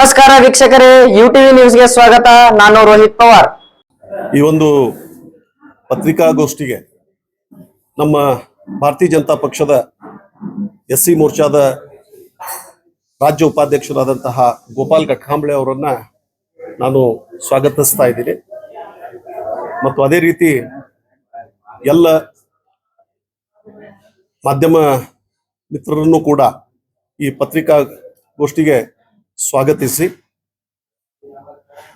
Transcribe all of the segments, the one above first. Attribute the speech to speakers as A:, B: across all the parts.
A: ನಮಸ್ಕಾರ ವೀಕ್ಷಕರೇ, ಯುಟಿವಿ ನ್ಯೂಸ್ಗೆ ಸ್ವಾಗತ. ನಾನು ರೋಹಿತ್ ಪವಾರ್.
B: ಈ ಒಂದು ಪತ್ರಿಕಾಗೋಷ್ಠಿಗೆ ನಮ್ಮ ಭಾರತೀಯ ಜನತಾ ಪಕ್ಷದ ಎಸ್ಸಿ ಮೋರ್ಚಾದ ರಾಜ್ಯ ಉಪಾಧ್ಯಕ್ಷರಾದಂತಹ ಗೋಪಾಲ್ ಘಟ್ಕಾಂಬ್ಳೆ ಅವರನ್ನ ನಾನು ಸ್ವಾಗತಿಸ್ತಾ ಇದ್ದೀನಿ. ಮತ್ತು ಅದೇ ರೀತಿ ಎಲ್ಲ ಮಾಧ್ಯಮ ಮಿತ್ರರನ್ನು ಕೂಡ ಈ ಪತ್ರಿಕಾಗೋಷ್ಠಿಗೆ ಸ್ವಾಗತಿಸಿ,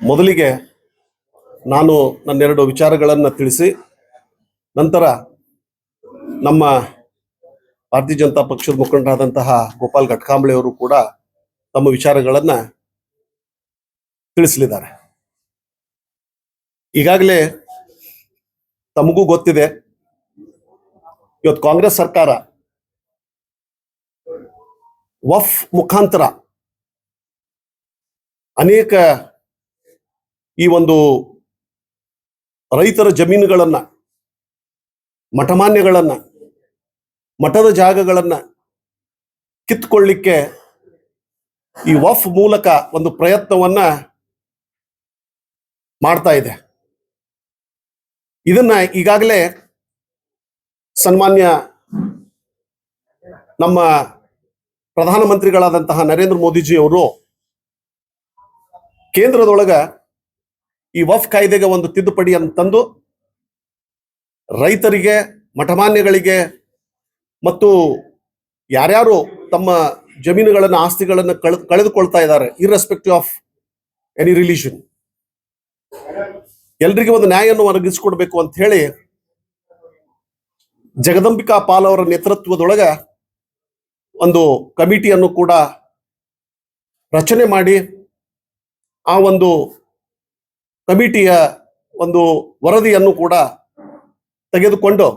B: ಮೊದಲಿಗೆ ನಾನು ನನ್ನೆರಡು ವಿಚಾರಗಳನ್ನು ತಿಳಿಸಿ, ನಂತರ ನಮ್ಮ ಭಾರತೀಯ ಜನತಾ ಪಕ್ಷದ ಮುಖಂಡರಾದಂತಹ ಗೋಪಾಲ್ ಘಟ್ಕಾಂಬ್ಳೆ ಅವರು ಕೂಡ ತಮ್ಮ ವಿಚಾರಗಳನ್ನು ತಿಳಿಸಲಿದ್ದಾರೆ. ಈಗಾಗಲೇ ತಮಗೂ ಗೊತ್ತಿದೆ, ಇವತ್ತು ಕಾಂಗ್ರೆಸ್ ಸರ್ಕಾರ ವಫ್ ಮುಖಾಂತರ ಅನೇಕ ಈ ಒಂದು ರೈತರ ಜಮೀನುಗಳನ್ನ, ಮಠಮಾನ್ಯಗಳನ್ನ, ಮಠದ ಜಾಗಗಳನ್ನ ಕಿತ್ಕೊಳ್ಳಿಕ್ಕೆ ಈ ವಫ್ ಮೂಲಕ ಒಂದು ಪ್ರಯತ್ನವನ್ನ ಮಾಡ್ತಾ ಇದೆ. ಇದನ್ನ ಈಗಾಗಲೇ ಸನ್ಮಾನ್ಯ ನಮ್ಮ ಪ್ರಧಾನಮಂತ್ರಿಗಳಾದಂತಹ ನರೇಂದ್ರ ಮೋದಿಜಿ ಅವರು ಕೇಂದ್ರದೊಳಗ ಈ ವಫ್ ಕಾಯ್ದೆಗೆ ಒಂದು ತಿದ್ದುಪಡಿಯನ್ನು ತಂದು ರೈತರಿಗೆ, ಮಠಮಾನ್ಯಗಳಿಗೆ ಮತ್ತು ಯಾರ್ಯಾರು ತಮ್ಮ ಜಮೀನುಗಳನ್ನು, ಆಸ್ತಿಗಳನ್ನು ಕಳೆದುಕೊಳ್ತಾ ಇದ್ದಾರೆ, ಇರ್ರೆಸ್ಪೆಕ್ಟಿವ್ ಆಫ್ ಎನಿ ರಿಲಿಜನ್, ಎಲ್ರಿಗೂ ಒಂದು ನ್ಯಾಯವನ್ನು ಒದಗಿಸಿಕೊಡ್ಬೇಕು ಅಂತ ಹೇಳಿ ಜಗದಂಬಿಕಾ ಪಾಲ್ ಅವರ ನೇತೃತ್ವದೊಳಗ ಒಂದು ಕಮಿಟಿಯನ್ನು ಕೂಡ ರಚನೆ ಮಾಡಿ, ಆ ಒಂದು ಕಮಿಟಿಯ ಒಂದು ವರದಿಯನ್ನು ಕೂಡ ತೆಗೆದುಕೊಂಡು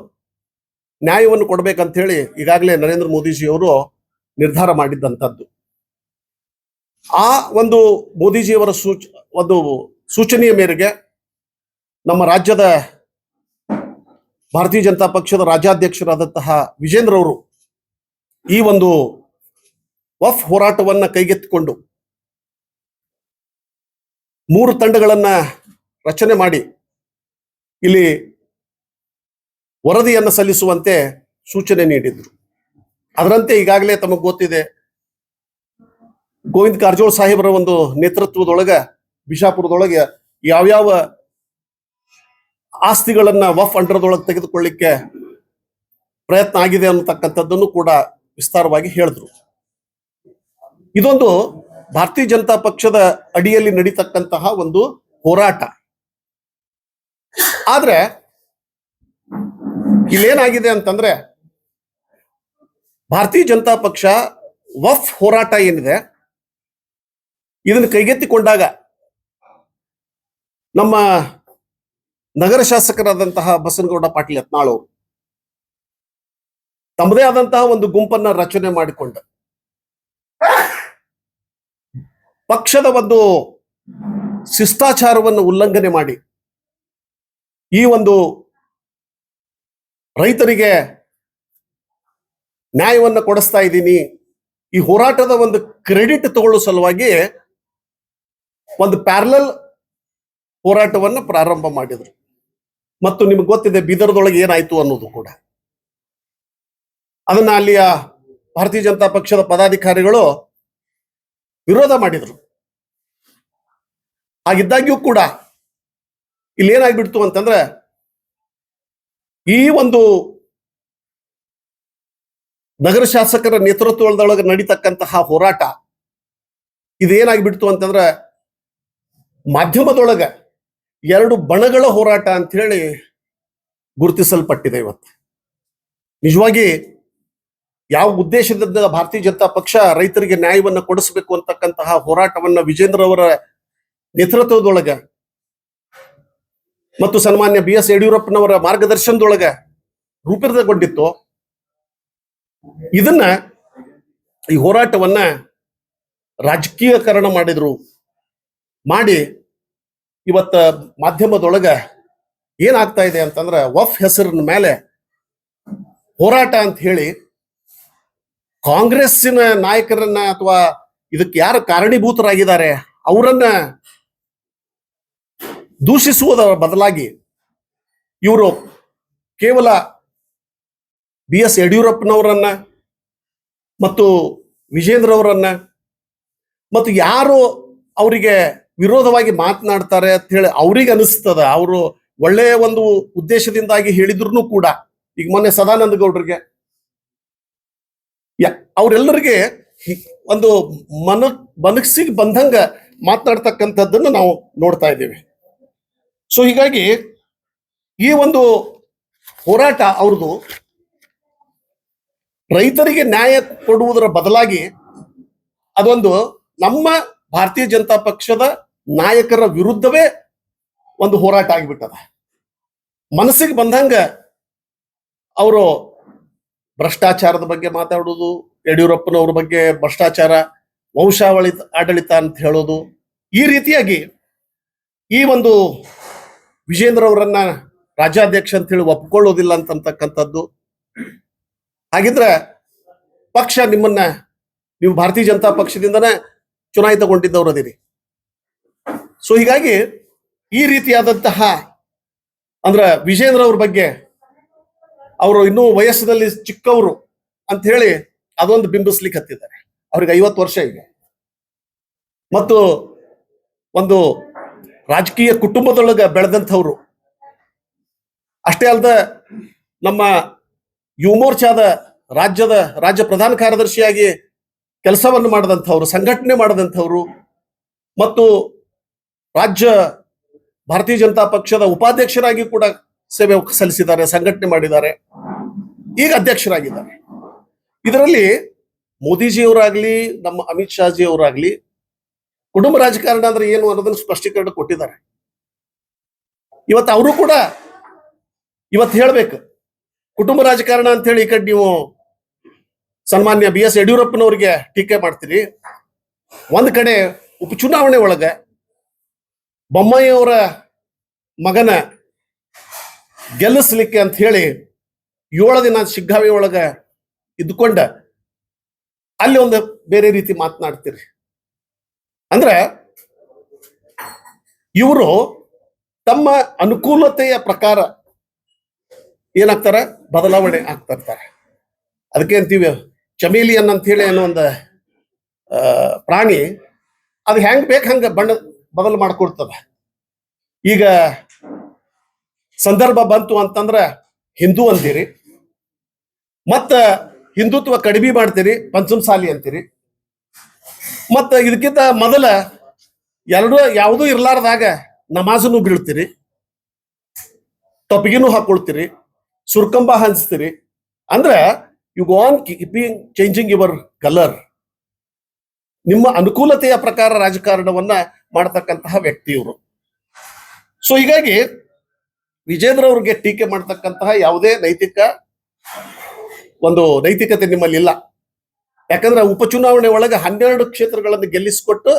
B: ನ್ಯಾಯವನ್ನು ಕೊಡ್ಬೇಕಂತ ಹೇಳಿ ಈಗಾಗಲೇ ನರೇಂದ್ರ ಮೋದಿಜಿ ಅವರು ನಿರ್ಧಾರ ಮಾಡಿದ್ದಂಥದ್ದು. ಆ ಒಂದು ಮೋದಿಜಿಯವರ ಒಂದು ಸೂಚನೆಯ ಮೇರೆಗೆ ನಮ್ಮ ರಾಜ್ಯದ ಭಾರತೀಯ ಜನತಾ ಪಕ್ಷದ ರಾಜ್ಯಾಧ್ಯಕ್ಷರಾದಂತಹ ವಿಜೇಂದ್ರ ಅವರು ಈ ಒಂದು ವಫ್ ಹೋರಾಟವನ್ನ ಕೈಗೆತ್ತಿಕೊಂಡು 3 ತಂಡಗಳನ್ನ ರಚನೆ ಮಾಡಿ ಇಲ್ಲಿ ವರದಿಯನ್ನು ಸಲ್ಲಿಸುವಂತೆ ಸೂಚನೆ ನೀಡಿದ್ರು. ಅದರಂತೆ ಈಗಾಗಲೇ ತಮಗೆ ಗೊತ್ತಿದೆ, ಗೋವಿಂದ ಕಾರಜೋಳ ಸಾಹೇಬರ ಒಂದು ನೇತೃತ್ವದೊಳಗೆ ಬಿಜಾಪುರದೊಳಗೆ ಯಾವ್ಯಾವ ಆಸ್ತಿಗಳನ್ನ ವಫ್ ಅಂಡರ್ದೊಳಗೆ ತೆಗೆದುಕೊಳ್ಳಿಕ್ಕೆ ಪ್ರಯತ್ನ ಆಗಿದೆ ಅನ್ನತಕ್ಕಂಥದ್ದನ್ನು ಕೂಡ ವಿಸ್ತಾರವಾಗಿ ಹೇಳಿದ್ರು. ಇದೊಂದು ಭಾರತೀಯ ಜನತಾ ಪಕ್ಷದ ಅಡಿಯಲ್ಲಿ ನಡೀತಕ್ಕಂತಹ ಒಂದು ಹೋರಾಟ. ಆದ್ರೆ ಇಲ್ಲೇನಾಗಿದೆ ಅಂತಂದ್ರೆ, ಭಾರತೀಯ ಜನತಾ ಪಕ್ಷ ವಫ್ ಹೋರಾಟ ಏನಿದೆ ಇದನ್ನು ಕೈಗೆತ್ತಿಕೊಂಡಾಗ ನಮ್ಮ ನಗರ ಶಾಸಕರಾದಂತಹ ಬಸನಗೌಡ ಪಾಟೀಲ್ ಯತ್ನಾಳ್ ಅವರು ತಮ್ಮದೇ ಆದಂತಹ ಒಂದು ಗುಂಪನ್ನ ರಚನೆ ಮಾಡಿಕೊಂಡು ಪಕ್ಷದ ಒಂದು ಶಿಷ್ಟಾಚಾರವನ್ನು ಉಲ್ಲಂಘನೆ ಮಾಡಿ ಈ ಒಂದು ರೈತರಿಗೆ ನ್ಯಾಯವನ್ನು ಕೊಡಿಸ್ತಾ ಇದ್ದೀನಿ, ಈ ಹೋರಾಟದ ಒಂದು ಕ್ರೆಡಿಟ್ ತಗೊಳ್ಳೋ ಸಲುವಾಗಿ ಒಂದು ಪ್ಯಾರಲಲ್ ಹೋರಾಟವನ್ನು ಪ್ರಾರಂಭ ಮಾಡಿದ್ರು. ಮತ್ತು ನಿಮ್ಗೆ ಗೊತ್ತಿದೆ ಬೀದರ್ದೊಳಗೆ ಏನಾಯ್ತು ಅನ್ನೋದು ಕೂಡ. ಅದನ್ನ ಅಲ್ಲಿಯ ಭಾರತೀಯ ಜನತಾ ಪಕ್ಷದ ಪದಾಧಿಕಾರಿಗಳು ವಿರೋಧ ಮಾಡಿದ್ರು. ಹಾಗಿದ್ದಾಗ್ಯೂ ಕೂಡ ಇಲ್ಲಿ ಏನಾಗ್ಬಿಡ್ತು ಅಂತಂದ್ರೆ, ಈ ಒಂದು ನಗರ ಶಾಸಕರ ನೇತೃತ್ವದೊಳಗೆ ನಡೀತಕ್ಕಂತಹ ಹೋರಾಟ ಇದೇನಾಗ್ಬಿಡ್ತು ಅಂತಂದ್ರೆ, ಮಾಧ್ಯಮದೊಳಗೆ 2 ಬಣಗಳ ಹೋರಾಟ ಅಂತ ಹೇಳಿ ಗುರುತಿಸಲ್ಪಟ್ಟಿದೆ. ಇವತ್ತು ನಿಜವಾಗಿ ಯಾವ ಉದ್ದೇಶದಿಂದ ಭಾರತೀಯ ಜನತಾ ಪಕ್ಷ ರೈತರಿಗೆ ನ್ಯಾಯವನ್ನು ಕೊಡಿಸಬೇಕು ಅಂತಕ್ಕಂತಹ ಹೋರಾಟವನ್ನ ವಿಜೇಂದ್ರ ಅವರ ನೇತೃತ್ವದೊಳಗೆ ಮತ್ತು ಸನ್ಮಾನ್ಯ BS ಯಡಿಯೂರಪ್ಪನವರ ಮಾರ್ಗದರ್ಶನದೊಳಗೆ ರೂಪಿತಗೊಂಡಿತ್ತು, ಇದನ್ನ ಈ ಹೋರಾಟವನ್ನ ರಾಜಕೀಯಕರಣ ಮಾಡಿ ಇವತ್ತ ಮಾಧ್ಯಮದೊಳಗ ಏನಾಗ್ತಾ ಇದೆ ಅಂತಂದ್ರೆ, ವಫ್ ಹೆಸರಿನ ಮೇಲೆ ಹೋರಾಟ ಅಂತ ಹೇಳಿ ಕಾಂಗ್ರೆಸ್ಸಿನ ನಾಯಕರನ್ನ ಅಥವಾ ಇದಕ್ಕೆ ಯಾರು ಕಾರಣೀಭೂತರಾಗಿದ್ದಾರೆ ಅವರನ್ನ ದೂಷಿಸುವುದರ ಬದಲಾಗಿ ಇವರು ಕೇವಲ BS ಯಡಿಯೂರಪ್ಪನವರನ್ನ ಮತ್ತು ವಿಜೇಂದ್ರ ಅವರನ್ನ ಮತ್ತು ಯಾರು ಅವರಿಗೆ ವಿರೋಧವಾಗಿ ಮಾತನಾಡ್ತಾರೆ ಅಂತ ಹೇಳಿ ಅವ್ರಿಗೆ ಅನಿಸ್ತದ, ಅವರು ಒಳ್ಳೆಯ ಒಂದು ಉದ್ದೇಶದಿಂದಾಗಿ ಹೇಳಿದ್ರು ಕೂಡ, ಈಗ ಮೊನ್ನೆ ಸದಾನಂದ ಗೌಡ್ರಿಗೆ ಅವರೆಲ್ಲರಿಗೆ ಒಂದು ಮನಸ್ಸಿಗೆ ಬಂದಂಗ ಮಾತನಾಡ್ತಕ್ಕಂಥದ್ದನ್ನು ನಾವು ನೋಡ್ತಾ ಇದ್ದೇವೆ. ಸೊ ಹೀಗಾಗಿ ಈ ಒಂದು ಹೋರಾಟ ಅವ್ರದ್ದು ರೈತರಿಗೆ ನ್ಯಾಯ ಕೊಡುವುದರ ಬದಲಾಗಿ ಅದೊಂದು ನಮ್ಮ ಭಾರತೀಯ ಜನತಾ ಪಕ್ಷದ ನಾಯಕರ ವಿರುದ್ಧವೇ ಒಂದು ಹೋರಾಟ ಆಗಿಬಿಟ್ಟದ. ಮನಸ್ಸಿಗೆ ಬಂದಂಗ ಅವರು ಭ್ರಷ್ಟಾಚಾರದ ಬಗ್ಗೆ ಮಾತಾಡೋದು, ಯಡಿಯೂರಪ್ಪನವ್ರ ಬಗ್ಗೆ ಭ್ರಷ್ಟಾಚಾರ, ಆಡಳಿತ ಅಂತ ಹೇಳೋದು, ಈ ರೀತಿಯಾಗಿ ಈ ಒಂದು ವಿಜೇಂದ್ರ ಅವರನ್ನ ರಾಜ್ಯಾಧ್ಯಕ್ಷ ಅಂತ ಹೇಳಿ ಒಪ್ಕೊಳ್ಳೋದಿಲ್ಲ ಅಂತಕ್ಕಂಥದ್ದು. ಹಾಗಿದ್ರೆ ಪಕ್ಷ ನೀವು ಭಾರತೀಯ ಜನತಾ ಪಕ್ಷದಿಂದನೇ ಚುನಾಯಿತಗೊಂಡಿದ್ದವರು ಅದಿರಿ. ಸೊ ಹೀಗಾಗಿ ಈ ರೀತಿಯಾದಂತಹ ಅಂದ್ರೆ ವಿಜೇಂದ್ರ ಅವ್ರ ಬಗ್ಗೆ ಅವರು ಇನ್ನೂ ವಯಸ್ಸಿನಲ್ಲಿ ಚಿಕ್ಕವರು ಅಂತ ಹೇಳಿ ಅದೊಂದು ಬಿಂಬಿಸ್ಲಿಕ್ಕೆ ಹತ್ತಿದ್ದಾರೆ. ಅವ್ರಿಗೆ 50 ವರ್ಷ ಇದೆ ಮತ್ತು ಒಂದು ರಾಜಕೀಯ ಕುಟುಂಬದೊಳಗೆ ಬೆಳೆದಂಥವ್ರು. ಅಷ್ಟೇ ಅಲ್ಲದ ನಮ್ಮ ಯುವ ಮೋರ್ಚಾದ ರಾಜ್ಯ ಪ್ರಧಾನ ಕಾರ್ಯದರ್ಶಿಯಾಗಿ ಕೆಲಸವನ್ನು ಮಾಡಿದಂಥವ್ರು, ಸಂಘಟನೆ ಮಾಡಿದಂಥವ್ರು ಮತ್ತು ರಾಜ್ಯ ಭಾರತೀಯ ಜನತಾ ಪಕ್ಷದ ಉಪಾಧ್ಯಕ್ಷರಾಗಿ ಕೂಡ ಸೇವೆ ಸಲ್ಲಿಸಿದ್ದಾರೆ, ಸಂಘಟನೆ ಮಾಡಿದ್ದಾರೆ, ಈಗ ಅಧ್ಯಕ್ಷರಾಗಿದ್ದಾರೆ. ಇದರಲ್ಲಿ ಮೋದಿಜಿಯವರಾಗ್ಲಿ ನಮ್ಮ ಅಮಿತ್ ಶಾಜಿ ಅವರಾಗ್ಲಿ ಕುಟುಂಬ ರಾಜಕಾರಣ ಅಂದ್ರೆ ಏನು ಅನ್ನೋದನ್ನು ಸ್ಪಷ್ಟೀಕರಣ ಕೊಟ್ಟಿದ್ದಾರೆ. ಇವತ್ತು ಅವರು ಕೂಡ ಇವತ್ತು ಹೇಳ್ಬೇಕು, ಕುಟುಂಬ ರಾಜಕಾರಣ ಅಂತ ಹೇಳಿ ಈ ಕಡೆ ನೀವು ಸನ್ಮಾನ್ಯ BS ಯಡಿಯೂರಪ್ಪನವರಿಗೆ ಟೀಕೆ ಮಾಡ್ತೀರಿ, ಒಂದ್ ಕಡೆ ಉಪಚುನಾವಣೆ ಒಳಗೆ ಬೊಮ್ಮಾಯಿಯವರ ಮಗನ ಗೆಲ್ಲಿಸ್ಲಿಕ್ಕೆ ಅಂತ ಹೇಳಿ 7 ದಿನ ಶಿಗ್ಗಾವಿ ಒಳಗ ಇದ್ಕೊಂಡ ಅಲ್ಲಿ ಒಂದು ಬೇರೆ ರೀತಿ ಮಾತನಾಡ್ತೀರಿ. ಅಂದ್ರೆ ಇವರು ತಮ್ಮ ಅನುಕೂಲತೆಯ ಪ್ರಕಾರ ಏನಾಗ್ತಾರೆ, ಬದಲಾವಣೆ ಆಗ್ತಾ ಇರ್ತಾರೆ. ಅದಕ್ಕೆ ಅಂತೀವಿ ಚಮೇಲಿಯನ್ ಅಂತ ಹೇಳಿ ಅನ್ನೋ ಒಂದು ಪ್ರಾಣಿ, ಅದು ಹೆಂಗ್ ಬೇಕು ಹಂಗ ಬಣ್ಣ ಬದಲು ಮಾಡ್ಕೊಡ್ತದ. ಈಗ ಸಂದರ್ಭ ಬಂತು ಅಂತಂದ್ರೆ ಹಿಂದೂ ಅಂತೀರಿ, ಮತ್ತ ಹಿಂದುತ್ವ ಕಡಿಮೆ ಮಾಡ್ತೀರಿ, ಪಂಚಮಸಾಲಿ ಅಂತೀರಿ, ಮತ್ತ ಇದಕ್ಕಿಂತ ಮೊದಲ ಯಾವುದೂ ಇರ್ಲಾರ್ದಾಗ ನಮಾಜನ್ನು ಬೀಳ್ತೀರಿ, ಟೊಪ್ಪಿಗೆನೂ ಹಾಕೊಳ್ತೀರಿ, ಸುರ್ಕಂಬ ಹಂಚ್ತೀರಿ. ಅಂದ್ರೆ you go on keeping changing your colour. ನಿಮ್ಮ ಅನುಕೂಲತೆಯ ಪ್ರಕಾರ ರಾಜಕಾರಣವನ್ನ ಮಾಡತಕ್ಕಂತಹ ವ್ಯಕ್ತಿ ಇವರು. ಸೊ ಹೀಗಾಗಿ ವಿಜೇಂದ್ರ ಅವ್ರಿಗೆ ಟೀಕೆ ಮಾಡ್ತಕ್ಕಂತಹ ಯಾವುದೇ ನೈತಿಕತೆ ನಿಮ್ಮಲ್ಲಿ ಇಲ್ಲ. ಯಾಕಂದ್ರೆ ಉಪಚುನಾವಣೆ ಒಳಗೆ 12 ಕ್ಷೇತ್ರಗಳನ್ನು ಗೆಲ್ಲಿಸಿಕೊಟ್ಟು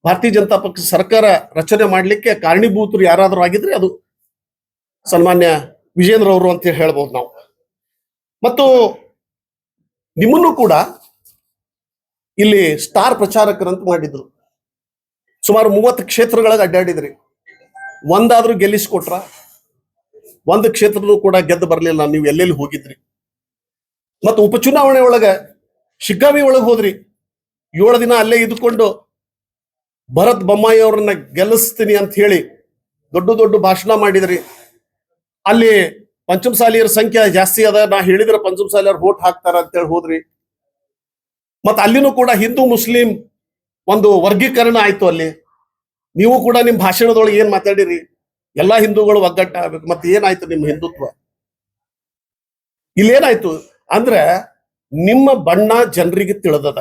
B: ಭಾರತೀಯ ಜನತಾ ಪಕ್ಷ ಸರ್ಕಾರ ರಚನೆ ಮಾಡಲಿಕ್ಕೆ ಕಾರಣೀಭೂತರು ಯಾರಾದರೂ ಆಗಿದ್ರೆ ಅದು ಸನ್ಮಾನ್ಯ ವಿಜೇಂದ್ರ ಅವರು ಅಂತ ಹೇಳ್ಬೋದು ನಾವು. ಮತ್ತು ನಿಮ್ಮನ್ನು ಕೂಡ ಇಲ್ಲಿ ಸ್ಟಾರ್ ಪ್ರಚಾರಕರಂತ ಮಾಡಿದ್ರು. ಸುಮಾರು 30 ಕ್ಷೇತ್ರಗಳಿಗೆ ಅಡ್ಡಾಡಿದ್ರಿ, ಒಂದಾದ್ರೂ ಗೆಲ್ಲಿಸ್ಕೊಟ್ರ? ಒಂದು ಕ್ಷೇತ್ರನೂ ಕೂಡ ಗೆದ್ದು ಬರಲಿಲ್ಲ. ನೀವು ಎಲ್ಲೆಲ್ಲಿ ಹೋಗಿದ್ರಿ? ಮತ್ತು ಉಪಚುನಾವಣೆ ಒಳಗ ಶಿಗ್ಗಾವಿ ಒಳಗೆ ಹೋದ್ರಿ, 7 ದಿನ ಅಲ್ಲೇ ಇದ್ಕೊಂಡು ಭರತ್ ಬೊಮ್ಮಾಯಿ ಅವ್ರನ್ನ ಗೆಲ್ಲಿಸ್ತೀನಿ ಅಂತ ಹೇಳಿ ದೊಡ್ಡ ದೊಡ್ಡ ಭಾಷಣ ಮಾಡಿದ್ರಿ. ಅಲ್ಲಿ ಪಂಚಮಸಾಲಿಯರ ಸಂಖ್ಯೆ ಜಾಸ್ತಿ ಅದ, ನಾ ಹೇಳಿದ್ರೆ ಪಂಚಮಸಾಲಿಯರು ವೋಟ್ ಹಾಕ್ತಾರ ಅಂತೇಳಿ ಹೋದ್ರಿ. ಮತ್ತ ಅಲ್ಲಿನೂ ಕೂಡ ಹಿಂದೂ ಮುಸ್ಲಿಂ ಒಂದು ವರ್ಗೀಕರಣ ಆಯ್ತು. ಅಲ್ಲಿ ನೀವು ಕೂಡ ನಿಮ್ ಭಾಷಣದೊಳಗೆ ಏನ್ ಮಾತಾಡಿರಿ, ಎಲ್ಲಾ ಹಿಂದೂಗಳು ಒಗ್ಗಟ್ಟಾಗಬೇಕು. ಮತ್ತೆ ಏನಾಯ್ತು ನಿಮ್ಮ ಹಿಂದುತ್ವ? ಇಲ್ಲೇನಾಯ್ತು ಅಂದ್ರೆ ನಿಮ್ಮ ಬಣ್ಣ ಜನರಿಗೆ ತಿಳಿದದ.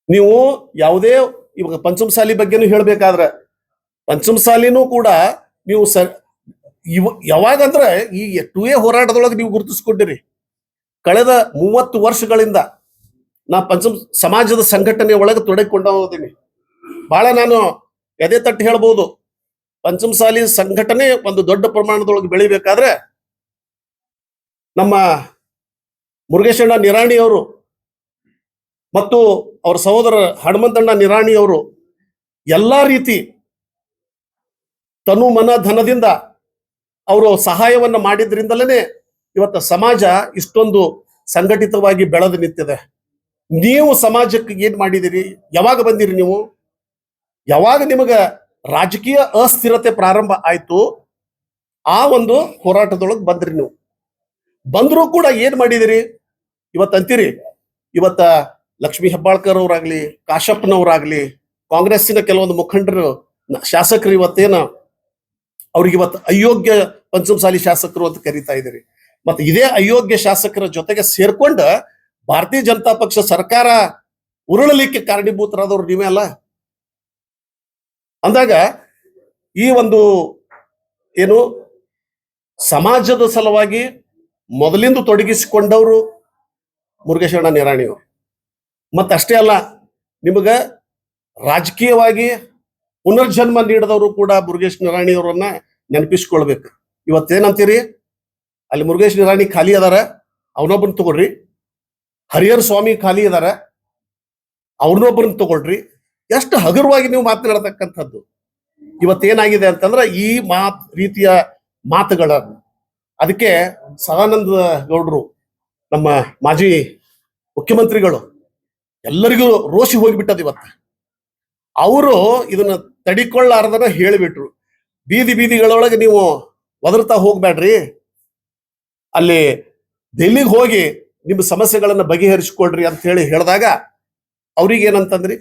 B: ನೀವು ಯಾವುದೇ ಇವಾಗ ಪಂಚಮಸಾಲಿ ಬಗ್ಗೆನೂ ಹೇಳ್ಬೇಕಾದ್ರೆ ಪಂಚಮಸಾಲಿನೂ ಕೂಡ ನೀವು ಯಾವಾಗಂದ್ರೆ ಈ 2A ಹೋರಾಟದೊಳಗೆ ನೀವು ಗುರುತಿಸ್ಕೊಂಡಿರಿ. ಕಳೆದ 30 ವರ್ಷಗಳಿಂದ ನಾ ಸಮಾಜದ ಸಂಘಟನೆ ಒಳಗೆ ತೊಡಗಿಕೊಂಡೋದೀನಿ. ಬಹಳ ನಾನು ಎದೆ ತಟ್ಟು ಹೇಳ್ಬೋದು, ಪಂಚಮಸಾಲಿ ಸಂಘಟನೆ ಒಂದು ದೊಡ್ಡ ಪ್ರಮಾಣದೊಳಗೆ ಬೆಳಿಬೇಕಾದ್ರೆ ನಮ್ಮ ಮುರುಗೇಶಣ್ಣ ನಿರಾಣಿ ಅವರು ಮತ್ತು ಅವರ ಸಹೋದರ ಹನುಮಂತಣ್ಣ ನಿರಾಣಿ ಅವರು ಎಲ್ಲಾ ರೀತಿ ತನು ಮನ ಧನದಿಂದ ಅವರು ಸಹಾಯವನ್ನ ಮಾಡಿದ್ರಿಂದಲೇ ಇವತ್ತು ಸಮಾಜ ಇಷ್ಟೊಂದು ಸಂಘಟಿತವಾಗಿ ಬೆಳೆದು ನಿಂತಿದೆ. ನೀವು ಸಮಾಜಕ್ಕೆ ಏನ್ ಮಾಡಿದಿರಿ? ಯಾವಾಗ ಬಂದಿರಿ ನೀವು? ಯಾವಾಗ ನಿಮಗ ರಾಜಕೀಯ ಅಸ್ಥಿರತೆ ಪ್ರಾರಂಭ ಆಯ್ತು ಆ ಒಂದು ಹೋರಾಟದೊಳಗೆ ಬಂದ್ರಿ. ನೀವು ಬಂದರೂ ಕೂಡ ಏನ್ ಮಾಡಿದಿರಿ? ಇವತ್ತು ಅಂತೀರಿ, ಇವತ್ತ ಲಕ್ಷ್ಮೀ ಹೆಬ್ಬಾಳ್ಕರ್ ಅವರಾಗ್ಲಿ, ಕಾಶಪ್ಪನವರಾಗ್ಲಿ, ಕಾಂಗ್ರೆಸ್ಸಿನ ಕೆಲವೊಂದು ಮುಖಂಡರು ಶಾಸಕರು ಇವತ್ತೇನ ಅವ್ರಿಗೆ ಇವತ್ತು ಅಯೋಗ್ಯ ಪಂಚಮಸಾಲಿ ಶಾಸಕರು ಅಂತ ಕರೀತಾ ಇದ್ದೀರಿ. ಮತ್ತೆ ಇದೇ ಅಯೋಗ್ಯ ಶಾಸಕರ ಜೊತೆಗೆ ಸೇರ್ಕೊಂಡ ಭಾರತೀಯ ಜನತಾ ಪಕ್ಷ ಸರ್ಕಾರ ಉರುಳಲಿಕ್ಕೆ ಕಾರಣೀಭೂತರಾದವ್ರು ನೀವೇ ಅಲ್ಲ. ಅಂದಾಗ ಈ ಒಂದು ಏನು ಸಮಾಜದ ಸಲುವಾಗಿ ಮೊದಲಿಂದ ತೊಡಗಿಸಿಕೊಂಡವರು ಮುರುಗೇಶಣ್ಣ ನಿರಾಣಿಯವರು. ಮತ್ತಷ್ಟೇ ಅಲ್ಲ, ನಿಮಗ ರಾಜಕೀಯವಾಗಿ ಪುನರ್ಜನ್ಮ ನೀಡಿದವರು ಕೂಡ ಮುರುಗೇಶ್ ನಿರಾಣಿಯವರನ್ನ ನೆನಪಿಸ್ಕೊಳ್ಬೇಕು. ಇವತ್ತೇನಂತೀರಿ? ಅಲ್ಲಿ ಮುರುಗೇಶ್ ನಿರಾಣಿ ಖಾಲಿ ಅದಾರ, ಅವನೊಬ್ಬರನ್ನ ತಗೊಳ್ರಿ. ಹರಿಹರ ಸ್ವಾಮಿ ಖಾಲಿ ಅದಾರ, ಅವ್ರನ್ನೊಬ್ಬರನ್ನ ತಗೊಳ್ರಿ. ಎಷ್ಟು ಹಗುರವಾಗಿ ನೀವು ಮಾತನಾಡತಕ್ಕಂಥದ್ದು. ಇವತ್ತೇನಾಗಿದೆ ಅಂತಂದ್ರೆ ಈ ರೀತಿಯ ಮಾತುಗಳ ಅದಕ್ಕೆ ಸದಾನಂದ ಗೌಡರು ನಮ್ಮ ಮಾಜಿ ಮುಖ್ಯಮಂತ್ರಿಗಳು ಎಲ್ಲರಿಗೂ ರೋಷಿ ಹೋಗಿಬಿಟ್ಟದ. ಇವತ್ತು ಅವರು ಇದನ್ನ ತಡಿಕೊಳ್ಳಾರ್ದನ ಹೇಳಿಬಿಟ್ರು. ಬೀದಿಗಳೊಳಗೆ ನೀವು ಒದರ್ತಾ ಹೋಗ್ಬೇಡ್ರಿ, ಅಲ್ಲಿ ಡೆಲ್ಲಿಗೆ ಹೋಗಿ ನಿಮ್ಮ ಸಮಸ್ಯೆಗಳನ್ನ ಬಗೆಹರಿಸಿಕೊಳ್ರಿ ಅಂತ ಹೇಳಿ ಹೇಳಿದಾಗ ಅವ್ರಿಗೆ ಏನಂತಂದ್ರಿ,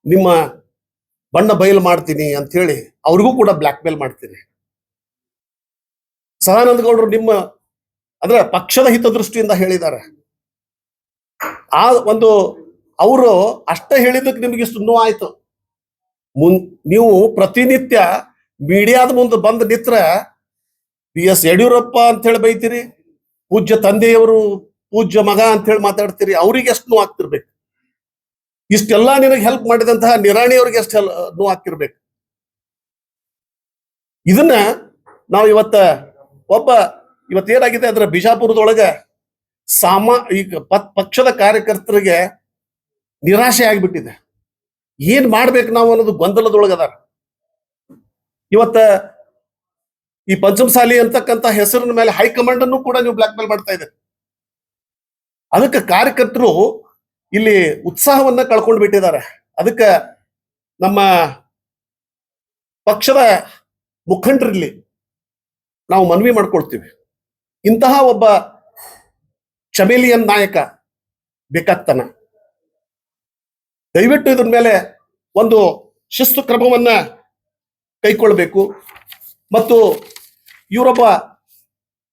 B: ನಿಮ್ಮ ಬಣ್ಣ ಬಯಲು ಮಾಡ್ತೀನಿ ಅಂತ ಹೇಳಿ ಅವ್ರಿಗೂ ಕೂಡ ಬ್ಲ್ಯಾಕ್ ಮೇಲ್ ಮಾಡ್ತೀನಿ. ಸದಾನಂದ ಗೌಡರು ನಿಮ್ಮ ಅಂದ್ರೆ ಪಕ್ಷದ ಹಿತದೃಷ್ಟಿಯಿಂದ ಹೇಳಿದ್ದಾರೆ. ಆ ಒಂದು ಅವರು ಅಷ್ಟ ಹೇಳಿದ್ದಕ್ಕೆ ನಿಮಗೆ ಇಷ್ಟು ನೋವಾಯ್ತು. ನೀವು ಪ್ರತಿನಿತ್ಯ ಮೀಡಿಯಾದ ಮುಂದೆ ಬಂದು ನಿತ್ರ BS ಯಡಿಯೂರಪ್ಪ ಅಂತ ಹೇಳಿ ಬೈತೀರಿ, ಪೂಜ್ಯ ತಂದೆಯವರು ಪೂಜ್ಯ ಮಗ ಅಂತ ಹೇಳಿ ಮಾತಾಡ್ತೀರಿ. ಅವ್ರಿಗೆ ಎಷ್ಟು ನೋವು ಆಗ್ತಿರ್ಬೇಕು. ಇಷ್ಟೆಲ್ಲ ನಿನಗೆ ಹೆಲ್ಪ್ ಮಾಡಿದಂತಹ ನಿರಾಣಿ ಅವ್ರಿಗೆ ಎಷ್ಟು ನೋವು ಆಗ್ತಿರ್ಬೇಕು. ಇದನ್ನ ನಾವು ಇವತ್ತೇನಾಗಿದೆ ಅಂದ್ರೆ ಬಿಜಾಪುರದೊಳಗೆ ಈಗ ಪಕ್ಷದ ಕಾರ್ಯಕರ್ತರಿಗೆ ನಿರಾಶೆ ಆಗ್ಬಿಟ್ಟಿದೆ. ಏನ್ ಮಾಡ್ಬೇಕು ನಾವು ಅನ್ನೋದು ಗೊಂದಲದೊಳಗದಾರ. ಇವತ್ತ ಈ ಪಂಚಮಸಾಲಿ ಅಂತಕ್ಕಂಥ ಹೆಸರಿನ ಮೇಲೆ ಹೈಕಮಾಂಡ್ ಅನ್ನು ಕೂಡ ನೀವು ಬ್ಲಾಕ್ ಮೇಲ್ ಮಾಡ್ತಾ ಇದ್ದೀರಿ. ಅದಕ್ಕೆ ಕಾರ್ಯಕರ್ತರು ಇಲ್ಲಿ ಉತ್ಸಾಹವನ್ನ ಕಳ್ಕೊಂಡು ಬಿಟ್ಟಿದ್ದಾರೆ. ಅದಕ್ಕೆ ನಮ್ಮ ಪಕ್ಷದ ಮುಖಂಡರಲ್ಲಿ ನಾವು ಮನವಿ ಮಾಡ್ಕೊಳ್ತೀವಿ, ಇಂತಹ ಒಬ್ಬ ಚಮೇಲಿಯನ್ ನಾಯಕ ಬೇಕಾಗ್ತಾನ. ದಯವಿಟ್ಟು ಇದ್ರ ಮೇಲೆ ಒಂದು ಶಿಸ್ತು ಕ್ರಮವನ್ನ ಕೈಗೊಳ್ಳಬೇಕು. ಮತ್ತು ಇವರೊಬ್ಬ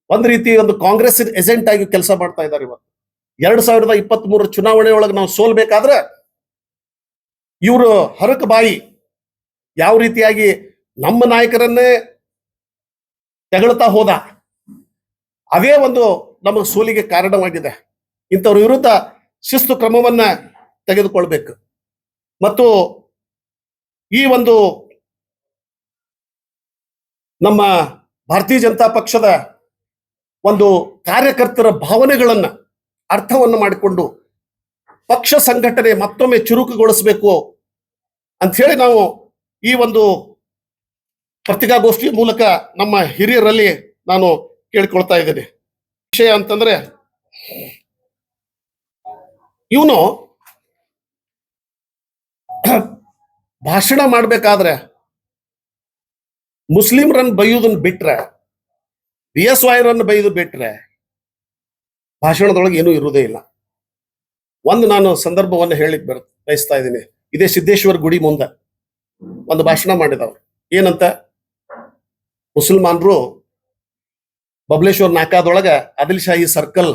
B: ಒಂದು ರೀತಿ ಒಂದು ಕಾಂಗ್ರೆಸ್ ಏಜೆಂಟ್ ಆಗಿ ಕೆಲಸ ಮಾಡ್ತಾ ಇದ್ದಾರೆ. ಇವತ್ತು 2023 ಚುನಾವಣೆಯೊಳಗೆ ನಾವು ಸೋಲ್ಬೇಕಾದ್ರೆ ಇವರು ಹರಕ ಬಾಯಿ ಯಾವ ರೀತಿಯಾಗಿ ನಮ್ಮ ನಾಯಕರನ್ನೇ ತೆಗಳ್ತಾ ಹೋದ, ಅದೇ ಒಂದು ನಮಗೆ ಸೋಲಿಗೆ ಕಾರಣವಾಗಿದೆ. ಇಂಥವ್ರ ವಿರುದ್ಧ ಶಿಸ್ತು ಕ್ರಮವನ್ನ ತೆಗೆದುಕೊಳ್ಬೇಕು. ಮತ್ತು ಈ ಒಂದು ನಮ್ಮ ಭಾರತೀಯ ಜನತಾ ಪಕ್ಷದ ಒಂದು ಕಾರ್ಯಕರ್ತರ ಭಾವನೆಗಳನ್ನ ಅರ್ಥವನ್ನು ಮಾಡಿಕೊಂಡು ಪಕ್ಷ ಸಂಘಟನೆ ಮತ್ತೊಮ್ಮೆ ಚುರುಕುಗೊಳಿಸಬೇಕು ಅಂತ ಹೇಳಿ ನಾವು ಈ ಒಂದು ಪತ್ರಿಕಾಗೋಷ್ಠಿ ಮೂಲಕ ನಮ್ಮ ಹಿರಿಯರಲ್ಲಿ ನಾನು ಕೇಳಿಕೊಳ್ತಾ ಇದ್ದೇನೆ. ವಿಷಯ ಅಂತಂದ್ರೆ, ಇವನು ಭಾಷಣ ಮಾಡ್ಬೇಕಾದ್ರೆ ಮುಸ್ಲಿಮರನ್ನು ಬೈಯುವುದನ್ನು ಬಿಟ್ರೆ, BSYರನ್ನು ಬೈದು ಬಿಟ್ರೆ ಭಾಷಣದೊಳಗೆ ಏನೂ ಇರುವುದೇ ಇಲ್ಲ. ಒಂದು ನಾನು ಸಂದರ್ಭವನ್ನು ಹೇಳಿಕ್ ಬಯಸ್ತಾ ಇದ್ದೀನಿ. ಇದೇ ಸಿದ್ದೇಶ್ವರ ಗುಡಿ ಮುಂದೆ ಒಂದು ಭಾಷಣ ಮಾಡಿದವರು. ಏನಂತ, ಮುಸಲ್ಮಾನರು ಬಬಲೇಶ್ವರ್ ನಾಕಾದೊಳಗೆ ಆದಿಲ್ ಶಾಹಿ ಸರ್ಕಲ್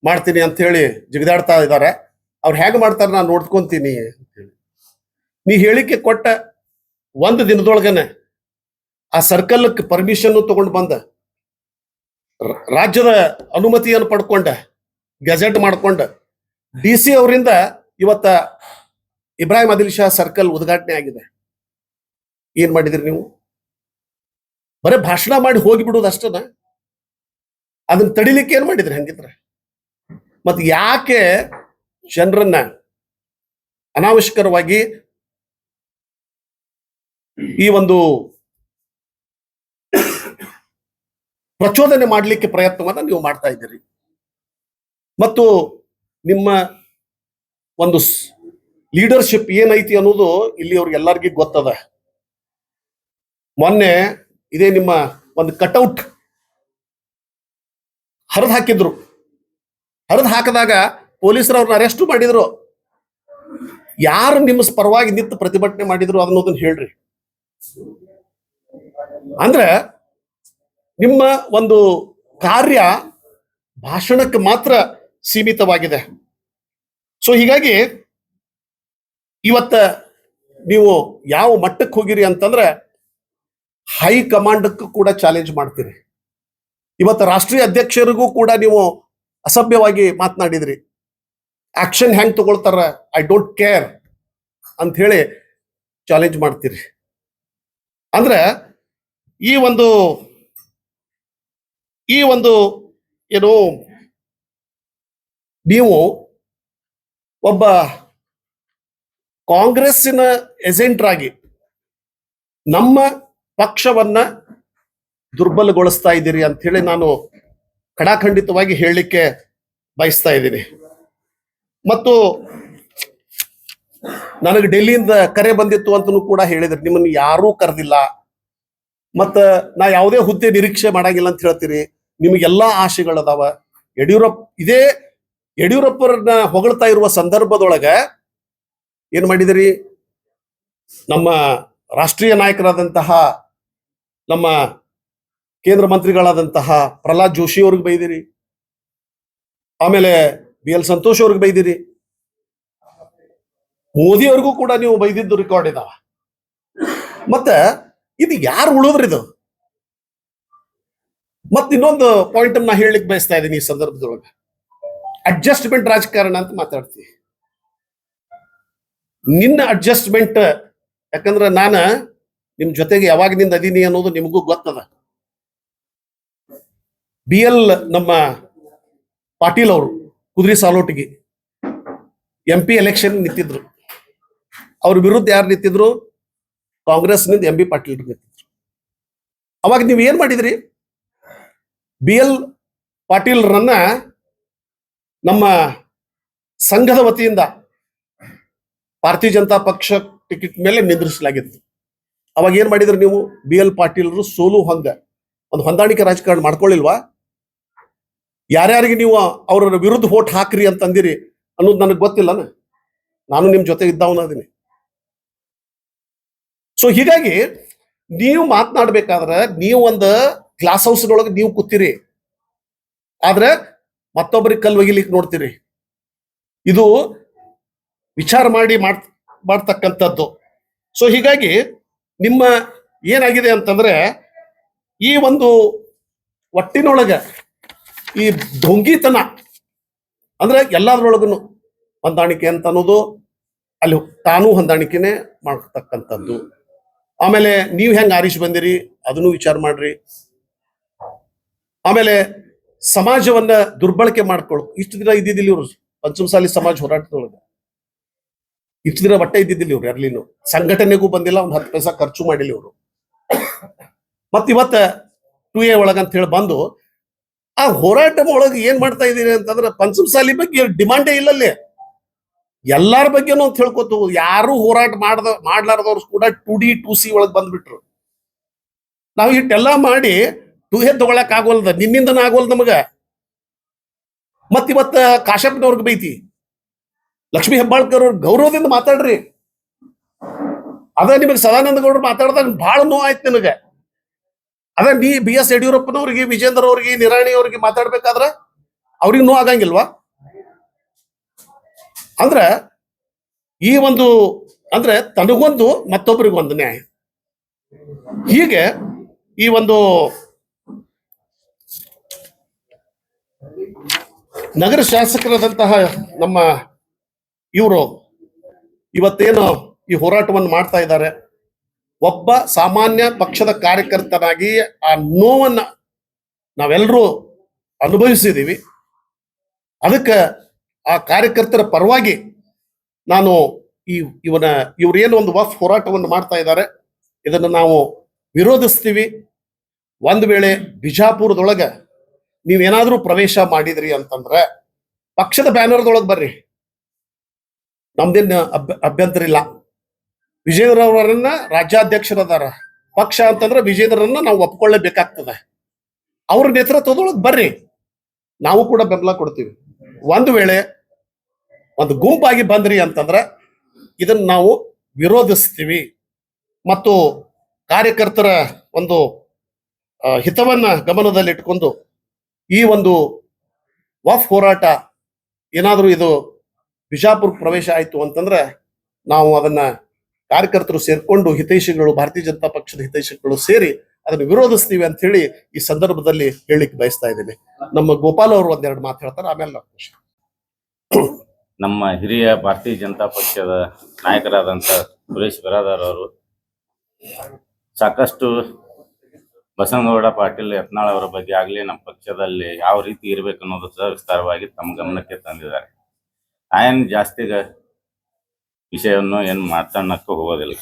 B: ಮಾಡ್ತೀನಿ ಅಂತ ಹೇಳಿ ಜಿಗಿದಾಡ್ತಾ ಇದ್ದಾರೆ. ಅವ್ರು ಹೇಗೆ ಮಾಡ್ತಾರೆ ನಾನು ನೋಡ್ಕೊಂತೀನಿ ಅಂತ ಹೇಳಿ ನೀ ಹೇಳಿಕೆ ಕೊಟ್ಟ ಒಂದು ದಿನದೊಳಗನೆ ಆ ಸರ್ಕಲ್ ಪರ್ಮಿಷನ್ ತಗೊಂಡು ಬಂದ, ರಾಜ್ಯದ ಅನುಮತಿಯನ್ನು ಪಡ್ಕೊಂಡ, ಗೆಜೆಟ್ ಮಾಡ್ಕೊಂಡ, DC ಅವರಿಂದ ಇವತ್ತ ಇಬ್ರಾಹಿಂ ಆದಿಲ್ ಶಾ ಸರ್ಕಲ್ ಉದ್ಘಾಟನೆ ಆಗಿದೆ. ಏನ್ ಮಾಡಿದ್ರಿ ನೀವು? ಬರೇ ಭಾಷಣ ಮಾಡಿ ಹೋಗಿಬಿಡುವುದು ಅಷ್ಟನ? ಅದನ್ನ ತಡಿಲಿಕ್ಕೆ ಏನ್ ಮಾಡಿದ್ರಿ ಹಂಗಿದ್ರೆ? ಮತ್ತೆ ಯಾಕೆ ಜನರನ್ನ ಅನಾವಶ್ಯಕರವಾಗಿ ಈ ಒಂದು ಪ್ರಚೋದನೆ ಮಾಡಲಿಕ್ಕೆ ಪ್ರಯತ್ನವನ್ನ ನೀವು ಮಾಡ್ತಾ ಇದ್ದೀರಿ. ಮತ್ತು ನಿಮ್ಮ ಒಂದು ಲೀಡರ್ಶಿಪ್ ಏನೈತಿ ಅನ್ನೋದು ಇಲ್ಲಿ ಅವ್ರಿಗೆಲ್ಲರಿಗೂ ಗೊತ್ತದ. ಮೊನ್ನೆ ಇದೇ ನಿಮ್ಮ ಒಂದು ಕಟೌಟ್ ಹರಿದು ಹಾಕಿದ್ರು. ಹರಿದು ಹಾಕಿದಾಗ ಪೊಲೀಸರು ಅವ್ರನ್ನ ಅರೆಸ್ಟ್ ಮಾಡಿದ್ರು. ಯಾರು ನಿಮ್ಮ ಪರವಾಗಿ ನಿಂತು ಪ್ರತಿಭಟನೆ ಮಾಡಿದ್ರು ಅನ್ನೋದನ್ನ ಹೇಳ್ರಿ. ಅಂದ್ರೆ ನಿಮ್ಮ ಒಂದು ಕಾರ್ಯ ಭಾಷಣಕ್ಕೆ ಮಾತ್ರ ಸೀಮಿತವಾಗಿದೆ. ಸೊ ಹೀಗಾಗಿ ಇವತ್ತ ನೀವು ಯಾವ ಮಟ್ಟಕ್ಕೆ ಹೋಗಿರಿ ಅಂತಂದ್ರೆ ಹೈ ಕಮಾಂಡಕ್ಕೂ ಕೂಡ ಚಾಲೆಂಜ್ ಮಾಡ್ತೀರಿ. ಇವತ್ತು ರಾಷ್ಟ್ರೀಯ ಅಧ್ಯಕ್ಷರಿಗೂ ಕೂಡ ನೀವು ಅಸಭ್ಯವಾಗಿ ಮಾತನಾಡಿದ್ರಿ. ಆಕ್ಷನ್ ಹೆಂಗ್ ತಗೊಳ್ತಾರ, ಐ ಡೋಂಟ್ ಕೇರ್ ಅಂತ ಹೇಳಿ ಚಾಲೆಂಜ್ ಮಾಡ್ತೀರಿ. ಅಂದ್ರೆ ಈ ಒಂದು ಏನು ನೀವು ಒಬ್ಬ ಕಾಂಗ್ರೆಸ್ಸಿನ ಏಜೆಂಟ್ರಾಗಿ ನಮ್ಮ ಪಕ್ಷವನ್ನ ದುರ್ಬಲಗೊಳಿಸ್ತಾ ಇದ್ದೀರಿ ಅಂತ ಹೇಳಿ ನಾನು ಖಡಾಖಂಡಿತವಾಗಿ ಹೇಳಲಿಕ್ಕೆ ಬಯಸ್ತಾ ಇದ್ದೀನಿ. ಮತ್ತು ನನಗೆ ಡೆಲ್ಲಿಯಿಂದ ಕರೆ ಬಂದಿತ್ತು ಅಂತನೂ ಕೂಡ ಹೇಳಿದ್ರಿ. ನಿಮ್ಮನ್ನು ಯಾರೂ ಕರೆದಿಲ್ಲ, ಮತ್ತ ನಾ ಯಾವುದೇ ಹುದ್ದೆ ನಿರೀಕ್ಷೆ ಮಾಡಂಗಿಲ್ಲ ಅಂತ ಹೇಳ್ತೀರಿ. ನಿಮಗೆಲ್ಲಾ ಆಶೆಗಳದಾವ. ಯಡಿಯೂರಪ್ಪರನ್ನ ಹೊಗಳ್ತಾ ಇರುವ ಸಂದರ್ಭದೊಳಗ ಏನ್ ಮಾಡಿದಿರಿ? ನಮ್ಮ ರಾಷ್ಟ್ರೀಯ ನಾಯಕರಾದಂತಹ ನಮ್ಮ ಕೇಂದ್ರ ಮಂತ್ರಿಗಳಾದಂತಹ ಪ್ರಹ್ಲಾದ್ ಜೋಶಿ ಅವ್ರಿಗೆ ಬೈದಿರಿ, ಆಮೇಲೆ BL ಸಂತೋಷ್ ಅವ್ರಿಗೆ ಬೈದಿರಿ, ಮೋದಿ ಅವ್ರಿಗೂ ಕೂಡ ನೀವು ಬೈದಿದ್ದು ರೆಕಾರ್ಡ್ ಇದಾವ. ಮತ್ತೆ ಇದು ಯಾರು ಉಳಿದ್ರಿ ಇದು? ಮತ್ ಇನ್ನೊಂದು ಪಾಯಿಂಟ್ ನಾ ಹೇಳಲಿಕ್ಕೆ ಬಯಸ್ತಾ ಇದ್ದೀನಿ ಈ ಸಂದರ್ಭದೊಳಗೆ. ಅಡ್ಜಸ್ಟ್ಮೆಂಟ್ ರಾಜಕಾರಣ ಅಂತ ಮಾತಾಡ್ತೀವಿ. ನಿನ್ನ ಅಡ್ಜಸ್ಟ್ಮೆಂಟ್, ಯಾಕಂದ್ರೆ ನಾನ ನಿಮ್ ಜೊತೆಗೆ ಯಾವಾಗಿನಿಂದ ಅದೀನಿ ಅನ್ನೋದು ನಿಮಗೂ ಗೊತ್ತದ. BL ನಮ್ಮ ಪಾಟೀಲ್ ಅವರು ಕುದುರೆ ಸಾಲೋಟಿಗೆ MP ಎಲೆಕ್ಷನ್ ನಿಂತಿದ್ರು. ಅವ್ರ ವಿರುದ್ಧ ಯಾರು ನಿಂತಿದ್ರು? ಕಾಂಗ್ರೆಸ್ನಿಂದ MB ಪಾಟೀಲ್ ನಿಂತಿದ್ರು. ಅವಾಗ ನೀವು ಏನ್ ಮಾಡಿದ್ರಿ? BL ಪಾಟೀಲ್ರನ್ನ ನಮ್ಮ ಸಂಘದ ವತಿಯಿಂದ ಭಾರತೀಯ ಜನತಾ ಪಕ್ಷ ಟಿಕೆಟ್ ಮೇಲೆ ನಿಂದ್ರಿಸಲಾಗಿತ್ತು. ಅವಾಗ ಏನ್ ಮಾಡಿದ್ರಿ ನೀವು? BL ಪಾಟೀಲ್ರು ಸೋಲು ಒಂದು ಹೊಂದಾಣಿಕೆ ರಾಜಕಾರಣ ಮಾಡ್ಕೊಳ್ಳಿಲ್ವಾ? ಯಾರ್ಯಾರಿಗೆ ನೀವು ಅವರ ವಿರುದ್ಧ ವೋಟ್ ಹಾಕ್ರಿ ಅಂತ ಅಂದಿರಿ ಅನ್ನೋದು ನನಗೆ ಗೊತ್ತಿಲ್ಲ. ನಾನು ನಿಮ್ ಜೊತೆ ಇದ್ದವನದೀನಿ. ಸೊ ಹೀಗಾಗಿ ನೀವು ಮಾತನಾಡ್ಬೇಕಾದ್ರೆ ನೀವು ಒಂದು ಗ್ಲಾಸ್ ಹೌಸ್ನೊಳಗೆ ನೀವು ಕೂತಿರಿ, ಆದ್ರೆ ಮತ್ತೊಬ್ಬರಿಗೆ ಕಲ್ಲು ಒಗಿಲಿಕ್ಕೆ ನೋಡ್ತೀರಿ. ಇದು ವಿಚಾರ ಮಾಡಿ ಮಾಡ್ತಕ್ಕಂಥದ್ದು. ಸೊ ಹೀಗಾಗಿ ನಿಮ್ಮ ಏನಾಗಿದೆ ಅಂತಂದ್ರೆ ಈ ಒಂದು ಒಟ್ಟಿನೊಳಗೆ ಈ ಢೊಂಗಿತನ ಅಂದ್ರೆ ಎಲ್ಲದ್ರೊಳಗೂ ಹೊಂದಾಣಿಕೆ ಅಂತ ಅನ್ನೋದು, ಅಲ್ಲಿ ತಾನೂ ಹೊಂದಾಣಿಕೆನೆ ಮಾಡ್ತಕ್ಕಂಥದ್ದು. ಆಮೇಲೆ ನೀವು ಹೆಂಗ್ ಆರಿಸಿ ಬಂದಿರಿ ಅದನ್ನು ವಿಚಾರ ಮಾಡ್ರಿ. ಆಮೇಲೆ ಸಮಾಜವನ್ನ ದುರ್ಬಳಕೆ ಮಾಡ್ಕೊಳ್ಳು. ಇಷ್ಟು ದಿನ ಇದ್ದಿದ್ದಿಲ್ಲ ಇವರು ಪಂಚಮಸಾಲಿ ಸಮಾಜ ಹೋರಾಟದೊಳಗೆ. ಇಷ್ಟು ದಿನ ಬಟ್ಟೆ ಇದ್ದಿದ್ದಿಲ್ಲ ಇವ್ರು ಎರ್ಲಿನು. ಸಂಘಟನೆಗೂ ಬಂದಿಲ್ಲ, ಒಂದು 10 ಪೈಸಾ ಖರ್ಚು ಮಾಡಿಲ್ಲ ಇವರು. ಮತ್ತಿವತ್ತ 2A ಒಳಗಂತ ಹೇಳಿ ಬಂದು ಆ ಹೋರಾಟ ಒಳಗೆ ಏನ್ ಮಾಡ್ತಾ ಇದ್ದೀರಿ ಅಂತಂದ್ರೆ ಪಂಚಮಸಾಲಿ ಬಗ್ಗೆ ಡಿಮಾಂಡೇ ಇಲ್ಲಲ್ಲಿ. ಎಲ್ಲಾರ ಬಗ್ಗೆನೂ ಅಂತ ಹೇಳ್ಕೊತು. ಯಾರು ಹೋರಾಟ ಮಾಡ್ಲಾರ್ದವ್ರು ಕೂಡ 2D 2C ಒಳಗೆ ಬಂದ್ಬಿಟ್ರು. ನಾವು ಇಟ್ಟೆಲ್ಲ ಮಾಡಿ 2A ತಗೊಳಕ್ ಆಗೋಲ್ದ, ನಿನ್ನಿಂದನ ಆಗೋಲ್ದ ನಮಗ. ಮತ್ತಿವತ್ತ ಕಾಶ್ಯಪ್ನವ್ರಿಗೆ ಬೈತಿ, ಲಕ್ಷ್ಮೀ ಹೆಬ್ಬಾಳ್ಕರ್ ಅವ್ರ ಗೌರವದಿಂದ ಮಾತಾಡ್ರಿ. ಅದ ನಿಮಗೆ ಸದಾನಂದ ಗೌಡ್ರು ಮಾತಾಡ್ದಾಗ ಬಹಳ ನೋವಾಯ್ತು ನಿನಗೆ. ಅದ ನೀ BS ಯಡಿಯೂರಪ್ಪನವ್ರಿಗೆ, ವಿಜೇಂದ್ರ ಅವ್ರಿಗೆ, ನಿರಾಣಿ ಅವ್ರಿಗೆ ಮಾತಾಡ್ಬೇಕಾದ್ರ ಅವ್ರಿಗೆ ನೋವು ಆಗಂಗಿಲ್ವಾ? ಅಂದ್ರೆ ಈ ಒಂದು ಅಂದ್ರೆ ತನಗೊಂದು ಮತ್ತೊಬ್ಬರಿಗೊಂದು ನ್ಯಾಯ. ಹೀಗೆ ಈ ಒಂದು ನಗರ ಶಾಸಕರಾದಂತಹ ನಮ್ಮ ಇವರು ಇವತ್ತೇನು ಈ ಹೋರಾಟವನ್ನು ಮಾಡ್ತಾ ಇದ್ದಾರೆ, ಒಬ್ಬ ಸಾಮಾನ್ಯ ಪಕ್ಷದ ಕಾರ್ಯಕರ್ತನಾಗಿ ಆ ನೋವನ್ನ ನಾವೆಲ್ಲರೂ ಅನುಭವಿಸಿದೀವಿ. ಅದಕ್ಕೆ ಆ ಕಾರ್ಯಕರ್ತರ ಪರವಾಗಿ ನಾನು ಇವ್ರೇನು ಒಂದು ವಫ್ ಹೋರಾಟವನ್ನು ಮಾಡ್ತಾ ಇದ್ದಾರೆ, ಇದನ್ನು ನಾವು ವಿರೋಧಿಸ್ತೀವಿ. ಒಂದು ವೇಳೆ ಬಿಜಾಪುರದೊಳಗ ನೀವೇನಾದ್ರೂ ಪ್ರವೇಶ ಮಾಡಿದ್ರಿ ಅಂತಂದ್ರೆ ಪಕ್ಷದ ಬ್ಯಾನರ್ದೊಳಗೆ ಬರ್ರಿ, ನಮ್ದೇನು ಅಭ್ಯಂತರ ಇಲ್ಲ. ವಿಜೇಂದ್ರ ಅವರನ್ನ ರಾಜ್ಯಾಧ್ಯಕ್ಷರದಾರ, ಪಕ್ಷ ಅಂತಂದ್ರೆ ವಿಜೇಂದ್ರನ್ನ ನಾವು ಒಪ್ಕೊಳ್ಳೇಬೇಕಾಗ್ತದೆ. ಅವ್ರ ನೇತೃತ್ವದೊಳಗೆ ಬರ್ರಿ, ನಾವು ಕೂಡ ಬೆಂಬಲ ಕೊಡ್ತೀವಿ. ಒಂದು ವೇಳೆ ಒಂದು ಗುಂಪಾಗಿ ಬಂದ್ರಿ ಅಂತಂದ್ರೆ ಇದನ್ನ ನಾವು ವಿರೋಧಿಸ್ತೀವಿ ಮತ್ತು ಕಾರ್ಯಕರ್ತರ ಒಂದು ಹಿತವನ್ನ ಗಮನದಲ್ಲಿಟ್ಟುಕೊಂಡು ಈ ಒಂದು ವಫ್ ಹೋರಾಟ ಏನಾದರೂ ಇದು ಬಿಜಾಪುರ ಪ್ರವೇಶ ಆಯಿತು ಅಂತಂದ್ರೆ ನಾವು ಅದನ್ನ ಕಾರ್ಯಕರ್ತರು ಸೇರ್ಕೊಂಡು ಹಿತೈಷಿಗಳು, ಭಾರತೀಯ ಜನತಾ ಪಕ್ಷದ ಹಿತೈಷಿಗಳು ಸೇರಿ ಅದನ್ನು ವಿರೋಧಿಸ್ತೀವಿ ಅಂತ ಹೇಳಿ ಈ ಸಂದರ್ಭದಲ್ಲಿ ಹೇಳಿಕ್ ಬಯಸ್ತಾ ಇದ್ದೀನಿ. ನಮ್ಮ ಗೋಪಾಲ್ ಅವರು ಒಂದೆರಡು ಮಾತು ಹೇಳ್ತಾರೆ, ಆಮೇಲೆ
C: ನಮ್ಮ ಹಿರಿಯ ಭಾರತೀಯ ಜನತಾ ಪಕ್ಷದ ನಾಯಕರಾದಂಥ ಸುರೇಶ್ ಬಿರಾದಾರ್ ಅವರು ಸಾಕಷ್ಟು ಬಸನಗೌಡ ಪಾಟೀಲ್ ಯತ್ನಾಳ್ ಅವರ ಬಗ್ಗೆ ಆಗಲಿ ನಮ್ಮ ಪಕ್ಷದಲ್ಲಿ ಯಾವ ರೀತಿ ಇರಬೇಕು ಅನ್ನೋದು ವಿಸ್ತಾರವಾಗಿ ತಮ್ಮ ಗಮನಕ್ಕೆ ತಂದಿದ್ದಾರೆ. ಏನು ಜಾಸ್ತಿ ವಿಷಯವನ್ನು ಏನು ಮಾತಾಡೋಕ್ಕೂ ಹೋಗೋದಿಲ್ಲ.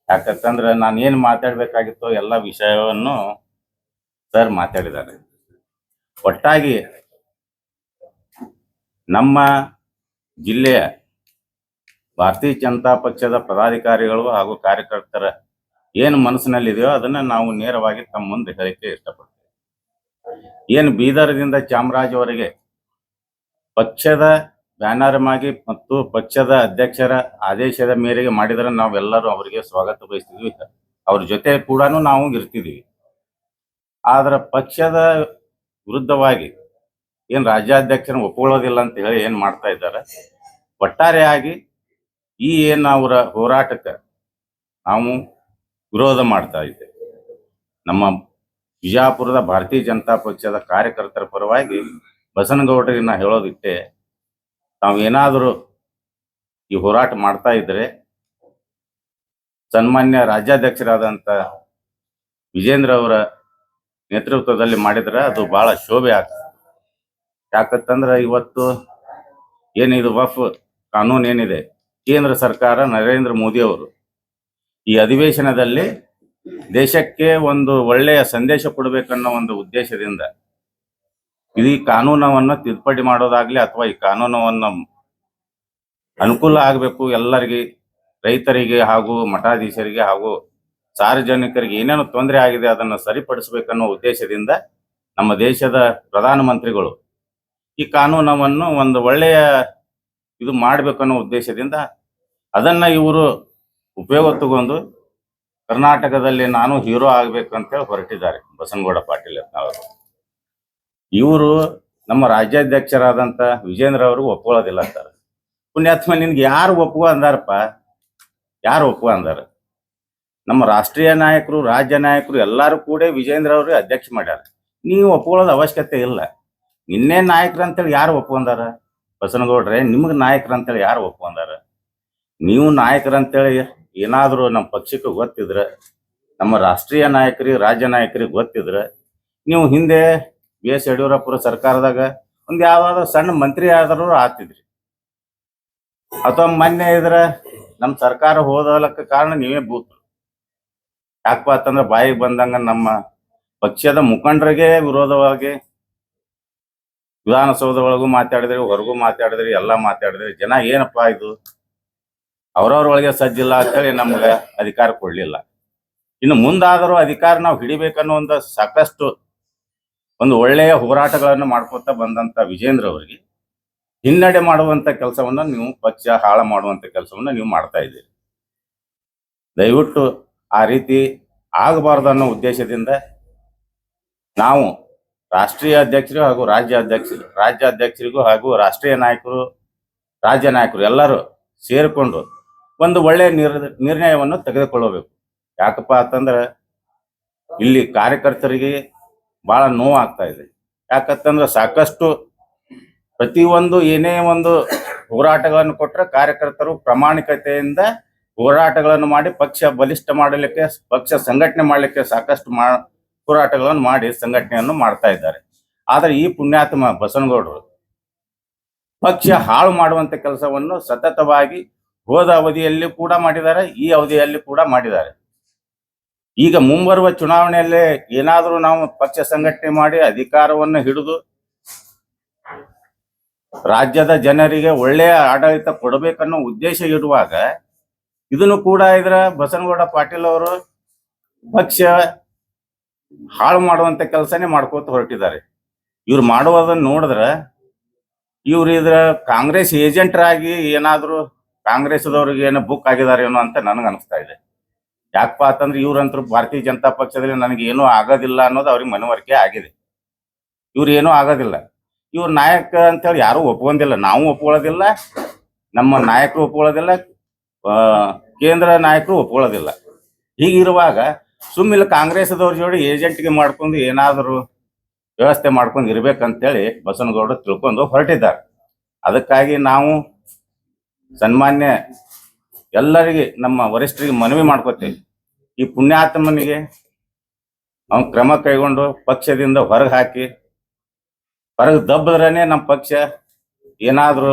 C: ಯಾಕಂತಂದ್ರೆ ನಾನು ಏನು ಮಾತಾಡಬೇಕಾಗಿತ್ತೋ ಎಲ್ಲ ವಿಷಯವನ್ನು ಸರ್ ಮಾತಾಡಿದ್ದಾರೆ. ಒಟ್ಟಾಗಿ ನಮ್ಮ ಜಿಲ್ಲೆಯ ಭಾರತೀಯ ಜನತಾ ಪಕ್ಷದ ಪದಾಧಿಕಾರಿಗಳು ಹಾಗೂ ಕಾರ್ಯಕರ್ತರ ಏನು ಮನಸ್ಸಿನಲ್ಲಿದೆಯೋ ಅದನ್ನು ನಾವು ನೇರವಾಗಿ ತಮ್ಮ ಮುಂದೆ ಹೇಳಿಕೆ ಇಷ್ಟಪಡ್ತೇವೆ. ಏನು ಬೀದರ್ದಿಂದ ಚಾಮರಾಜವರೆಗೆ ಪಕ್ಷದ ಬ್ಯಾನರ್ಮಾಗಿ ಮತ್ತು ಪಕ್ಷದ ಅಧ್ಯಕ್ಷರ ಆದೇಶದ ಮೇರೆಗೆ ಮಾಡಿದರೆ ನಾವೆಲ್ಲರೂ ಅವರಿಗೆ ಸ್ವಾಗತ ಬಯಸ್ತಿದ್ವಿ, ಅವ್ರ ಜೊತೆ ಕೂಡ ನಾವು ಇರ್ತಿದ್ವಿ. ಆದ್ರೆ ಪಕ್ಷದ ವಿರುದ್ಧವಾಗಿ ಏನು ರಾಜ್ಯಾಧ್ಯಕ್ಷನ ಒಪ್ಕೊಳ್ಳೋದಿಲ್ಲ ಅಂತ ಹೇಳಿ ಏನು ಮಾಡ್ತಾ ಇದ್ದಾರೆ. ಒಟ್ಟಾರೆಯಾಗಿ ಈ ಏನು ಅವರ ಹೋರಾಟಕ್ಕೆ ನಾವು ವಿರೋಧ ಮಾಡ್ತಾ ಇದ್ದೇವೆ. ನಮ್ಮ ಬಿಜಾಪುರದ ಭಾರತೀಯ ಜನತಾ ಪಕ್ಷದ ಕಾರ್ಯಕರ್ತರ ಪರವಾಗಿ ಬಸನಗೌಡರಿಗೆ ನಾ ಹೇಳೋದಿಟ್ಟೆ, ತಾವೇನಾದರೂ ಈ ಹೋರಾಟ ಮಾಡ್ತಾ ಇದ್ರೆ ಸನ್ಮಾನ್ಯ ರಾಜ್ಯಾಧ್ಯಕ್ಷರಾದಂಥ ವಿಜೇಂದ್ರ ಅವರ ನೇತೃತ್ವದಲ್ಲಿ ಮಾಡಿದ್ರೆ ಅದು ಬಹಳ ಶೋಭೆ ಆಗ್ತದೆ. ಯಾಕಂತಂದ್ರೆ ಇವತ್ತು ಏನಿದು ವಫ್ ಕಾನೂನು ಏನಿದೆ, ಕೇಂದ್ರ ಸರ್ಕಾರ ನರೇಂದ್ರ ಮೋದಿ ಅವರು ಈ ಅಧಿವೇಶನದಲ್ಲಿ ದೇಶಕ್ಕೆ ಒಂದು ಒಳ್ಳೆಯ ಸಂದೇಶ ಕೊಡಬೇಕನ್ನೋ ಒಂದು ಉದ್ದೇಶದಿಂದ ಈ ಕಾನೂನವನ್ನು ತಿದ್ದುಪಡಿ ಮಾಡೋದಾಗ್ಲಿ ಅಥವಾ ಈ ಕಾನೂನವನ್ನು ಅನುಕೂಲ ಆಗಬೇಕು ಎಲ್ಲರಿಗೆ, ರೈತರಿಗೆ ಹಾಗೂ ಮಠಾಧೀಶರಿಗೆ ಹಾಗೂ ಸಾರ್ವಜನಿಕರಿಗೆ ಏನೇನು ತೊಂದರೆ ಆಗಿದೆ ಅದನ್ನು ಸರಿಪಡಿಸಬೇಕನ್ನೋ ಉದ್ದೇಶದಿಂದ ನಮ್ಮ ದೇಶದ ಪ್ರಧಾನಮಂತ್ರಿಗಳು ಈ ಕಾನೂನವನ್ನು ಒಂದು ಒಳ್ಳೆಯ ಇದು ಮಾಡಬೇಕನ್ನೋ ಉದ್ದೇಶದಿಂದ ಅದನ್ನ ಇವರು ಉಪಯೋಗ ತಗೊಂಡು ಕರ್ನಾಟಕದಲ್ಲಿ ನಾನು ಹೀರೋ ಆಗ್ಬೇಕಂತೇಳಿ ಹೊರಟಿದ್ದಾರೆ ಬಸನಗೌಡ ಪಾಟೀಲ್ ಯತ್ನಾಳ್ ಅವರು. ಇವರು ನಮ್ಮ ರಾಜ್ಯಾಧ್ಯಕ್ಷರಾದಂಥ ವಿಜೇಂದ್ರ ಅವ್ರಿಗೆ ಒಪ್ಕೊಳ್ಳೋದಿಲ್ಲ ಅಂತಾರೆ. ಪುಣ್ಯಾತ್ಮ, ನಿನ್ಗೆ ಯಾರು ಒಪ್ಪುವ ಅಂದಾರಪ್ಪ? ಯಾರು ಒಪ್ಪುವ ಅಂದಾರ? ನಮ್ಮ ರಾಷ್ಟ್ರೀಯ ನಾಯಕರು, ರಾಜ್ಯ ನಾಯಕರು ಎಲ್ಲರೂ ಕೂಡ ವಿಜೇಂದ್ರ ಅವ್ರಿಗೆ ಅಧ್ಯಕ್ಷ ಮಾಡ್ಯಾರ. ನೀವು ಒಪ್ಕೊಳ್ಳೋದು ಅವಶ್ಯಕತೆ ಇಲ್ಲ. ನಿನ್ನೆ ನಾಯಕರು ಅಂತೇಳಿ ಯಾರು ಒಪ್ಕೊಂಡಾರ? ಬಸನಗೌಡ್ರೆ, ನಿಮ್ಗೆ ನಾಯಕರು ಅಂತೇಳಿ ಯಾರು ಒಪ್ಕೊಂಡಾರ? ನೀವು ನಾಯಕರಂತೇಳಿ ಏನಾದರೂ ನಮ್ಮ ಪಕ್ಷಕ್ಕೆ ಗೊತ್ತಿದ್ರೆ, ನಮ್ಮ ರಾಷ್ಟ್ರೀಯ ನಾಯಕರಿಗೆ, ರಾಜ್ಯ ನಾಯಕರಿಗೆ ಗೊತ್ತಿದ್ರೆ ನೀವು ಹಿಂದೆ BS ಯಡಿಯೂರಪ್ಪರ ಸರ್ಕಾರದಾಗ ಒಂದು ಯಾವ್ದಾದ್ರು ಸಣ್ಣ ಮಂತ್ರಿ ಆದರೂ ಆಗ್ತಿದ್ರಿ. ಅಥವಾ ಮೊನ್ನೆ ಇದ್ರೆ ನಮ್ಮ ಸರ್ಕಾರ ಹೋದಲಕ್ಕೆ ಕಾರಣ ನೀವೇ ಬೂತ್ರು. ಯಾಕಪ್ಪ ಅಂತಂದ್ರೆ ಬಾಯಿಗೆ ಬಂದಂಗ ನಮ್ಮ ಪಕ್ಷದ ಮುಖಂಡರಿಗೆ ವಿರೋಧವಾಗಿ ವಿಧಾನಸೌಧ ಒಳಗೂ ಮಾತಾಡಿದ್ರಿ, ಹೊರಗೂ ಮಾತಾಡಿದ್ರಿ, ಎಲ್ಲ ಮಾತಾಡಿದ್ರಿ. ಜನ ಏನಪ್ಪಾ ಇದು ಅವ್ರವ್ರೊಳಗೆ ಸಜ್ಜಿಲ್ಲ ಅಂತೇಳಿ ನಮ್ಗೆ ಅಧಿಕಾರ ಕೊಡ್ಲಿಲ್ಲ. ಇನ್ನು ಮುಂದಾದರೂ ಅಧಿಕಾರ ನಾವು ಹಿಡಿಬೇಕನ್ನೋ ಒಂದು ಸಾಕಷ್ಟು ಒಂದು ಒಳ್ಳೆಯ ಹೋರಾಟಗಳನ್ನು ಮಾಡ್ಕೊತಾ ಬಂದಂತ ವಿಜೇಂದ್ರ ಅವರಿಗೆ ಹಿನ್ನಡೆ ಮಾಡುವಂತ ಕೆಲಸವನ್ನ ನೀವು, ಪಕ್ಷ ಹಾಳು ಮಾಡುವಂತ ಕೆಲಸವನ್ನ ನೀವು ಮಾಡ್ತಾ ಇದ್ದೀರಿ. ದಯವಿಟ್ಟು ಆ ರೀತಿ ಆಗಬಾರ್ದು ಅನ್ನೋ ಉದ್ದೇಶದಿಂದ ನಾವು ರಾಷ್ಟ್ರೀಯ ಅಧ್ಯಕ್ಷರು ಹಾಗೂ ರಾಜ್ಯಾಧ್ಯಕ್ಷರಿಗೂ ಹಾಗೂ ರಾಷ್ಟ್ರೀಯ ನಾಯಕರು, ರಾಜ್ಯ ನಾಯಕರು ಎಲ್ಲರೂ ಸೇರಿಕೊಂಡು ಒಂದು ಒಳ್ಳೆಯ ನಿರ್ಣಯವನ್ನು ತೆಗೆದುಕೊಳ್ಳಬೇಕು. ಯಾಕಪ್ಪ ಅಂತಂದ್ರೆ ಇಲ್ಲಿ ಕಾರ್ಯಕರ್ತರಿಗೆ ಬಹಳ ನೋವು ಆಗ್ತಾ ಇದೆ. ಯಾಕಂತಂದ್ರೆ ಸಾಕಷ್ಟು ಪ್ರತಿಯೊಂದು ಏನೇ ಒಂದು ಹೋರಾಟಗಳನ್ನು ಕೊಟ್ಟರೆ ಕಾರ್ಯಕರ್ತರು ಪ್ರಾಮಾಣಿಕತೆಯಿಂದ ಹೋರಾಟಗಳನ್ನು ಮಾಡಿ ಪಕ್ಷ ಬಲಿಷ್ಠ ಮಾಡಲಿಕ್ಕೆ, ಪಕ್ಷ ಸಂಘಟನೆ ಮಾಡಲಿಕ್ಕೆ ಸಾಕಷ್ಟು ಹೋರಾಟಗಳನ್ನು ಮಾಡಿ ಸಂಘಟನೆಯನ್ನು ಮಾಡ್ತಾ ಇದ್ದಾರೆ. ಆದರೆ ಈ ಪುಣ್ಯಾತ್ಮ ಬಸನಗೌಡರು ಪಕ್ಷ ಹಾಳು ಮಾಡುವಂತ ಕೆಲಸವನ್ನು ಸತತವಾಗಿ ಹೋದ ಅವಧಿಯಲ್ಲಿ ಕೂಡ ಮಾಡಿದ್ದಾರೆ, ಈ ಅವಧಿಯಲ್ಲಿ ಕೂಡ ಮಾಡಿದ್ದಾರೆ. ಈಗ ಮುಂಬರುವ ಚುನಾವಣೆಯಲ್ಲಿ ಏನಾದರೂ ನಾವು ಪಕ್ಷ ಸಂಘಟನೆ ಮಾಡಿ ಅಧಿಕಾರವನ್ನು ಹಿಡಿದು ರಾಜ್ಯದ ಜನರಿಗೆ ಒಳ್ಳೆಯ ಆಡಳಿತ ಕೊಡಬೇಕನ್ನೋ ಉದ್ದೇಶ ಇರುವಾಗ ಇದನ್ನು ಕೂಡ ಬಸನಗೌಡ ಪಾಟೀಲ್ ಅವರು ಪಕ್ಷ ಹಾಳು ಮಾಡುವಂತ ಕೆಲಸನೇ ಮಾಡ್ಕೋತ ಹೊರಟಿದ್ದಾರೆ. ಇವ್ರು ಮಾಡುವುದನ್ನು ನೋಡಿದ್ರೆ ಇವ್ರು ಕಾಂಗ್ರೆಸ್ ಏಜೆಂಟರಾಗಿ ಏನಾದ್ರು ಕಾಂಗ್ರೆಸ್ದವ್ರಿಗೆ ಏನೋ ಬುಕ್ ಆಗಿದ್ದಾರೆ ಏನೋ ಅಂತ ನನಗೆ ಅನಿಸ್ತಾ ಇದೆ. ಯಾಕಪ್ಪ ಅಂತಂದ್ರೆ ಇವ್ರಂತರೂ ಭಾರತೀಯ ಜನತಾ ಪಕ್ಷದಲ್ಲಿ ನನಗೆ ಏನೂ ಆಗೋದಿಲ್ಲ ಅನ್ನೋದು ಅವ್ರಿಗೆ ಮನವರಿಕೆ ಆಗಿದೆ. ಇವ್ರು ಏನೂ ಆಗೋದಿಲ್ಲ, ಇವ್ರ ನಾಯಕ ಅಂತೇಳಿ ಯಾರೂ ಒಪ್ಕೊಂಡಿಲ್ಲ, ನಾವು ಒಪ್ಕೊಳ್ಳೋದಿಲ್ಲ, ನಮ್ಮ ನಾಯಕರು ಒಪ್ಕೊಳ್ಳೋದಿಲ್ಲ, ಕೇಂದ್ರ ನಾಯಕರು ಒಪ್ಕೊಳ್ಳೋದಿಲ್ಲ. ಹೀಗಿರುವಾಗ ಸುಮ್ಮಿಲ್ಲ ಕಾಂಗ್ರೆಸ್ದವ್ರ ಜೋಡಿ ಏಜೆಂಟ್ಗೆ ಮಾಡ್ಕೊಂಡು ಏನಾದರೂ ವ್ಯವಸ್ಥೆ ಮಾಡ್ಕೊಂಡು ಇರ್ಬೇಕಂತೇಳಿ ಬಸನಗೌಡರು ತಿಳ್ಕೊಂಡು ಹೊರಟಿದ್ದಾರೆ. ಅದಕ್ಕಾಗಿ ನಾವು ಸನ್ಮಾನ್ಯ ಎಲ್ಲರಿಗೆ ನಮ್ಮ ವರಿಷ್ಠರಿಗೆ ಮನವಿ ಮಾಡ್ಕೋತೇವೆ, ಈ ಪುಣ್ಯಾತ್ಮನಿಗೆ ಅವನು ಕ್ರಮ ಕೈಗೊಂಡು ಪಕ್ಷದಿಂದ ಹೊರಗೆ ಹಾಕಿ ಹೊರಗೆ ದಬ್ಬಿದ್ರೇ ನಮ್ಮ ಪಕ್ಷ ಏನಾದರೂ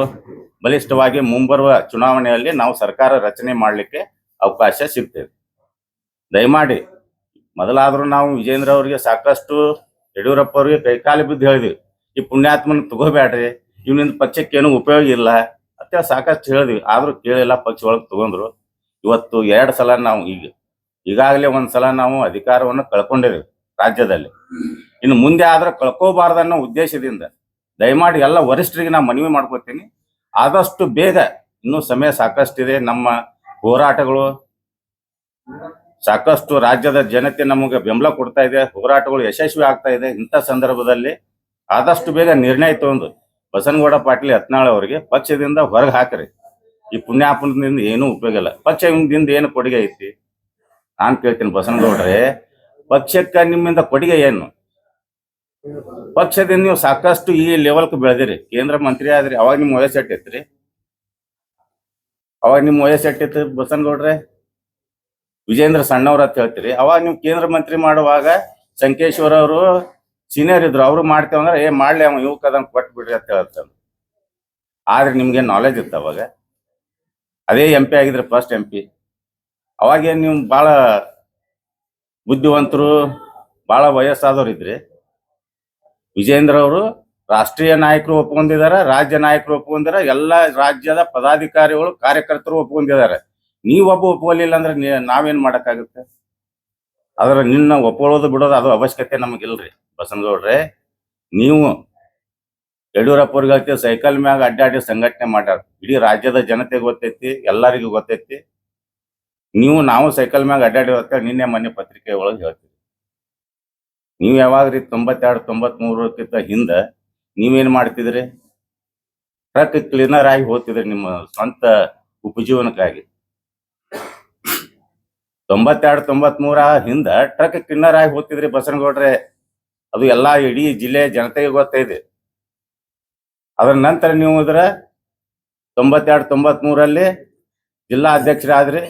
C: ಬಲಿಷ್ಠವಾಗಿ ಮುಂಬರುವ ಚುನಾವಣೆಯಲ್ಲಿ ನಾವು ಸರ್ಕಾರ ರಚನೆ ಮಾಡಲಿಕ್ಕೆ ಅವಕಾಶ ಸಿಗ್ತದೆ. ದಯಮಾಡಿ ಮೊದಲಾದರೂ ನಾವು ವಿಜೇಂದ್ರ ಅವರಿಗೆ ಸಾಕಷ್ಟು ಯಡಿಯೂರಪ್ಪ ಅವರಿಗೆ ಕೈಕಾಲು ಬಿದ್ದು ಹೇಳಿದ್ವಿ, ಈ ಪುಣ್ಯಾತ್ಮನ ತಗೋಬೇಡ್ರಿ, ಇವನಿಂದ ಪಕ್ಷಕ್ಕೇನು ಉಪಯೋಗ ಇಲ್ಲ ಅಂತ ಸಾಕಷ್ಟು ಹೇಳಿದ್ವಿ. ಆದರೂ ಕೇಳಿಲ್ಲ, ಪಕ್ಷ ಒಳಗೆ ತಗೊಂಡ್ರು. ಇವತ್ತು 2 ಸಲ ನಾವು ಈಗಾಗಲೇ 1 ಸಲ ನಾವು ಅಧಿಕಾರವನ್ನು ಕಳ್ಕೊಂಡಿದ್ದೀವಿ ರಾಜ್ಯದಲ್ಲಿ. ಇನ್ನು ಮುಂದೆ ಆದ್ರೆ ಕಳ್ಕೋಬಾರ್ದನ್ನೋ ಉದ್ದೇಶದಿಂದ ದಯಮಾಡಿ ಎಲ್ಲ ವರಿಷ್ಠರಿಗೆ ನಾನು ಮನವಿ ಮಾಡ್ಕೋತೀನಿ, ಆದಷ್ಟು ಬೇಗ, ಇನ್ನೂ ಸಮಯ ಸಾಕಷ್ಟಿದೆ, ನಮ್ಮ ಹೋರಾಟಗಳು ಸಾಕಷ್ಟು ರಾಜ್ಯದ ಜನತೆ ನಮಗೆ ಬೆಂಬಲ ಕೊಡ್ತಾ ಇದೆ, ಹೋರಾಟಗಳು ಯಶಸ್ವಿ ಆಗ್ತಾ ಇದೆ. ಇಂಥ ಸಂದರ್ಭದಲ್ಲಿ ಆದಷ್ಟು ಬೇಗ ನಿರ್ಣಯ ತಗೊಂಡು ಬಸನಗೌಡ ಪಾಟೀಲ್ ಯತ್ನಾಳ್ ಅವರಿಗೆ ಪಕ್ಷದಿಂದ ಹೊರಗೆ ಹಾಕ್ರಿ. ಈ ಪುಣ್ಯಾಪನದಿಂದ ಏನೂ ಉಪಯೋಗ ಇಲ್ಲ. ಪಕ್ಷದಿಂದ ಏನು ಕೊಡುಗೆ ಐತಿ ನಾನು ಕೇಳ್ತೀನಿ ಬಸನಗೌಡ್ರೆ, ಪಕ್ಷಕ್ಕೆ ನಿಮ್ಮಿಂದ ಕೊಡುಗೆ ಏನು? ಪಕ್ಷದಿಂದ ನೀವು ಸಾಕಷ್ಟು ಈ ಲೆವೆಲ್ಗೆ ಬೆಳೆದಿರಿ, ಕೇಂದ್ರ ಮಂತ್ರಿ ಆದ್ರಿ. ಅವಾಗ ನಿಮ್ಮ ವಯಸ್ಸು ಎಟ್ಟಿತ್ರಿ? ಅವಾಗ ನಿಮ್ಮ ವಯಸ್ಸು ಎಟ್ಟಿತ್ತು ಬಸನಗೌಡ್ರೆ? ವಿಜೇಂದ್ರ ಸಣ್ಣವ್ರ ಅಂತ ಹೇಳ್ತೀರಿ. ಅವಾಗ ನೀವು ಕೇಂದ್ರ ಮಂತ್ರಿ ಮಾಡುವಾಗ ಸಂಕೇಶ್ವರ ಅವರು ಸೀನಿಯರ್ ಇದ್ರು, ಅವರು ಮಾಡ್ತೇವಂದ್ರೆ ಮಾಡ್ಲಿ ಅವ ಯುವಕದಂಗೆ ಕೊಟ್ಟು ಬಿಡ್ರಿ ಅಂತ ಹೇಳ್ತಾನೆ. ಆದ್ರೆ ನಿಮ್ಗೆ ನಾಲೆಜ್ ಇತ್ತು ಅವಾಗ. ಅದೇ MP ಆಗಿದ್ರೆ, ಫಸ್ಟ್ MP. ಅವಾಗೇನು ನೀವು ಭಾಳ ಬುದ್ಧಿವಂತರು, ಭಾಳ ವಯಸ್ಸಾದವ್ರು ಇದ್ರಿ. ವಿಜೇಂದ್ರ ಅವರು ರಾಷ್ಟ್ರೀಯ ನಾಯಕರು ಒಪ್ಕೊಂಡಿದ್ದಾರೆ, ರಾಜ್ಯ ನಾಯಕರು ಒಪ್ಕೊಂಡಿದ್ದಾರೆ, ಎಲ್ಲ ರಾಜ್ಯದ ಪದಾಧಿಕಾರಿಗಳು ಕಾರ್ಯಕರ್ತರು ಒಪ್ಕೊಂಡಿದ್ದಾರೆ. ನೀವೊಬ್ಬ ಒಪ್ಕೊಳ್ಳಿಲ್ಲ ಅಂದ್ರೆ ನಾವೇನ್ ಮಾಡಕ್ಕಾಗುತ್ತೆ? ಆದ್ರೆ ನಿನ್ನ ಒಪ್ಕೊಳ್ಳೋದು ಬಿಡೋದು ಅದು ಅವಶ್ಯಕತೆ ನಮಗಿಲ್ರಿ ಬಸನಗೌಡ್ರೆ. ನೀವು ಯಡಿಯೂರಪ್ಪ ಅವ್ರಿಗೆ ಹೇಳ್ತೀವಿ, ಸೈಕಲ್ ಮ್ಯಾಗ ಅಡ್ಡಾಡಿ ಸಂಘಟನೆ ಮಾಡ್ಯಾರ, ಇಡೀ ರಾಜ್ಯದ ಜನತೆಗೆ ಗೊತ್ತೈತಿ, ಎಲ್ಲರಿಗೂ ಗೊತ್ತೈತಿ. ನಾವು ಸೈಕಲ್ ಮ್ಯಾಗ ಅಡ್ಡಾಡಿ ಅಂತ ನಿನ್ನೆ ಮೊನ್ನೆ ಪತ್ರಿಕೆ ಒಳಗೆ ಹೇಳ್ತೀವಿ. ನೀವು ಯಾವಾಗ್ರಿ 92, 93ಕ್ಕಿಂತ ಹಿಂದೆ ನೀವೇನ್ ಮಾಡ್ತಿದ್ರಿ? ಟ್ರಕ್ ಕ್ಲೀನರ್ ಆಗಿ ಹೋಗ್ತಿದ್ರಿ ನಿಮ್ಮ ಸ್ವಂತ ಉಪಜೀವನಕ್ಕಾಗಿ. 92, 93 ಹಿಂದ ಟ್ರಕ್ ಕ್ಲೀನರ್ ಆಗಿ ಹೋಗ್ತಿದ್ರಿ ಬಸನಗೌಡ್ರೆ. ಅದು ಎಲ್ಲಾ ಇಡೀ ಜಿಲ್ಲೆ ಜನತೆಗೆ ಗೊತ್ತೈದೆ. ಅದರ ನಂತರ ನೀವು 92, 93ರಲ್ಲಿ ಜಿಲ್ಲಾ ಅಧ್ಯಕ್ಷರಾದ್ರಿ.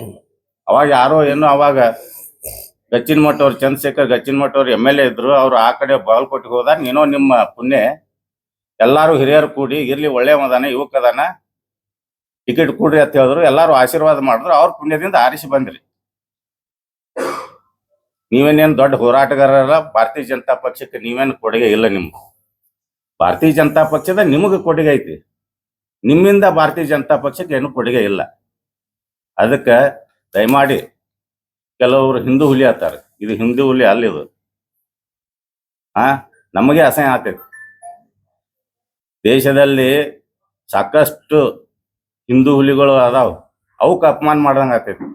C: ಅವಾಗ ಯಾರೋ ಏನೋ ಅವಾಗ ಗಚ್ಚಿನಮಠ ಅವ್ರು, ಚಂದ್ರಶೇಖರ್ ಗಚ್ಚಿನಮಠ ಅವ್ರು MLA ಇದ್ರು. ಅವ್ರು ಆ ಕಡೆ ಬಾಗಲಕೋಟೆಗೆ ಹೋದಾಗ ಏನೋ ನಿಮ್ಮ ಪುಣ್ಯ ಎಲ್ಲಾರು ಹಿರಿಯರು ಕೂಡಿ ಇರ್ಲಿ, ಒಳ್ಳೆ ಮದಾನ, ಯುವಕದಾನ, ಟಿಕೆಟ್ ಕೊಡ್ರಿ ಅಂತ ಹೇಳಿದ್ರು. ಎಲ್ಲಾರು ಆಶೀರ್ವಾದ ಮಾಡಿದ್ರು. ಅವ್ರ ಪುಣ್ಯದಿಂದ ಆರಿಸಿ ಬಂದ್ರಿ. ನೀವೇನೇನು ದೊಡ್ಡ ಹೋರಾಟಗಾರರ ಭಾರತೀಯ ಜನತಾ ಪಕ್ಷಕ್ಕೆ ನೀವೇನು ಕೊಡುಗೆ ಇಲ್ಲ. ನಿಮ್ಗೆ ಭಾರತೀಯ ಜನತಾ ಪಕ್ಷದ ನಿಮಗೆ ಕೊಡುಗೆ ಐತಿ, ನಿಮ್ಮಿಂದ ಭಾರತೀಯ ಜನತಾ ಪಕ್ಷಕ್ಕೆ ಏನು ಕೊಡುಗೆ ಇಲ್ಲ. ಅದಕ್ಕೆ ದಯಮಾಡಿ ಕೆಲವರು ಹಿಂದೂ ಹುಲಿ ಆತಾರೆ, ಇದು ಹಿಂದೂ ಹುಲಿ ಅಲ್ಲಿದು. ನಮಗೆ ಅಸಹ್ಯ ಆಗ್ತೈತಿ. ದೇಶದಲ್ಲಿ ಸಾಕಷ್ಟು ಹಿಂದೂ ಹುಲಿಗಳು ಅದಾವ, ಅವಕ್ಕೆ ಅಪಮಾನ ಮಾಡ್ದಂಗೆ ಆಗ್ತೈತಿ.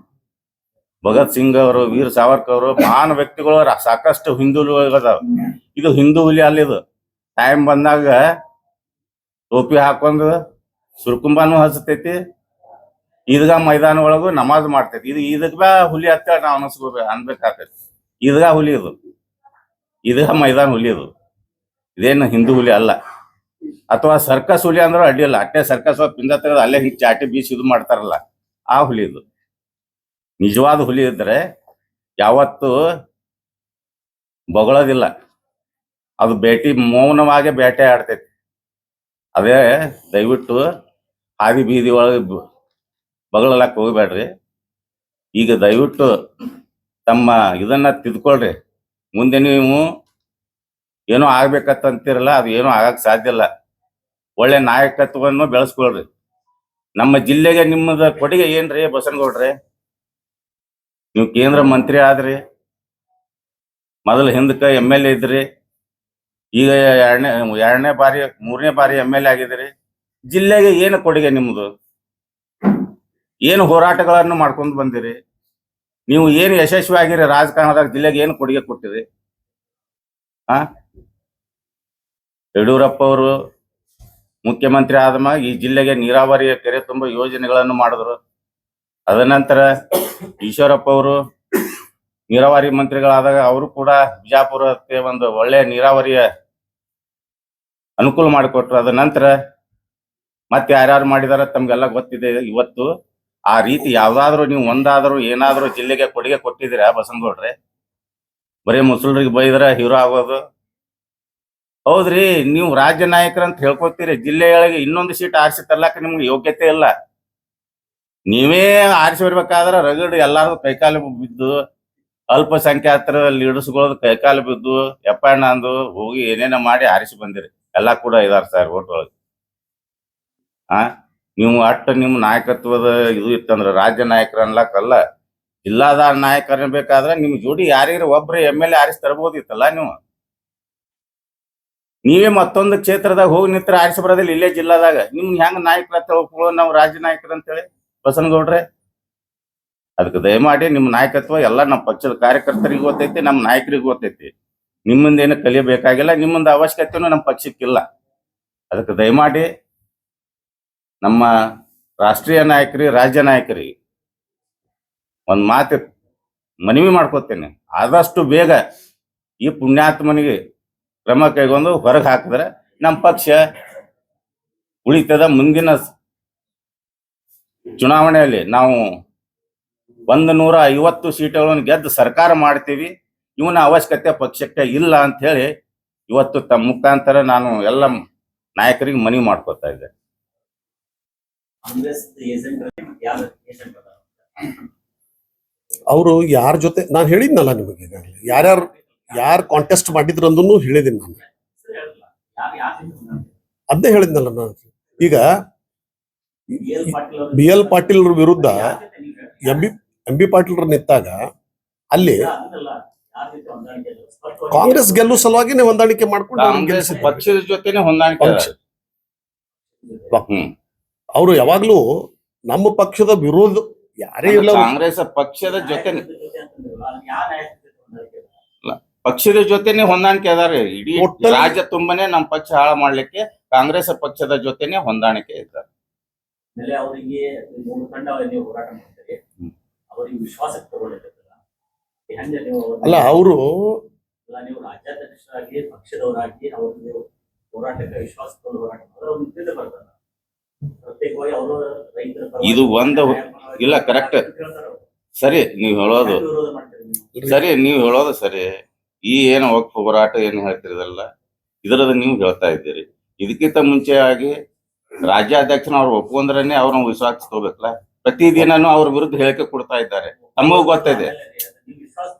C: ಭಗತ್ ಸಿಂಗ್ ಅವರು, ವೀರ್ ಸಾವರ್ಕರ್ ಅವರು ಮಹಾನ್ ವ್ಯಕ್ತಿಗಳು, ಸಾಕಷ್ಟು ಹಿಂದೂ ಹುಲಿಗಳು ಅದಾವ. ಇದು ಹಿಂದೂ ಹುಲಿ ಅಲ್ಲಿದು. ಟೈಮ್ ಬಂದಾಗ ಟೋಪಿ ಹಾಕೊಂಡು ಸುರ್ಕುಂಬಾನು ಹಚ್ಚತೈತಿ, ಈದ್ಗಾ ಮೈದಾನ ಒಳಗು ನಮಾಜ್ ಮಾಡ್ತೈತಿ. ಇದು ಈದ್ಗಾ ಹುಲಿ ಅಂತ ನಾವು ಅನ್ಬೇಕಾಗ್ತೈತಿ. ಈದ್ಗಾ ಹುಲಿ ಇದು, ಈದ್ಗಾ ಮೈದಾನ ಹುಲಿ ಇದು. ಇದೇನು ಹಿಂದೂ ಹುಲಿ ಅಲ್ಲ. ಅಥವಾ ಸರ್ಕಸ್ ಹುಲಿ ಅಂದ್ರೆ ಅಡ್ಡಿಲ್ಲ, ಅಟ್ಟೆ ಸರ್ಕಸ್ ಪಿಂದ ತೆಗೆದು ಅಲ್ಲೇ ಹಿಂಗೆ ಚಾಟಿ ಬೀಸಿ ಇದು ಮಾಡ್ತಾರಲ್ಲ, ಆ ಹುಲಿ ಇದು. ನಿಜವಾದ ಹುಲಿ ಇದ್ರೆ ಯಾವತ್ತು ಬೊಗಳೋದಿಲ್ಲ, ಅದು ಮೌನವಾಗಿ ಬೇಟೆ ಆಡ್ತೈತಿ. ಅದೇ ದಯವಿಟ್ಟು ಹಾದಿ ಬೀದಿ ಒಳಗೆ ಬಗಳಲಕ್ಕೆ ಹೋಗ್ಬೇಡ್ರಿ. ಈಗ ದಯವಿಟ್ಟು ತಮ್ಮ ಇದನ್ನ ತಿದ್ಕೊಳ್ರಿ. ಮುಂದೆ ನೀವು ಏನೋ ಆಗ್ಬೇಕಂತೀರಲ್ಲ, ಅದು ಏನೋ ಆಗಕ್ ಸಾಧ್ಯ ಇಲ್ಲ. ಒಳ್ಳೆ ನಾಯಕತ್ವವನ್ನು ಬೆಳೆಸ್ಕೊಳ್ರಿ. ನಮ್ಮ ಜಿಲ್ಲೆಗೆ ನಿಮ್ಮದ ಕೊಡುಗೆ ಏನ್ರಿ ಬಸನಗೌಡ್ರೆ? ನೀವು ಕೇಂದ್ರ ಮಂತ್ರಿ ಆದ್ರಿ, ಮೊದಲು ಹಿಂದಕ್ಕ MLA ಇದ್ರಿ, ಈಗ ಎರಡನೇ ಬಾರಿ 3ನೇ ಬಾರಿ MLA ಆಗಿದ್ರಿ. ಜಿಲ್ಲೆಗೆ ಏನು ಕೊಡುಗೆ ನಿಮ್ದು? ಏನು ಹೋರಾಟಗಳನ್ನು ಮಾಡ್ಕೊಂಡು ಬಂದಿರಿ? ನೀವು ಏನು ಯಶಸ್ವಿ ಆಗಿರಿ ರಾಜಕಾರಣದಾಗ? ಜಿಲ್ಲೆಗೆ ಏನು ಕೊಡುಗೆ ಕೊಟ್ಟಿರಿ? ಆ ಯಡಿಯೂರಪ್ಪ ಅವರು ಮುಖ್ಯಮಂತ್ರಿ ಆದಮ ಈ ಜಿಲ್ಲೆಗೆ ನೀರಾವರಿಯ ಕೆರೆ ತುಂಬ ಯೋಜನೆಗಳನ್ನು ಮಾಡಿದ್ರು. ಅದ ನಂತರ ಈಶ್ವರಪ್ಪ ಅವರು ನೀರಾವರಿ ಮಂತ್ರಿಗಳಾದಾಗ ಅವರು ಕೂಡ ಬಿಜಾಪುರಕ್ಕೆ ಒಂದು ಒಳ್ಳೆಯ ನೀರಾವರಿಯ ಅನುಕೂಲ ಮಾಡಿಕೊಟ್ರು. ಅದ ನಂತರ ಮತ್ತೆ ಯಾರ್ಯಾರು ಮಾಡಿದಾರ ತಮ್ಗೆಲ್ಲ ಗೊತ್ತಿದೆ. ಇವತ್ತು ಆ ರೀತಿ ಯಾವ್ದಾದ್ರು ನೀವು ಒಂದಾದ್ರೂ ಏನಾದ್ರೂ ಜಿಲ್ಲೆಗೆ ಕೊಡುಗೆ ಕೊಟ್ಟಿದ್ದೀರಾ ಬಸನಗೌಡ್ರೆ? ಬರೀ ಮುಸಲ್ರಿಗೆ ಬೈದ್ರ ಹೀರೋ ಆಗೋದು? ಹೌದ್ರಿ, ನೀವು ರಾಜ್ಯ ನಾಯಕರಂತ ಹೇಳ್ಕೊತೀರಿ, ಜಿಲ್ಲೆಯೊಳಗೆ ಇನ್ನೊಂದು ಸೀಟ್ ಆರಿಸಿ ತರ್ಲಾಕ ನಿಮ್ಗೆ ಯೋಗ್ಯತೆ ಇಲ್ಲ. ನೀವೇ ಆರಿಸಿ ಬರ್ಬೇಕಾದ್ರೆ ರಗಡ್ ಎಲ್ಲಾರ್ದು ಕೈಕಾಲು ಬಿದ್ದು, ಅಲ್ಪಸಂಖ್ಯಾತರ ಲೀಡರ್ಸ್ಗಳದ್ದು ಕೈಕಾಲು ಬಿದ್ದು ಎಪ್ಪಣ್ಣ ಅಂದು ಹೋಗಿ ಏನೇನ ಮಾಡಿ ಆರಿಸಿ ಬಂದಿರಿ. ಎಲ್ಲಾ ಕೂಡ ಇದಾರ ಸರ್ ಓಟ್ ಒಳಗೆ. ನೀವು ಅಟ್ಟ ನಿಮ್ಮ ನಾಯಕತ್ವದ ಇದು ಇತ್ತಂದ್ರ ರಾಜ್ಯ ನಾಯಕರ ಅನ್ಲಕ್ಕಲ್ಲ, ಜಿಲ್ಲಾದ ನಾಯಕರ ಬೇಕಾದ್ರೆ ನಿಮ್ ಜೋಡಿ ಯಾರಿಗಾರ ಒಬ್ರು MLA ಆರಿಸಿ ತರಬಹುದಿತ್ತಲ್ಲ. ನೀವೇ ಮತ್ತೊಂದು ಕ್ಷೇತ್ರದಾಗ ಹೋಗಿ ನಿತ್ರ ಆರಿಸಿ ಬರೋದಿಲ್ಲ ಇಲ್ಲೇ ಜಿಲ್ಲಾದಾಗ. ನಿಮ್ಗೆ ಹೆಂಗ ನಾಯಕರ ಒಪ್ಕೊಳ್ಳೋ ನಾವು ರಾಜ್ಯ ನಾಯಕರ ಅಂತೇಳಿ ಬಸನಗೌಡ್ರೆ? ಅದಕ್ಕೆ ದಯಮಾಡಿ ನಿಮ್ಮ ನಾಯಕತ್ವ ಎಲ್ಲ ನಮ್ಮ ಪಕ್ಷದ ಕಾರ್ಯಕರ್ತರಿಗೆ ಗೊತ್ತೈತಿ, ನಮ್ಮ ನಾಯಕರಿಗೆ ಗೊತ್ತೈತಿ. ನಿಮ್ಮಿಂದ ಏನು ಕಲಿಯಬೇಕಾಗಿಲ್ಲ, ನಿಮ್ಮಿಂದ ಅವಶ್ಯಕತೆನೂ ನಮ್ಮ ಪಕ್ಷಕ್ಕಿಲ್ಲ. ಅದಕ್ಕೆ ದಯಮಾಡಿ ನಮ್ಮ ರಾಷ್ಟ್ರೀಯ ನಾಯಕರಿಗೆ, ರಾಜ್ಯ ನಾಯಕರಿಗೆ ಒಂದು ಮಾತು ಮನವಿ ಮಾಡ್ಕೋತೇನೆ. ಆದಷ್ಟು ಬೇಗ ಈ ಪುಣ್ಯಾತ್ಮನಿಗೆ ಕ್ರಮ ಕೈಗೊಂಡು ಹೊರಗೆ ಹಾಕಿದ್ರೆ ನಮ್ಮ ಪಕ್ಷ ಉಳಿತದ. ಮುಂದಿನ ಚುನಾವಣೆಯಲ್ಲಿ ನಾವು 150 ಸೀಟುಗಳನ್ನು ಗೆದ್ದು ಸರ್ಕಾರ ಮಾಡ್ತೀವಿ. ಇವನ ಅವಶ್ಯಕತೆ ಪಕ್ಷಕ್ಕೆ ಇಲ್ಲ ಅಂತ ಹೇಳಿ ಇವತ್ತು ತಮ್ಮ ಮುಖಾಂತರ ನಾನು ಎಲ್ಲ ನಾಯಕರಿಗೆ ಮನವಿ ಮಾಡ್ಕೋತಾ ಇದ್ದೆ.
B: ಅವರು ಯಾರ ಜೊತೆ ನಾನು ಹೇಳಿದ್ನಲ್ಲ ನಿಮಗೆ ಈಗಾಗಲೇ, ಯಾರು ಕಾಂಟೆಸ್ಟ್ ಮಾಡಿದ್ರು ಅಂದೂ ಹೇಳಿದ್ದೀನಿ ನಾನು. ಅದೇ ಹೇಳಿದ್ನಲ್ಲ ನಾನು. ಈಗ BL ಪಾಟೀಲ್ ವಿರುದ್ಧ ಎಂ ಬಿ ಪಾಟೀಲ್ ನಿಂತಾಗ ಅಲ್ಲಿ ಕಾಂಗ್ರೆಸ್ ಗೆಲ್ಲುವ ಸಲುವಾಗಿ ಹೊಂದಾಣಿಕೆ ಮಾಡ್ಕೊಂಡು
C: ಪಕ್ಷದ ಜೊತೆನೆ ಹೊಂದಾಣಿಕೆ.
B: ಅವರು ಯಾವಾಗ್ಲೂ ನಮ್ಮ ಪಕ್ಷದ ವಿರೋಧ ಯಾರೇ ಇಲ್ಲ,
C: ಕಾಂಗ್ರೆಸ್ ಪಕ್ಷದ ಜೊತೆ ಪಕ್ಷದ ಜೊತೆನೆ ಹೊಂದಾಣಿಕೆ ಅದಾರೆ. ಇಡೀ ರಾಜ್ಯ ತುಂಬಾನೇ ನಮ್ಮ ಪಕ್ಷ ಹಾಳು ಮಾಡ್ಲಿಕ್ಕೆ ಕಾಂಗ್ರೆಸ್ ಪಕ್ಷದ ಜೊತೆನೆ ಹೊಂದಾಣಿಕೆ ಇದ್ದಾರೆ.
D: ಅವರಿಗೆ ಹೋರಾಟ ಮಾಡ್ತಾರೆ, ಅವರಿಗೆ ವಿಶ್ವಾಸಕ್ಕೆ ತಗೊಳ್ಳಿಲ್ಲ.
B: ಅಲ್ಲ ಅವರು
D: ನೀವು ರಾಜ್ಯಾಧ್ಯಕ್ಷರಾಗಿ ಪಕ್ಷದವರಾಗಿ ಅವ್ರಿಗೆ ಹೋರಾಟಕ್ಕೆ ವಿಶ್ವಾಸ ತಗೊಂಡು ಹೋರಾಟ ಮಾಡಿದ್ರೆ ಅವ್ರು ನಿಂತಿದ್ದೇ ಬರ್ತಾರೆ. ಪ್ರತ್ಯೇಕವಾಗಿ ಅವರು ರೈತರ
C: ಇದು ಒಂದು ಇಲ್ಲ, ಕರೆಕ್ಟ್. ಸರಿ ನೀವು ಹೇಳೋದು ಸರಿ, ನೀವು ಹೇಳೋದು ಸರಿ. ಈ ಏನು ವಕ್ಫ್ ಹೋರಾಟ ಏನು ಹೇಳ್ತಿರದಲ್ಲ, ಇದರದ ನೀವು ಹೇಳ್ತಾ ಇದ್ದೀರಿ. ಇದಕ್ಕಿಂತ ಮುಂಚೆಯಾಗಿ ರಾಜ್ಯಾಧ್ಯಕ್ಷನ ಅವ್ರು ಒಪ್ಕೊಂಡ್ರೇನೆ ಅವ್ರನ್ನ ವಿಶ್ವಾಸ ತಗೋಬೇಕಲ್ಲ. ಪ್ರತಿದಿನನೂ ಅವ್ರ ವಿರುದ್ಧ ಹೇಳಿಕೆ ಕೊಡ್ತಾ ಇದ್ದಾರೆ. ತಮಗೂ ಗೊತ್ತಿದೆ,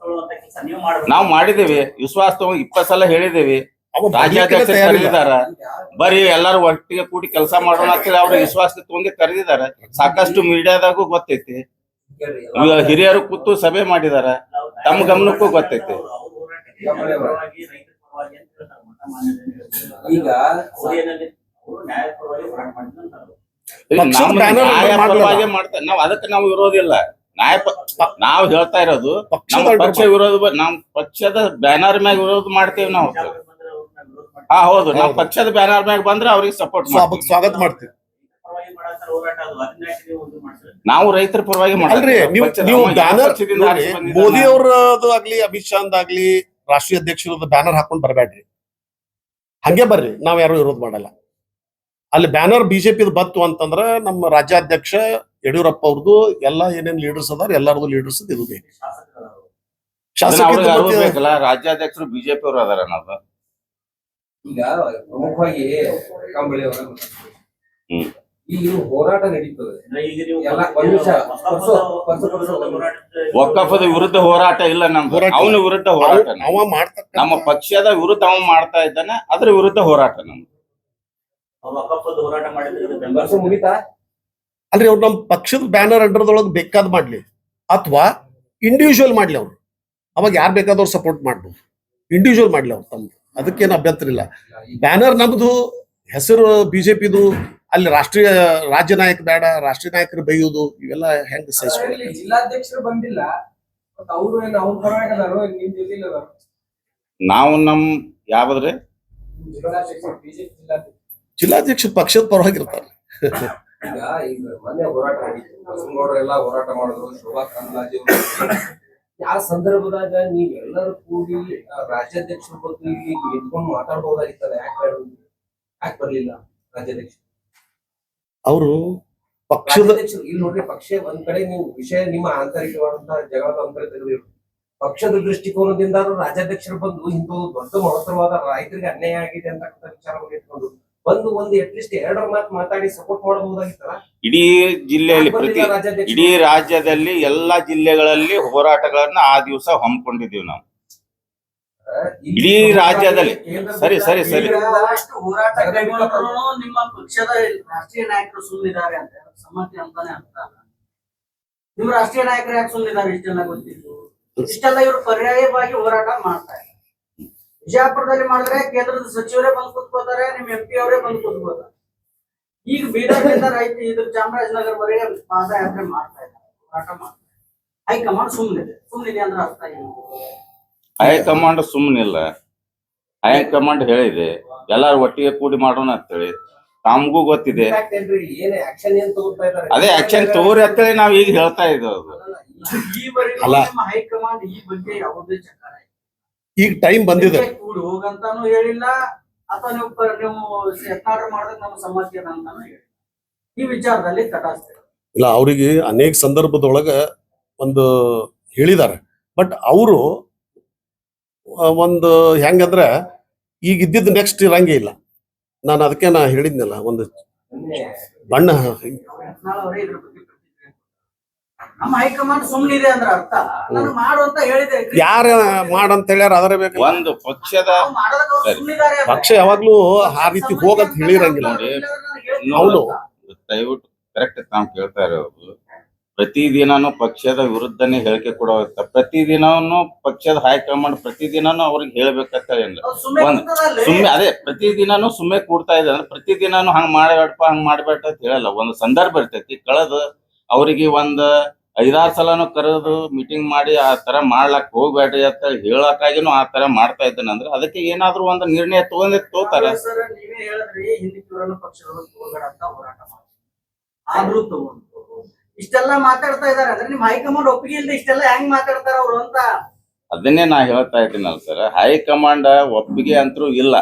C: ನಾವು ಮಾಡಿದೇವಿ ವಿಶ್ವಾಸ ತಗೋ 20 ಸಲ ಹೇಳಿದೇವಿ. ರಾಜ್ಯಾಧ್ಯಕ್ಷ ಕರೆದಿದಾರ, ಬರೀ ಎಲ್ಲಾರು ಒಟ್ಟಿಗೆ ಕೂಡಿ ಕೆಲಸ ಮಾಡೋಣ ಅಂತೇಳಿ ಅವ್ರ ವಿಶ್ವಾಸ ತಗೊಂಡು ಕರೆದಿದ್ದಾರೆ. ಸಾಕಷ್ಟು ಮೀಡಿಯಾದಾಗೂ ಗೊತ್ತೈತಿ, ಹಿರಿಯರು ಕೂತು ಸಭೆ ಮಾಡಿದಾರ, ತಮ್ಮ ಗಮನಕ್ಕೂ ಗೊತ್ತೈತಿ.
D: ಈಗ
C: ನಾವ್ ಅದಕ್ಕೆ ನಾವು ವಿರೋಧಿಲ್ಲ. ನಾವು ಹೇಳ್ತಾ ಇರೋದು ನಮ್ಮ ಪಕ್ಷ ವಿರೋಧ, ನಮ್ ಪಕ್ಷದ ಬ್ಯಾನರ್ ಮ್ಯಾಗ ವಿರೋಧ ಮಾಡ್ತೇವೆ ನಾವು. ಹೌದು, ನಮ್ಮ ಪಕ್ಷದ ಬ್ಯಾನರ್ ಮ್ಯಾಗ ಬಂದ್ರೆ ಅವ್ರಿಗೆ ಸಪೋರ್ಟ್
B: ಸ್ವಾಗತ ಮಾಡ್ತೀವಿ.
C: ನಾವು ರೈತರ ಪರವಾಗಿ
B: ಅಲ್ರಿ. ನೀವು ಬ್ಯಾನರ್ ಮೋದಿ ಅವರದು ಆಗ್ಲಿ, ಅಮಿತ್ ಶಾ ಆಗ್ಲಿ, ರಾಷ್ಟ್ರೀಯ ಅಧ್ಯಕ್ಷರದ ಬ್ಯಾನರ್ ಹಾಕೊಂಡ್ ಬರ್ಬೇಡ್ರಿ, ಹಂಗೆ ಬರ್ರಿ. ನಾವ್ ಯಾರು ವಿರೋಧ ಮಾಡಲ್ಲ. ಅಲ್ಲಿ ಬ್ಯಾನರ್ ಬಿಜೆಪಿದ ಬತ್ತು ಅಂತಂದ್ರ ನಮ್ಮ ರಾಜ್ಯಾಧ್ಯಕ್ಷ ಯಡಿಯೂರಪ್ಪ ಅವ್ರದ್ದು ಎಲ್ಲ ಏನೇನ್ ಲೀಡರ್ಸ್ ಅದಾರ ಎಲ್ಲಾರದು ಲೀಡರ್ಸ್ ಇದು ಬೇಕು.
C: ಶಾಸಕರು ರಾಜ್ಯಾಧ್ಯಕ್ಷರು ಬಿಜೆಪಿ ಅವರು ಅದಾರ ಅನ್ನೋದು
E: ಈಗ ಪ್ರಮುಖವಾಗಿ ಕಂಬಳಿ ಅವರ
C: ಹ್ಮ್.
E: ಈಗ ಹೋರಾಟ ನಡೀತದೆ.
D: ಈಗ ನೀವು
E: ಎಲ್ಲ ಒಂದ್ ನಿಮಿಷ
C: ವಕ್ಫದ ವಿರುದ್ಧ ಹೋರಾಟ ಇಲ್ಲ ನಮ್ದು,
B: ಹೋರಾಟ.
C: ಅವನ ವಿರುದ್ಧ ಹೋರಾಟ ನಮ್ದು.
B: ಅವ ಮಾಡ್ತಕ್ಕ
C: ನಮ್ಮ ಪಕ್ಷದ ವಿರುದ್ಧ ಅವ ಮಾಡ್ತಾ ಇದ್ದಾನೆ, ಅದ್ರ ವಿರುದ್ಧ ಹೋರಾಟ ನಮ್ದು.
D: ವಕಫದ ಹೋರಾಟ ಮಾಡಿದ್ರೆ ಇದು ಬೆಂಬಲ
E: ವರ್ಷ ಮುಗಿತಾ
B: ಅಲ್ರಿ ಅವ್ರು ನಮ್ಮ ಪಕ್ಷದ ಬ್ಯಾನರ್ ಅಂಡರ್ದೊಳಗೆ ಬೇಕಾದ್ ಮಾಡ್ಲಿ ಅಥವಾ ಇಂಡಿವಿಜುವಲ್ ಮಾಡ್ಲಿ ಅವ್ರು, ಅವಾಗ ಯಾರು ಬೇಕಾದವ್ರು ಸಪೋರ್ಟ್ ಮಾಡ್ಬೋದು. ಇಂಡಿವಿಜುವಲ್ ಮಾಡ್ಲಿ ಅವ್ರು ತಮ್ಮ, ಅದಕ್ಕೇನು ಅಭ್ಯಂತರ ಇಲ್ಲ. ಬ್ಯಾನರ್ ನಮ್ದು, ಹೆಸರು ಬಿಜೆಪಿದು, ಅಲ್ಲಿ ರಾಜ್ಯ ನಾಯಕ ಬೇಡ, ರಾಷ್ಟ್ರೀಯ ನಾಯಕರು ಬೈಯುವುದು ಇವೆಲ್ಲ ಹೆಂಗ್ ಸಹಿಸ್ಕೊಳ್ಳಿ.
E: ಜಿಲ್ಲಾಧ್ಯಕ್ಷರು ಬಂದಿಲ್ಲ, ಬಟ್ ಅವರು ಏನು ಅವ್ರ ಪರವಾಗಿ ಅದಾರೋ ನಿಮ್ ಜೊತೆಲಿ ಅದಾರೋ?
C: ನಾವು ನಮ್ ಯಾವ್ದ್ರಿ
E: ಜಿಲ್ಲಾಧ್ಯಕ್ಷರು ಬಿಜೆಪಿ ಜಿಲ್ಲಾಧ್ಯಕ್ಷರು
B: ಜಿಲ್ಲಾಧ್ಯಕ್ಷ ಪಕ್ಷದ ಪರವಾಗಿರ್ತಾರೆ.
E: ಈಗ ಮೊನ್ನೆ ಹೋರಾಟ ನಡೀತು, ಬಸವನಗೌಡರೆಲ್ಲ ಹೋರಾಟ ಮಾಡಿದ್ರು, ಶೋಭಾ ಕರಂದ್ಲಾಜೆ ಆ ಸಂದರ್ಭದಾಗ ನೀವೆಲ್ಲರೂ ಕೂಡಿ ರಾಜ್ಯಾಧ್ಯಕ್ಷರ ಬಗ್ಗೆ ನಿಂತ್ಕೊಂಡು ಮಾತಾಡ್ಬೋದಾಗಿತ್ತಲ್ಲ, ಯಾಕೆ ಬರ್ಲಿಲ್ಲ ರಾಜ್ಯಾಧ್ಯಕ್ಷರು?
B: ಅವರು ಪಕ್ಷದ
E: ರಾಜ್ಯಾಧ್ಯಕ್ಷರು ಇಲ್ಲಿ ನೋಡ್ರಿ, ಪಕ್ಷ ಒಂದ್ ಕಡೆ ನೀವು ವಿಷಯ ನಿಮ್ಮ ಆಂತರಿಕವಾದಂತಹ ಜಗಳದ ಒಂದ್ ಕಡೆ ತೆಗೆದಿರು, ಪಕ್ಷದ ದೃಷ್ಟಿಕೋನದಿಂದ ರಾಜ್ಯಾಧ್ಯಕ್ಷರು ಬಂದು ಇಂದು ದೊಡ್ಡ ಮಹತ್ತರವಾದ ರೈತರಿಗೆ ಅನ್ಯಾಯ ಆಗಿದೆ ಅಂತ ವಿಚಾರವನ್ನು ಇಟ್ಕೊಂಡು ಬಂದು ಒಂದು ಅಟ್ಲೀಸ್ಟ್ ಎರಡರ ಮಾತು ಮಾತಾಡಿ ಸಪೋರ್ಟ್ ಮಾಡಬಹುದಾಗಿತ್ತಲ್ಲ.
C: ಇಡೀ ಜಿಲ್ಲೆಯಲ್ಲಿ ಇಡೀ ರಾಜ್ಯದಲ್ಲಿ ಎಲ್ಲಾ ಜಿಲ್ಲೆಗಳಲ್ಲಿ ಹೋರಾಟಗಳನ್ನ ಆ ದಿವಸ ಹಮ್ಮಿಕೊಂಡಿದೀವಿ ನಾವು. ಇಡೀ ರಾಜ್ಯದಲ್ಲಿ ಸರಿ ಸರಿ ಸರಿ
F: ಹೋರಾಟ ಕೈಗೊಂಡ್ರು ನಿಮ್ಮ ಪಕ್ಷದ ರಾಷ್ಟ್ರೀಯ ನಾಯಕರು ಸುಮ್ಮನಿದ್ದಾರೆ ಅಂತ ಸಮ್ಮತಿ ಅಂತಾನೆ ಅರ್ಥ. ನಿಮ್ಮ ರಾಷ್ಟ್ರೀಯ ನಾಯಕರು ಯಾಕೆ ಸುಮ್ಮನಿದ್ದಾರೆ ಇಷ್ಟೆಲ್ಲ ಗೊತ್ತಿದ್ದು? ಇಷ್ಟೆಲ್ಲ ಇವರು ಪರ್ಯಾಯವಾಗಿ ಹೋರಾಟ ಮಾಡ್ತಾ ಇದ್ದಾರೆ. ವಿಜಯಪುರದಲ್ಲಿ ಮಾಡಿದ್ರೆ ಕೇಂದ್ರದ ಸಚಿವರೇ ಬಂದು ಕೂತ್ಕೋತಾರೆ, ನಿಮ್ MP ಅವರೇ ಬಂದು ಕೂತ್ಕೋತಾರೆ. ಈಗ ಬೀದರ್ನಿಂದ ರೈತ ಇದು ಚಾಮರಾಜನಗರವರೆಗೆ ಪಾದಯಾತ್ರೆ ಮಾಡ್ತಾ ಇದ್ದಾರೆ, ಹೋರಾಟ ಮಾಡ್ತಾರೆ. ಹೈಕಮಾಂಡ್ ಸುಮ್ಮನಿದೆ ಅಂದ್ರೆ ಅರ್ಥ ಏನು?
C: ಹೈಕಮಾಂಡ್ ಸುಮ್ಮನಿಲ್ಲ. ಹೈಕಮಾಂಡ್ ಹೇಳಿದೆ ಎಲ್ಲಾರು ಒಟ್ಟಿಗೆ ಕೂಡಿ ಮಾಡೋಣ ಅಂತೇಳಿ, ತಮಗೂ ಗೊತ್ತಿದೆ.
E: ಏನೇ ಆಕ್ಷನ್ ಏನ್ ತಗೋತಾ ಇದ್ದಾರೆ?
C: ಅದೇ ಆಕ್ಷನ್ ತಗೋರಿ ಅಂತೇಳಿ ನಾವ್ ಈಗ ಹೇಳ್ತಾ ಇದ್ದೇವೆ.
F: ಈವರೆಗೂ
B: ಅಲ್ಲ.
F: ನಿಮ್ಮ ಹೈಕಮಾಂಡ್ ಈ ಬಗ್ಗೆ ಯಾವುದೇ ಚಕಾರ
B: ಈಗ ಟೈಮ್ ಬಂದಿದೆ.
F: ಕೂಡಿ ಹೋಗಂತಾನು ಹೇಳಿಲ್ಲ, ಅಥವಾ ನೀವು ಯತ್ನಾಡ್ರು ಮಾಡೋದಕ್ಕೆ ನಮ್ಮ ಸಮ್ಮತಿ ಅದ ಅಂತಾನು ಹೇಳಿಲ್ಲ. ಈ ವಿಚಾರದಲ್ಲಿ ತಟಾಸ್ತೆ
B: ಇಲ್ಲ, ಅವರಿಗೆ ಅನೇಕ ಸಂದರ್ಭದೊಳಗ ಒಂದು ಹೇಳಿದ್ದಾರೆ. ಬಟ್ ಅವರು ಒಂದು ಹೆಂಗಂದ್ರೆ ಈಗ ಇದ್ದಿದ್ದು ನೆಕ್ಸ್ಟ್ ಇರಂಗೇ ಇಲ್ಲ. ನಾನು ಅದಕ್ಕೆ ನಾ ಹೇಳಿದ್ನಲ್ಲ, ಒಂದು ಬಣ್ಣ
F: ಯತ್ನಾಳ್ ಅವರೇ ಇದ್ರ ಬಗ್ಗೆ ಪ್ರತಿಕ್ರಿಯೆ ಕೊಟ್ರು. ನಮ್ಮ ಹೈಕಮಾಂಡ್ ಸುಮ್ಮನಿದೆ ಅಂದ್ರೆ ಅರ್ಥ ನಾನು ಮಾಡು ಅಂತ ಹೇಳಿದೆ.
B: ಯಾರ ಮಾಡಂತ ಹೇಳ್ಯಾರ ಅದರ ಬೇಕು.
C: ಒಂದು ಪಕ್ಷದ
F: ನಾವು ಮಾಡೋದಕ್ಕೆ ಅವ್ರು
C: ಸರಿ.
F: ಸುಮ್ಮನಿದ್ದಾರೆ ಅಂದ್ರೆ
B: ಪಕ್ಷ ಯಾವಾಗ್ಲೂ ಆ ರೀತಿ ಹೋಗಂತ ಹೇಳಿರಂಗಿಲ್ಲ.
C: ನೋಡಿ,
B: ಅವನು
C: ದಯವಿಟ್ಟು ಕರೆಕ್ಟ್ ತಾವು ಕೇಳ್ತಾ ಇರೋದು. ಪ್ರತಿದಿನಾನು ಪಕ್ಷದ ವಿರುದ್ಧನೇ ಹೇಳಿಕೆ ಕೊಡೋತ್ತ, ಪ್ರತಿದಿನನು ಪಕ್ಷದ ಹೈಕಮಾಂಡ್ ಪ್ರತಿದಿನಾನು ಅವ್ರಿಗೆ ಹೇಳ್ಬೇಕಂತ ಏನಿಲ್ಲ.
F: ಅವ್ರು ಸುಮ್ಮನೆ
C: ಒಂದ್
F: ಕೂತದಲ್ರಿ.
C: ಸುಮ್ಮನೆ ಅದೇ ಪ್ರತಿದಿನಾನು ಸುಮ್ಮನೆ ಕೂಡ್ತಾ ಇದೆ ಅಂದ್ರೆ ಪ್ರತಿದಿನಾನು ಹಂಗ್ ಮಾಡಬೇಡಪ್ಪ ಹಂಗ್ ಮಾಡ್ಬೇಡ ಅಂತ ಹೇಳಲ್ಲ. ಒಂದು ಸಂದರ್ಭ ಇರ್ತೈತಿ, ಕಳೆದ ಅವ್ರಿಗೆ ಒಂದ್ 5-6 ಸಲನು ಕರೆದು ಮೀಟಿಂಗ್ ಮಾಡಿ ಆ ತರ ಮಾಡ್ಲಕ್ ಹೋಗ್ಬೇಡ್ರಿ ಅಂತ ಹೇಳಕ್ಕಾಗಿನೂ ಆ ತರ ಮಾಡ್ತಾ ಇದ್ದಾನೆ ಅಂದ್ರೆ ಅದಕ್ಕೆ ಏನಾದ್ರು ಒಂದು ನಿರ್ಣಯ ತಗೋತಾರೆ.
F: ಸರ್, ನೀವೇ ಹೇಳಿದ್ರಿ ಹಿಂದಿನ ಪಕ್ಷದವರು ತಗೋಬೇಡ ಅಂತ ಹೋರಾಟ ಮಾಡಿ, ಆದ್ರೂ ತಗೊಂಡು ಇಷ್ಟೆಲ್ಲ ಮಾತಾಡ್ತಾ ಇದಾರೆ ಅಂದ್ರೆ ನಿಮ್ ಹೈಕಮಾಂಡ್ ಒಪ್ಪಿಗೆ ಇಲ್ಲದೆ ಇಷ್ಟೆಲ್ಲ ಹೆಂಗ್ ಮಾತಾಡ್ತಾರ ಅವ್ರು ಅಂತ.
C: ಅದನ್ನೇ ನಾ ಹೇಳ್ತಾ ಇದ್ದೀನಲ್ಲ ಸರ್, ಹೈಕಮಾಂಡ್ ಒಪ್ಪಿಗೆ ಅಂತರೂ ಇಲ್ಲ.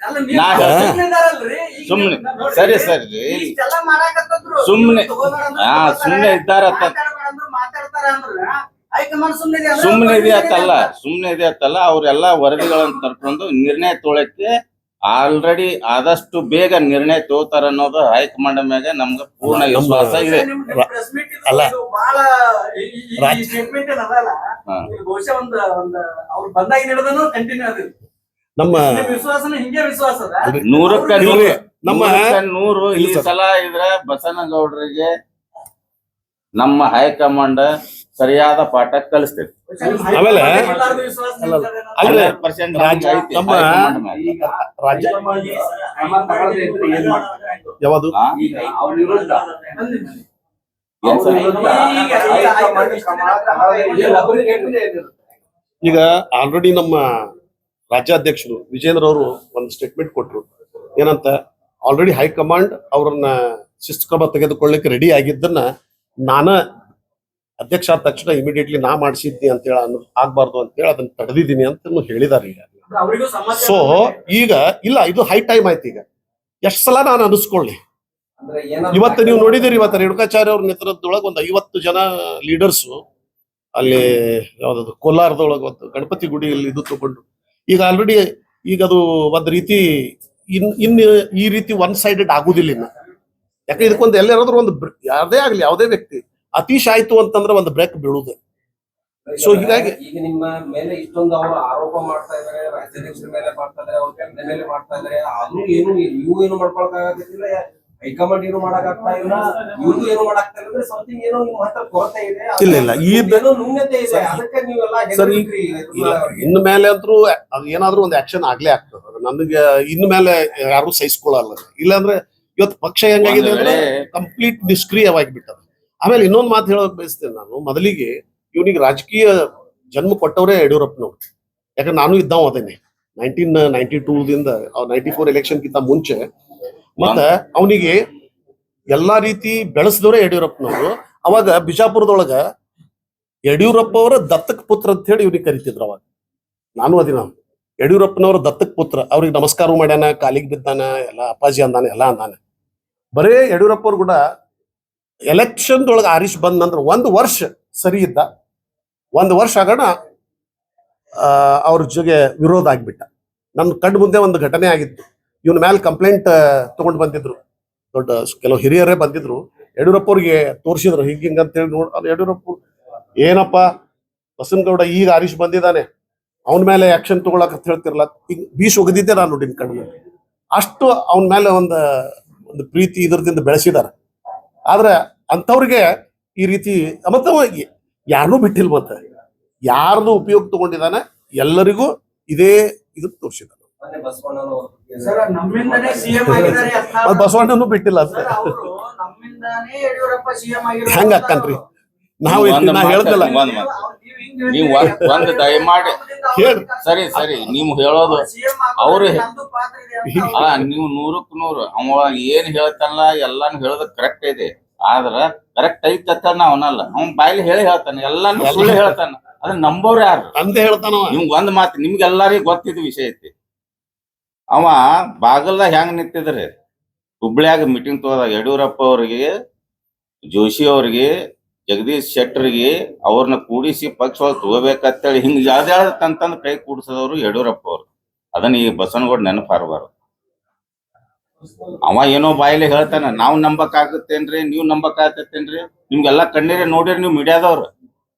F: ಅಲ್ಲ, ನೀವು
C: ನಾ
F: ಸುಮ್ನಿದಾರಲ್ರಿ, ಈಗ
C: ಸುಮ್ನೆ
F: ನೋಡ್ರಿ,
C: ಸರಿ ಸರಿ
F: ಇಷ್ಟೆಲ್ಲ ಮಾಡಾಕತ್ತಿದ್ರು,
C: ಸುಮ್ನೆ
F: ತಗೋಬೇಡ ಅಂದ್ರು
C: ಹಾ
F: ತಗೋತಾರೆ,
C: ಸುಮ್ನೆ ಇದ್ದಾರ
F: ಮಾತಾಡ್ಬೇಡ ಅಂದ್ರು ಮಾತಾಡ್ತಾರ ಅಂದ್ರ ಹೈಕಮಾಂಡ್ ಸುಮ್ನಿದೆ ಅಂದ್ರೆ
C: ಸುಮ್ನೆ ಇದೆ ಅಂತಲ್ಲ ಅವ್ರೆಲ್ಲಾ ವರದಿಗಳನ್ನ ತರ್ಕೊಂಡು ನಿರ್ಣಯ ತೊಗೊಳಕ್ಕೆ ಆಲ್ರೆಡಿ ಆದಷ್ಟು ಬೇಗ ನಿರ್ಣಯ ತಗೋತಾರ ಅನ್ನೋದು ಹೈಕಮಾಂಡ್ ಮ್ಯಾಗ ನಮ್ಗೆ ಪೂರ್ಣ ವಿಶ್ವಾಸ ಇದೆ.
F: ಪ್ರೆಸ್ ಮೀಟ್
B: ಅಲ್ಲ.
F: ಬಹಳ
B: ರಾಜ್-
F: ಸ್ಟೇಟ್ಮೆಂಟ್ ಏನದಲ್ಲ,
C: ಹಾ.
F: ಇದು ಬಹುಶಃ ಒಂದ್ ಅವ್ರು ಬಂದಾಗ ನಡೆದನು ಕಂಟಿನ್ಯೂ ಅದು.
B: ನಮ್ಮ
F: ನಿಮ್ ವಿಶ್ವಾಸನ ಹಿಂಗೆ ವಿಶ್ವಾಸ ಅದ.
C: 100ಕ್ಕೆ 100
B: ಇಲ್ರಿ, ನಮ್ಮ
C: 100 ಈ
B: ಇಲ್ಲ ಸರ್.
C: ಸಲ ಇದ್ರ ಬಸನಗೌಡರಿಗೆ ನಮ್ಮ ಹೈಕಮಾಂಡ್ ಸರಿಯಾದ ಪಾಠ ಕಲಿಸ್ತೈತಿ.
B: ಆಮೇಲೆ
F: ಎಲ್ಲಾರ್ದು ವಿಶ್ವಾಸ
B: ಅಲ್ಲ,
F: ನಿಂತದೇನೋ.
B: ಅಲ್ರಿ,
C: 100%
B: ರಾಜ್ಯ
C: ಐತಿ
B: ನಮ್ಮ
C: ಹೈಕಮಾಂಡ್ ಮ್ಯಾಗ.
E: ಈಗ
B: ರಾಜ್ಯ
E: ಕ್ರಮ ತಗೊಳ್ಳದೆ ಇದ್ರೆ ಏನ್ ಮಾಡ್ತಾರೆ?
B: ಯಾವುದು
C: ಹಾ?
E: ಈಗ ಅವ್ರ ವಿರುದ್ಧ
C: ಏನ್ ಸರ್?
B: ಈಗ ಆಲ್ರೆಡಿ ನಮ್ಮ ರಾಜ್ಯಾಧ್ಯಕ್ಷರು ವಿಜೇಂದ್ರ ಅವರು ಒಂದು ಸ್ಟೇಟ್ಮೆಂಟ್ ಕೊಟ್ರು. ಏನಂತ, ಆಲ್ರೆಡಿ ಹೈಕಮಾಂಡ್ ಅವ್ರನ್ನ ಶಿಸ್ತು ಕ್ರಮ ತೆಗೆದುಕೊಳ್ಳಿಕ್ಕೆ ರೆಡಿ ಆಗಿದ್ದನ್ನ ನಾನ ಅಧ್ಯಕ್ಷ ಆದ ತಕ್ಷಣ ಇಮಿಡಿಯೇಟ್ಲಿ ನಾ ಮಾಡಿಸಿದ್ನಿ ಅಂತ ಹೇಳಿ ಆಗ್ಬಾರ್ದು ಅಂತ ಹೇಳಿ ಅದನ್ನ ತಡೆದಿದ್ದೀನಿ ಅಂತ ಹೇಳಿದಾರೆ. ಈಗ
F: ಅವರಿಗೂ ಸಮ್ಮತಿ
B: ಸೊ ಈಗ ಇಲ್ಲ, ಇದು ಹೈ ಟೈಮ್ ಆಯ್ತು. ಈಗ ಎಷ್ಟ್ ಸಲ ನಾನು ಅನಿಸ್ಕೊಳ್ಳಿ. ಇವತ್ತು ನೀವು ನೋಡಿದಿರಿ, ಇವತ್ತು ರೇಣುಕಾಚಾರ್ಯ ಅವ್ರ ನೇತೃತ್ವದೊಳಗೆ ಒಂದು 50 ಜನ ಲೀಡರ್ಸು ಅಲ್ಲಿ ಯಾವ್ದದು ಕೋಲಾರದೊಳಗೆ ಒಂದು ಗಣಪತಿ ಗುಡಿಯಲ್ಲಿ ಇದು ತಗೊಂಡು ಈಗ ಆಲ್ರೆಡಿ ಈಗ ಅದು ಒಂದ್ ರೀತಿ ಇನ್ನು ಈ ರೀತಿ ಒನ್ ಸೈಡೆಡ್ ಆಗುದಿಲ್ಲ ಇನ್ನು. ಯಾಕೆ ಇದಕ್ಕೊಂದು ಎಲ್ಲಾದ್ರೂ ಒಂದು ಯಾರದೇ ಆಗ್ಲಿ ಯಾವುದೇ ವ್ಯಕ್ತಿ ಅತೀಶ್ ಆಯ್ತು ಅಂತಂದ್ರೆ ಒಂದು ಬ್ರೇಕ್ ಬೀಳುದು. ಸೊ ಹೀಗಾಗಿ
E: ಈಗ ನಿಮ್ಮ ಮೇಲೆ ಇಷ್ಟೊಂದು ಅವರು ಆರೋಪ ಮಾಡ್ತಾ ಇದಾರೆ, ರಾಜ್ಯಾಧ್ಯಕ್ಷರ ಮೇಲೆ ಮಾಡ್ತಾ ಇದಾರೆ, ಅವ್ರ ತಂದೆ ಮೇಲೆ ಮಾಡ್ತಾ ಇದಾರೆ. ಆದ್ರೂ ಏನು ನೀವು ಏನು ಮಾಡ್ಕೊಳಕ್ ಆಗತ್ತಿಲ್ಲ, ಹೈಕಮಾಂಡ್ ಏನು ಮಾಡಕ್ ಆಗ್ತಾ ಇಲ್ಲ, ಇವ್ರು ಏನು ಮಾಡಾಕ್ತಾ ಇಲ್ಲ ಅಂದ್ರೆ ಸಮಥಿಂಗ್ ಏನೋ ನಿಮ್ಮ ಹತ್ರ ಕೊರತೆ ಇದೆ,
B: ಇಲ್ಲ
E: ಏನೋ ನ್ಯೂನ್ಯತೆ ಇದೆ. ಅದಕ್ಕೆ ನೀವೆಲ್ಲ
B: ಸರಿ,
E: ಹೆದರ್ಬಿಟ್ರಿ.
B: ಇನ್ನು ಮೇಲೆ ಅಂತೂ ಅದು ಏನಾದ್ರೂ ಒಂದು ಆಕ್ಷನ್ ಆಗ್ಲೇ ಆಗ್ತದೆ. ಅದು ನನಗೆ ಇನ್ನು ಮೇಲೆ ಯಾರು ಸಹಿಸ್ಕೊಳ್ಳಲ್ಲ. ಇಲ್ಲಾಂದ್ರೆ ಇವತ್ತು ಪಕ್ಷ ಹೆಂಗಾಗಿದೆ ಅಂದ್ರೆ ಕಂಪ್ಲೀಟ್ ನಿಷ್ಕ್ರಿಯವಾಗಿ ಬಿಟ್ಟದ. ಆಮೇಲೆ ಇನ್ನೊಂದು ಮಾತು ಹೇಳೋಕ್ ಬಯಸ್ತೇನೆ ನಾನು. ಮೊದಲಿಗೆ ಇವನಿಗೆ ರಾಜಕೀಯ ಜನ್ಮ ಕೊಟ್ಟವರೇ ಯಡಿಯೂರಪ್ಪನವ್ರು. ಯಾಕಂದ್ರೆ ನಾನು ಇದ್ದಾವ ಅದೇನೆ 1992ದಿಂದ 94 ಎಲೆಕ್ಷನ್ಗಿಂತ ಮುಂಚೆ. ಮತ್ತೆ ಅವನಿಗೆ ಎಲ್ಲಾ ರೀತಿ ಬೆಳೆಸಿದವರೇ ಯಡಿಯೂರಪ್ಪನವರು. ಅವಾಗ ಬಿಜಾಪುರದೊಳಗ ಯಡಿಯೂರಪ್ಪ ಅವರ ದತ್ತಕ್ ಪುತ್ರ ಅಂತ ಹೇಳಿ ಇವ್ರಿಗೆ ಕರಿತಿದ್ರು. ಅವಾಗ ನಾನು ಅದಿನ ಯಡಿಯೂರಪ್ಪನವ್ರ ದತ್ತಕ್ ಪುತ್ರ. ಅವ್ರಿಗೆ ನಮಸ್ಕಾರ ಮಾಡ್ಯಾನ, ಕಾಲಿಗೆ ಬಿದ್ದಾನ, ಎಲ್ಲ ಅಪ್ಪಾಜಿ ಅಂದಾನೆ, ಎಲ್ಲ ಅಂದಾನೆ. ಬರೇ ಯಡಿಯೂರಪ್ಪ ಅವ್ರು ಕೂಡ ಎಲೆಕ್ಷನ್ದೊಳಗೆ ಆರಿಶ್ ಬಂದ ನಂತರ 1 ವರ್ಷ ಸರಿ ಇದ್ದ. 1 ವರ್ಷ ಆಗೋಣ ಅವ್ರ ಜೊತೆ ವಿರೋಧ ಆಗ್ಬಿಟ್ಟ. ನನ್ನ ಕಣ್ಣು ಮುಂದೆ ಒಂದು ಘಟನೆ ಆಗಿತ್ತು. ಇವನ ಮೇಲೆ ಕಂಪ್ಲೇಂಟ್ ತಗೊಂಡು ಬಂದಿದ್ರು, ದೊಡ್ಡ ಕೆಲವು ಹಿರಿಯರೇ ಬಂದಿದ್ರು. ಯಡಿಯೂರಪ್ಪ ಅವ್ರಿಗೆ ತೋರಿಸಿದ್ರು ಹಿಂಗ ಅಂತೇಳಿ. ಅದು ಯಡಿಯೂರಪ್ಪ ಏನಪ್ಪ ಬಸನಗೌಡ ಈಗ ಆರಿಶ್ ಬಂದಿದ್ದಾನೆ, ಅವನ ಮೇಲೆ ಆಕ್ಷನ್ ತಗೊಳಕ್ ಅಂತ ಹೇಳ್ತಿರಲ್ಲ, ಈಗ ಬೀಸ್ ಒಗದಿದ್ದೆ ನಾನು ನೋಡಿ ಕಣ್ಣು ಮುಂದೆ. ಅಷ್ಟು ಅವನ ಮೇಲೆ ಒಂದು ಪ್ರೀತಿ ಇದರದಿಂದ ಬೆಳೆಸಿದಾರ. ಆದ್ರೆ ಅಂಥವ್ರಿಗೆ ಈ ರೀತಿ ಮತ್ತೆ ಯಾರನ್ನೂ ಬಿಟ್ಟಿಲ್ಲ. ಮತ್ತೆ ಯಾರ್ದು ಉಪಯೋಗ ತಗೊಂಡಿದ್ದಾನೆ ಎಲ್ಲರಿಗೂ ಇದೇ ಇದು ತೋರಿಸಿದಾನೆ.
E: ಮೊನ್ನೆ ಬಸವಣ್ಣನವರು
F: ಸರ್ ನಮ್ಮಿಂದನೇ ಸಿಎಂ ಆಗಿದ್ದಾರೆ ಅಂತ
B: ಅದು ಬಸವಣ್ಣನೂ ಬಿಟ್ಟಿಲ್ಲ ಅಂತ.
F: ಸರ್, ಅವರು ನಮ್ಮಿಂದಾನೇ ಯಡಿಯೂರಪ್ಪ ಸಿಎಂ ಆಗಿದ್ದಾರೆ.
B: ಹೆಂಗ ಅಕ್ಕನ್ರಿ ನಾವು ನಾ ಹೇಳ್ದಲ್ಲ.
C: ನೀವು ಒಂದ್ ದಯಮಾಡಿ
B: ಹೇಳ್ರಿ.
C: ಸರಿ ನೀವು ಹೇಳೋದು ಅವ್ರು ನೀವು 100ಕ್ಕೆ 100 ಅವ ಏನ್ ಹೇಳ್ತಾನಲ್ಲ ಎಲ್ಲಾನು ಹೇಳೋದು ಕರೆಕ್ಟ್ ಇದೆ. ಆದ್ರ ಕರೆಕ್ಟ್ ಐತ ನಾವ್ ಅನ್ನಲ್ಲ. ಅವ್ನ ಬಾಯಲ್ಲಿ ಹೇಳ್ತಾನೆ, ಎಲ್ಲಾನು ಸುಳ್ಳು ಹೇಳ್ತಾನ. ಅದನ್ನ ನಂಬೋರ್ ಯಾರು
B: ಅಂತ ಹೇಳ್ತಾನವ.
C: ನಿಮ್ಗೆ ಒಂದ್ ಮಾತು ನಿಮ್ಗೆಲ್ಲಾರಿಗೂ ಗೊತ್ತಿದ್ದ ವಿಷಯ ಐತಿ. ಅವ ಬಾಗಲ್ದಾಗ ಹೆಂಗ್ ನಿಂತಿದ್ರಿ, ಹುಬ್ಳ್ಯಾಗ ಮೀಟಿಂಗ್ ತಗೋದ ಯಡಿಯೂರಪ್ಪ ಅವ್ರಿಗೆ, ಜೋಶಿ ಅವ್ರಿಗೆ, ಜಗದೀಶ್ ಶೆಟ್ಟರ್ಗೆ ಅವ್ರನ್ನ ಕೂಡಿಸಿ ಪಕ್ಷ ಒಳಗೆ ತಗೋಬೇಕಂತೇಳಿ ಹಿಂಗ್ ಯಾವ್ದಾವ್ದು ತಂತಂದ್ ಕೈ ಕೂಡಿಸದವ್ರು ಯಡಿಯೂರಪ್ಪ ಅವ್ರು. ಅದನ್ನ ಈ ಬಸವನಗೌಡ ನೆನಪಾರಬಾರ್ದು. ಅವ ಏನೋ ಬಾಯಲ್ಲಿ ಹೇಳ್ತಾನ, ನಾವ್ ನಂಬಕ್ ಆಗತ್ತೇನ್ರಿ, ನೀವ್ ನಂಬಕ್ ಆಗತ್ತೇನ್ರಿ? ನಿಮ್ಗೆಲ್ಲಾ ಕಣ್ಣೀರೇ ನೋಡಿರಿ ನೀವು ಮೀಡಿಯಾದವ್ರು.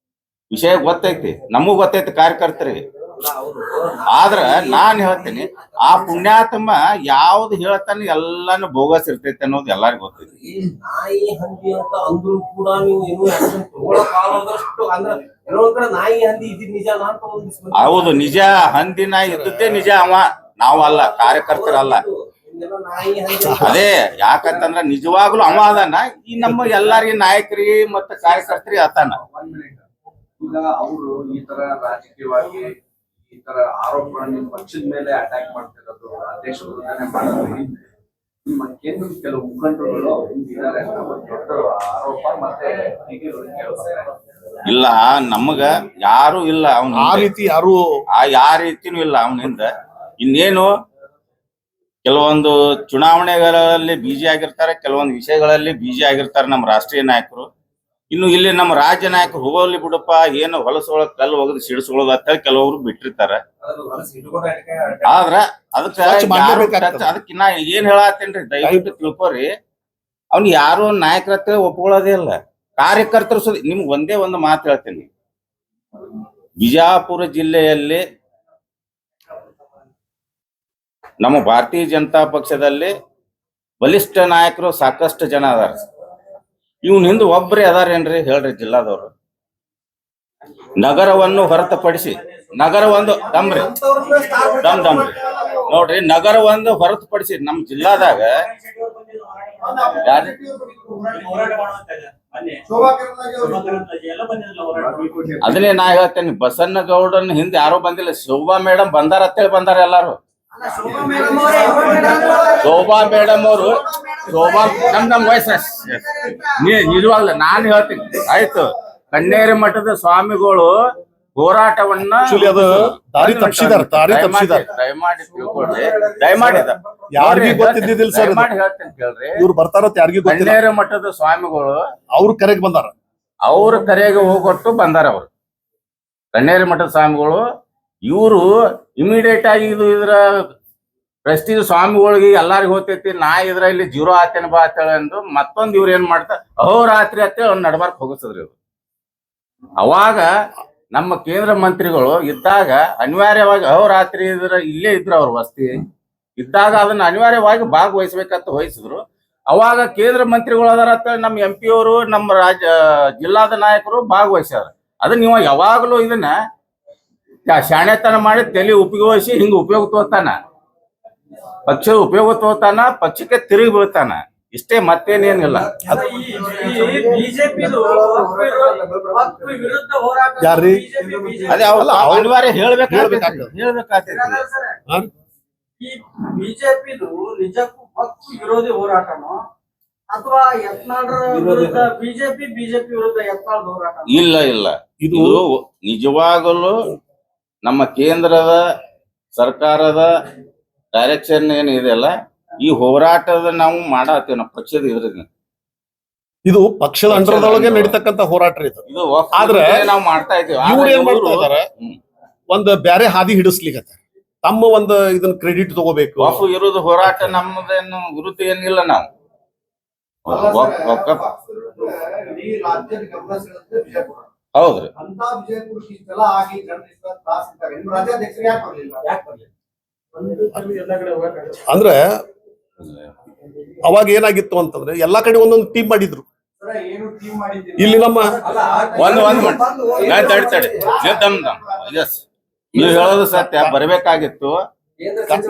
C: ವಿಷಯ ಗೊತ್ತೈತಿ, ನಮಗೂ ಗೊತ್ತೈತಿ ಕಾರ್ಯಕರ್ತರಿಗೆ. ಆದ್ರ ನಾನ್ ಹೇಳ್ತೀನಿ, ಆ ಪುಣ್ಯಾತ್ಮ ಯಾವ್ದು ಹೇಳ್ತಾನೆ ಎಲ್ಲಾನು ಬೋಗಸ್ ಇರ್ತೈತಿ ಅನ್ನೋದು ಎಲ್ಲಾರಿಗೂ ಗೊತ್ತೈತಿ.
E: ನಾಯಿ ಹಂದಿ ಅಂತ ಅಂದ್ರು ಕೂಡ ನೀವು ಏನು ಆಕ್ಷನ್ ತಗೊಳಕಾಗದಷ್ಟು ಅಂದ್ರೆ ಏನೋ ಒಂಥರ ನಾಯಿ ಹಂದಿ ಇದ್ ನಿಜ ಅಂತ ಒಂದಿಷ್ಟು
C: ಹೌದು, ನಿಜ. ಹಂದಿನ ಇದ್ದದ್ದೇ ನಿಜ. ಅವ ನಾವಲ್ಲ, ಕಾರ್ಯಕರ್ತರಲ್ಲ.
E: ನಾಯಿ ಹಂದಿ
C: ಅದೇ ಯಾಕಂತಂದ್ರ ನಿಜವಾಗ್ಲೂ ಅವ ಅದಾನ. ಈ ನಮ್ಮ ಎಲ್ಲಾರಿಗೆ ನಾಯಕರಿಗೆ ಮತ್ತ ಕಾರ್ಯಕರ್ತರಿಗೆ ಆತಾನ.
G: ಈಗ ಅವರು ಈ ತರ ರಾಜಕೀಯವಾಗಿ ಈ ತರ ಆರೋಪಗಳನ್ನ ನಿಮ್ಮ ಪಕ್ಷದ ಮೇಲೆ ಅಟ್ಯಾಕ್ ಮಾಡ್ತಿರೋದು, ಅಧ್ಯಕ್ಷ ಬದಲಾವಣೆ ಮಾಡೋದು ಹಿಂದೆ ನಿಮ್ಮ ಕೇಂದ್ರದ ಕೆಲವು ಮುಖಂಡರುಗಳು ಇದ್ದಾರೆ ಅಂತ ಒಂದು ದೊಡ್ಡ ಆರೋಪ ಮತ್ತೆ
C: ಇಲ್ಲ, ನಮಗ ಯಾರು ಇಲ್ಲ ಅವನ
B: ಆ ರೀತಿ ಯಾರು
C: ಯಾವ ರೀತಿನೂ ಇಲ್ಲ ಅವನಿಂದ. ಇನ್ನೇನು ಕೆಲವೊಂದು ಚುನಾವಣೆಗಳಲ್ಲಿ ಬಿಜಿ ಆಗಿರ್ತಾರೆ, ಕೆಲವೊಂದು ವಿಷಯಗಳಲ್ಲಿ ಬಿಜಿ ಆಗಿರ್ತಾರೆ ನಮ್ಮ ರಾಷ್ಟ್ರೀಯ ನಾಯಕರು. ಇನ್ನು ಇಲ್ಲಿ ನಮ್ಮ ರಾಜ್ಯ ನಾಯಕರು ಹೋಗಲಿ ಬಿಡಪ್ಪ, ಏನು ಹೊಲಸೊಳಗ್ ಕಲ್ಲು ಒಗದು ಸಿಡಿಸ್ಕೊಳ್ಳೋದು ಅಂತ ಕೆಲವರು ಬಿಟ್ಟಿರ್ತಾರೆ. ಆದ್ರ ಅದಕ್ಕೆ ನಾ ಏನ್ ಹೇಳತ್ತೇನ್ರಿ, ದಯವಿಟ್ಟು ತಿಳ್ಕೊರಿ. ಅವ್ನು ಯಾರು ನಾಯಕರ ಒಪ್ಕೊಳ್ಳೋದೇ ಇಲ್ಲ. ಕಾರ್ಯಕರ್ತರು ನಿಮ್ಗೆ ಒಂದೇ ಒಂದು ಮಾತು ಹೇಳ್ತೀನಿ. ಬಿಜಾಪುರ ಜಿಲ್ಲೆಯಲ್ಲಿ ನಮ್ಮ ಭಾರತೀಯ ಜನತಾ ಪಕ್ಷದಲ್ಲಿ ಬಲಿಷ್ಠ ನಾಯಕರು ಸಾಕಷ್ಟು ಜನ ಅದಾರ. ಇವನ್ ಹಿಂದೆ ಒಬ್ಬರೇ ಅದಾರೇನ್ರಿ ಹೇಳ್ರಿ ಜಿಲ್ಲಾದವ್ರು? ನಗರವನ್ನು ಹೊರತುಪಡಿಸಿ ದಮ್ರಿ ನೋಡ್ರಿ, ನಗರ ಒಂದು ಹೊರತುಪಡಿಸಿ ನಮ್ ಜಿಲ್ಲಾದಾಗ ಅದನ್ನೇ ನಾ ಹೇಳ್ತೇನೆ. ಬಸನ್ನಗೌಡನ ಹಿಂದೆ ಯಾರು ಬಂದಿಲ್ಲ, ಶೋಭಾ ಮೇಡಮ್ ಬಂದಾರ ಅಂತೇಳಿ ಬಂದಾರ ಎಲ್ಲಾರು. ಶೋಭಾ ಮೇಡಮ್ ಅವರು ನಮ್ ವಯಸ್ಸ ನಿಜವಾಗ್ಲ ನಾನು ಹೇಳ್ತೀನಿ. ಆಯ್ತು, ಕಣ್ಣೇರಿ ಮಠದ ಸ್ವಾಮಿಗಳು ಹೋರಾಟವನ್ನ
B: ದಾರಿ ತಪ್ಪಿಸಿದಾರೆ.
C: ದಯಮಾಡಿ ತಿಳ್ಕೊಳ್ರಿ, ದಯಮಾಡಿ
B: ಯಾರಿಗೂ ಗೊತ್ತಿದ್ದಿಲ್ಲ ಸರ್.
C: ದಯಮಾಡಿ ಹೇಳ್ತೇನೆ ಕೇಳ್ರಿ.
B: ಇವ್ರು ಬರ್ತಾರಂತ ಯಾರಿಗೂ ಗೊತ್ತಿಲ್ಲ.
C: ಕಣ್ಣೇರಿ ಮಠದ ಸ್ವಾಮಿಗಳು
B: ಅವ್ರ ಕರೆಗೆ ಬಂದಾರ,
C: ಅವ್ರ ಕರೆಗೆ ಹೋಗೊಟ್ಟು ಬಂದಾರ. ಅವ್ರು ಕಣ್ಣೇರಿ ಮಠದ ಸ್ವಾಮಿಗಳು ಇವರು ಇಮಿಡಿಯೇಟ್ ಆಗಿ ಇದ್ರ ಪ್ರೆಸ್ಟೀಜ್ ಸ್ವಾಮಿಗಳಿಗೆ ಎಲ್ಲಾರಿಗೂ ಹೋಗ್ತೈತಿ, ನಾ ಇದ್ರಲ್ಲಿ ಜೀರೋ ಆತೇನೆ ಬಾ ಅಂತೇಳಿ ಅಂದು ಮತ್ತೊಂದು ಇವ್ರು ಏನ್ ಮಾಡ್ತಾರ ಅಹೋರಾತ್ರಿ ಅಂತೇಳಿ ಅವ್ನು ನಡ್ಬಾರ್ಕ್ ಹೋಗಿಸಿದ್ರಿ ಇವ್ರು. ಅವಾಗ ನಮ್ಮ ಕೇಂದ್ರ ಮಂತ್ರಿಗಳು ಇದ್ದಾಗ ಅನಿವಾರ್ಯವಾಗಿ ಅಹೋರಾತ್ರಿ ಇಲ್ಲೇ ಇದ್ರು ಅವ್ರ ವಸ್ತಿ ಇದ್ದಾಗ ಅದನ್ನ ಅನಿವಾರ್ಯವಾಗಿ ಭಾಗವಹಿಸ್ಬೇಕಂತ ವಹಿಸಿದ್ರು. ಅವಾಗ ಕೇಂದ್ರ ಮಂತ್ರಿಗಳು ಅದಾರ ಅಂತೇಳಿ ನಮ್ಮ MP ಅವರು ನಮ್ಮ ಜಿಲ್ಲಾದ ನಾಯಕರು ಭಾಗವಹಿಸ್ಯಾರ. ಅದನ್ನ ನೀವು ಯಾವಾಗಲೂ ಇದನ್ನ ಶಾಣೆತನ ಮಾಡಿ ತಲೆ ಉಪಯೋಗಿಸಿ ಹಿಂಗ ಉಪಯೋಗ ತೋತಾನ, ಪಕ್ಷ ಉಪಯೋಗ ತೋತಾನ, ಪಕ್ಷಕ್ಕೆ ತಿರುಗಿ ಬೀಳ್ತಾನ, ಇಷ್ಟೇ ಮತ್ತೇನೇನಿಲ್ಲ.
F: ಬಿಜೆಪಿ ವಿರುದ್ಧ ಹೋರಾಟ
B: ಯಾರ್ರೀ?
C: ಅದೇ ಅನಿವಾರ್ಯ ಹೇಳ್ಬೇಕಾಗ್ತದೆ.
F: ಈ ಬಿಜೆಪಿದು ನಿಜಕ್ಕೂ ಹಕ್ಕು ವಿರೋಧಿ ಹೋರಾಟನೋ ಅಥವಾ ಯತ್ನಾಳ್ರ ವಿರುದ್ಧ ಬಿಜೆಪಿ ವಿರುದ್ಧ ಯತ್ನಾಳ್ ಹೋರಾಟ?
C: ಇಲ್ಲ ಇಲ್ಲ, ಇದು ನಿಜವಾಗಲೂ ನಮ್ಮ ಕೇಂದ್ರದ ಸರ್ಕಾರದ ಡೈರೆಕ್ಷನ್ ಏನಿದೆಯಲ್ಲ, ಈ ಹೋರಾಟದ ನಾವು ಮಾಡತ್ತೀವಿ ನಮ್ಮ ಪಕ್ಷದ ಇದ್ರಿಂದ.
B: ಇದು ಪಕ್ಷದ ಅಂಡರದೊಳಗೆ ನಡೀತಕ್ಕಂತ ಹೋರಾಟ ಇದು.
C: ಇದು
B: ಆದ್ರೆ
C: ನಾವು ಮಾಡ್ತಾ ಇದ್ದೀವಿ.
B: ಇವ್ರು ಏನ್ ಮಾಡ್ತಾ ಇದಾರೆ, ಒಂದ್ ಬ್ಯಾರೆ ಹಾದಿ ಹಿಡಿಸ್ಲಿಕ್ಕೆ ತಮ್ಮ ಒಂದು ಇದನ್ನ ಕ್ರೆಡಿಟ್ ತಗೋಬೇಕು.
C: ವಫ್ ವಿರೋಧ ಹೋರಾಟ ನಮ್ಮದೇನು ವಿರುದ್ಧ ಏನಿಲ್ಲ. ನಾವು ಹೌದ್ರಿ.
E: ಅಂತ ವಿಜಯಪುರಕ್ಕೆ ಇಷ್ಟೆಲ್ಲ ಆಗಿ ಜನರಿಂದ ತ್ರಾಸ ಇದ್ದಾಗ ನಿಮ್ಮ ರಾಜ್ಯಾಧ್ಯಕ್ಷರು ಯಾಕೆ ಬರ್ಲಿಲ್ಲ?
B: ಅಂದ್ರೆ ಅವಾಗ ಏನಾಗಿತ್ತು ಅಂತಂದ್ರೆ ಎಲ್ಲಾ ಕಡೆ ಒಂದೊಂದು ಟೀಮ್ ಮಾಡಿದ್ರು.
E: ಏನು ಟೀಮ್ ಮಾಡಿದ್ದೀರಿ?
B: ಇಲ್ಲಿ ನಮ್ಮ
C: ಎಸ್, ನೀವು ಹೇಳೋದು ಸತ್ಯ, ಬರ್ಬೇಕಾಗಿತ್ತು.